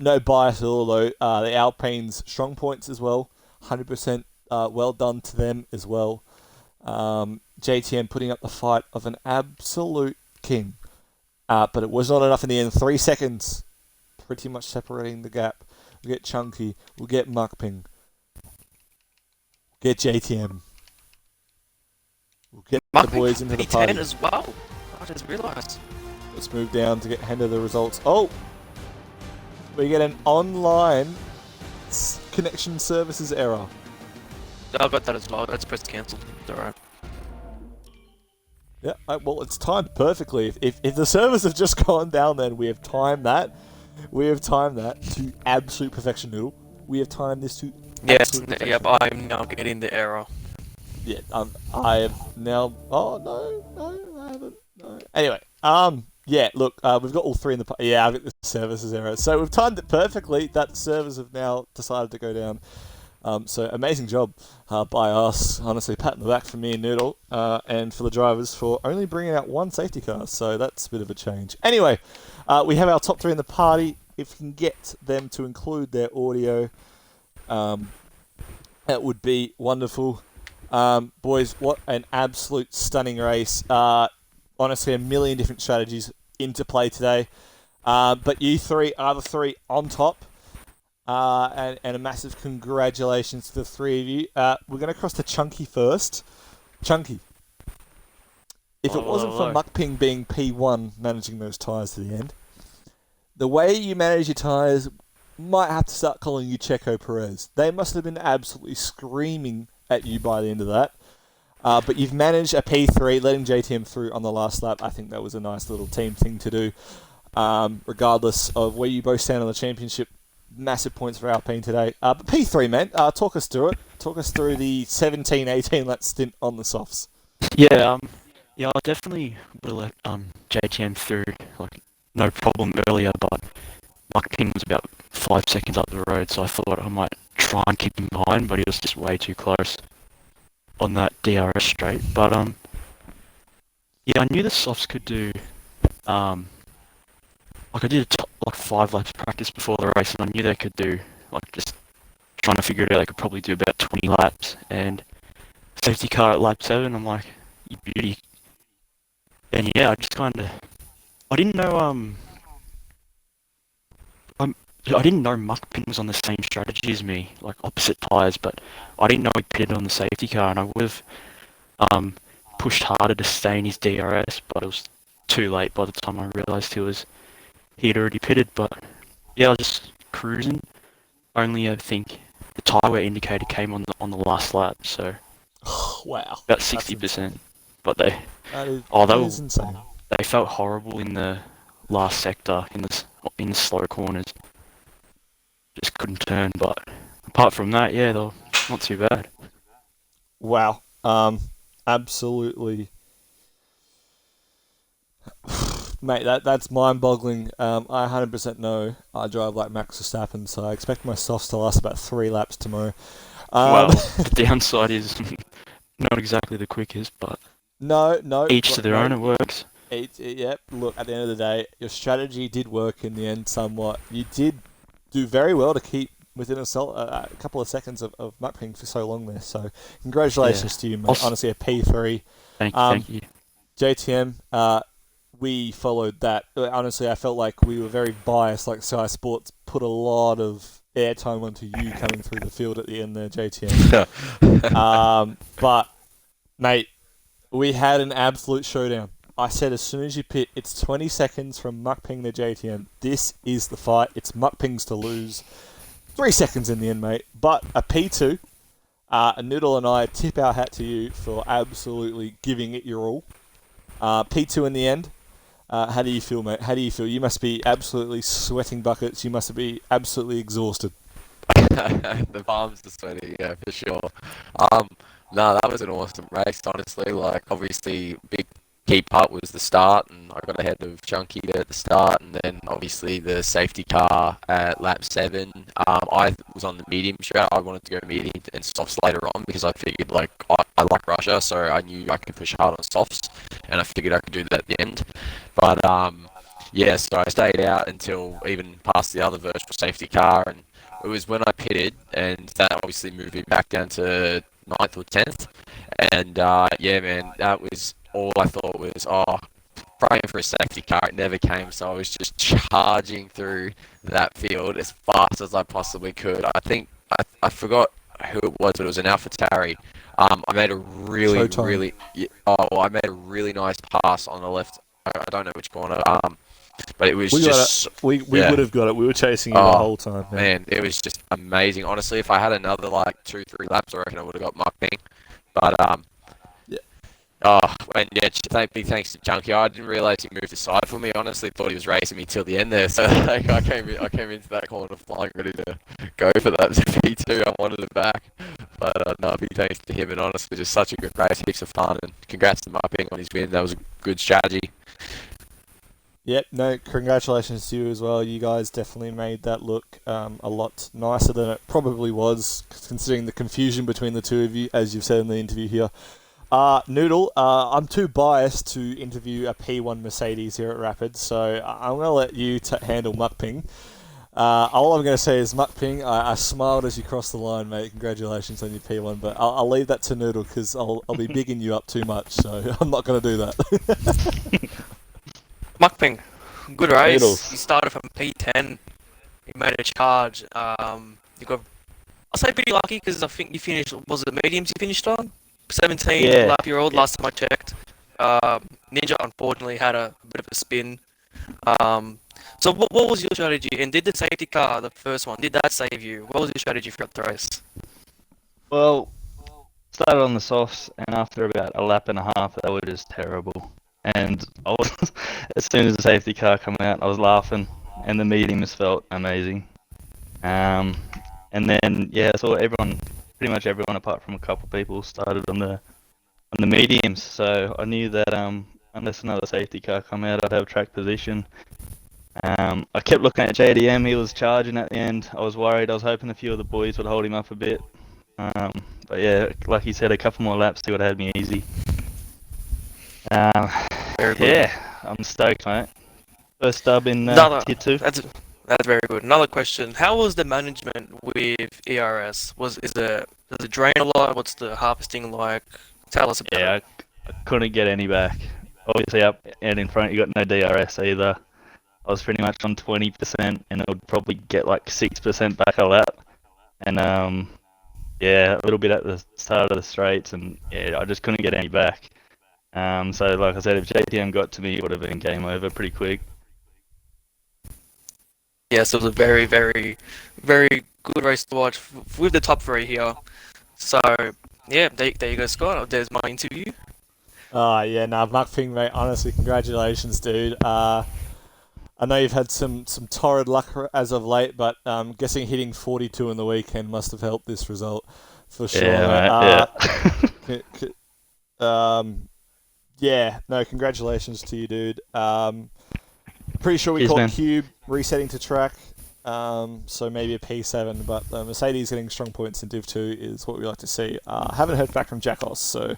Speaker 1: No bias at all, though. The Alpines, strong points as well. 100% well done to them as well. JTM putting up the fight of an absolute king. But it was not enough in the end. 3 seconds. Pretty much separating the gap. We'll get Chunky. We'll get Mukping. Get JTM. We'll get the boys into the
Speaker 2: P10
Speaker 1: party.
Speaker 2: as well. I just realised.
Speaker 1: Let's move down to get hand of the results. Oh! We get an online connection services error.
Speaker 2: I got that as well. That's pressed cancel. It's alright.
Speaker 1: Yeah, well, it's timed perfectly. If the servers have just gone down, then we have timed that. We have timed that to absolute perfection, Noodle. We have timed this to
Speaker 2: Yes,
Speaker 1: absolute perfection.
Speaker 2: yep, I'm now getting the error.
Speaker 1: Yeah, I have now... Oh, no, I haven't. No. Anyway, yeah, look, we've got all 3 in the... Yeah, I've got the services error. So we've timed it perfectly that the servers have now decided to go down. So amazing job by us. Honestly, pat on the back for me and Noodle, and for the drivers for only bringing out 1 safety car. So that's a bit of a change. Anyway, we have our top 3 in the party. If we can get them to include their audio, that would be wonderful. Boys, what an absolute stunning race. Honestly, a million different strategies into play today. But you 3 are the 3 on top. And a massive congratulations to the 3 of you. We're going to cross to Chunky first. Chunky, if it wasn't for Mukping being P1 managing those tyres to the end, the way you manage your tyres might have to start calling you Checo Perez. They must have been absolutely screaming at you by the end of that. But you've managed a P3, letting JTM through on the last lap. I think that was a nice little team thing to do. Regardless of where you both stand on the championship, massive points for Alpine today. But P3, man, talk us through it. Talk us through the 17-18 lap stint on the softs.
Speaker 5: Yeah, I definitely would have let JTM through, like, no problem earlier, but my pin was about 5 seconds up the road, so I thought I might try and keep him behind, but he was just way too close on that DRS straight. But yeah, I knew the softs could do like I did like 5 laps practice before the race, and I knew they could do, like, just trying to figure it out, they could probably do about 20 laps, and safety car at lap 7, I'm like, you beauty. And yeah, I just kind of, I didn't know I didn't know Mukpin was on the same strategy as me, like opposite tyres, but I didn't know he pitted on the safety car, and I would have pushed harder to stay in his DRS, but it was too late by the time I realised he'd already pitted. But yeah, I was just cruising. Only I think the tyre wear indicator came on the last lap, so
Speaker 1: Wow.
Speaker 5: about 60%. But they
Speaker 1: that is insane.
Speaker 5: they felt horrible in the last sector in the slow corners. Just couldn't turn. But apart from that, yeah, they were not too bad.
Speaker 1: Wow. Absolutely. Mate, that's mind-boggling. I 100% know I drive like Max Verstappen, so I expect my softs to last about 3 laps tomorrow.
Speaker 5: Well, the downside is not exactly the quickest, but
Speaker 1: no.
Speaker 5: each to their own, it works.
Speaker 1: Yep. Look, at the end of the day, your strategy did work in the end somewhat. You did do very well to keep within a couple of seconds of Muckping for so long there. So, congratulations to you, mate. Honestly, a P3.
Speaker 5: Thank you.
Speaker 1: JTM, we followed that. Honestly, I felt like we were very biased. Like Sky Sports put a lot of airtime onto you coming through the field at the end there, JTM. But, mate, we had an absolute showdown. I said as soon as you pit, it's 20 seconds from Muckping to JTM. This is the fight. It's Muckping's to lose. 3 seconds in the end, mate. But a P2, Noodle and I tip our hat to you for absolutely giving it your all. P2 in the end. How do you feel, mate? How do you feel? You must be absolutely sweating buckets. You must be absolutely exhausted.
Speaker 6: The palms are sweaty, yeah, for sure. No, that was an awesome race, honestly. Like, obviously, big key part was the start, and I got ahead of Chunky at the start, and then obviously the safety car at lap 7. I was on the medium strat. I wanted to go medium and softs later on because I figured, like, I like Russia, so I knew I could push hard on softs, and I figured I could do that at the end. But, yeah, so I stayed out until even past the other virtual safety car, and it was when I pitted, and that obviously moved me back down to 9th or 10th. And yeah, man, that was all I thought was, praying for a safety car. It never came, so I was just charging through that field as fast as I possibly could. I think I forgot who it was, but it was an AlphaTauri. I made a really I made a really nice pass on the left. I don't know which corner. But it was
Speaker 1: we would have got it. We were chasing you the whole time.
Speaker 6: Man, it was just amazing. Honestly, if I had another like 2-3 laps, I reckon I would have got Muckping. But and yeah, thanks to Chunky. I didn't realise he moved aside for me. Honestly, thought he was racing me till the end there. So like, I came into that corner flying, ready to go for that P2. I wanted it back, but no, big thanks to him. And honestly, just such a good race, heaps of fun. And congrats to Muckping on his win. That was a good strategy.
Speaker 1: Yep, no, congratulations to you as well. You guys definitely made that look a lot nicer than it probably was, considering the confusion between the two of you, as you've said in the interview here. Noodle, I'm too biased to interview a P1 Mercedes here at Rapid, so I'm going to let you handle Muckping. All I'm going to say is, Muckping, I smiled as you crossed the line, mate. Congratulations on your P1, but I'll leave that to Noodle because I'll be bigging you up too much, so I'm not going to do that.
Speaker 2: Muckping, good race.
Speaker 1: Noodles.
Speaker 2: You started from P10. You made a charge. You got, I'll say pretty lucky because I think you finished. Was it mediums you finished on? 17 lap-year-old. Last time I checked. Ninja unfortunately had a bit of a spin. So what was your strategy? And did the safety car, the first one, did that save you? What was your strategy throughout the race?
Speaker 7: Well, started on the softs, and after about a lap and a half, they were just terrible. And I was, as soon as the safety car came out, I was laughing, and the mediums felt amazing. And then so pretty much everyone apart from a couple people started on the mediums. So I knew that unless another safety car come out, I'd have track position. I kept looking at JDM. He was charging at the end. I was worried. I was hoping a few of the boys would hold him up a bit. But yeah, like he said, a couple more laps, he would have had me easy. Yeah, I'm stoked, mate. First dub in Tier 2.
Speaker 2: That's very good. Another question: how was the management with ERS? Does it drain a lot? What's the harvesting like? Tell us about it.
Speaker 7: I couldn't get any back. Obviously, up and in front, you got no DRS either. I was pretty much on 20%, and it would probably get like 6% back a lap. And a little bit at the start of the straights, and I just couldn't get any back. So like I said, if JTM got to me, it would have been game over pretty quick.
Speaker 2: Yes, it was a very, very, very good race to watch with the top 3 here. So, yeah, there you go, Scott. There's my interview.
Speaker 1: Muckping, mate, honestly, congratulations, dude. I know you've had some torrid luck as of late, but I'm guessing hitting 42 in the weekend must have helped this result. For sure.
Speaker 7: Yeah, mate,
Speaker 1: Yeah, no, congratulations to you, dude. Pretty sure we
Speaker 7: Cheers,
Speaker 1: caught
Speaker 7: man.
Speaker 1: Cube resetting to track, so maybe a P7, but Mercedes getting strong points in Div 2 is what we like to see. Haven't heard back from Jackos, so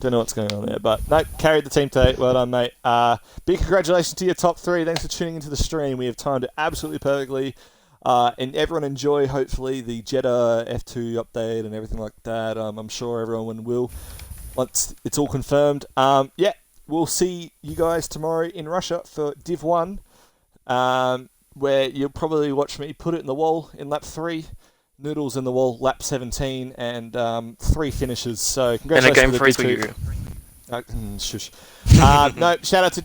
Speaker 1: don't know what's going on there. But no, carried the team today. Well done, mate. Big congratulations to your top 3. Thanks for tuning into the stream. We have timed it absolutely perfectly. And everyone enjoy, hopefully, the Jeddah F2 update and everything like that. I'm sure everyone will once it's all confirmed. Yeah, we'll see you guys tomorrow in Russia for Div 1, where you'll probably watch me put it in the wall in lap 3, Noodles in the wall lap 17, and 3 finishes. So
Speaker 2: And a
Speaker 1: congratulations
Speaker 2: game
Speaker 1: to the
Speaker 2: freeze
Speaker 1: Div
Speaker 2: for
Speaker 1: 2.
Speaker 2: you.
Speaker 1: Shush. No, shout out to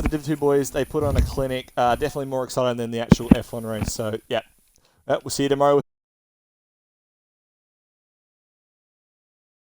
Speaker 1: the Div 2 boys. They put on a clinic. Definitely more exciting than the actual F1 race. So yeah, we'll see you tomorrow.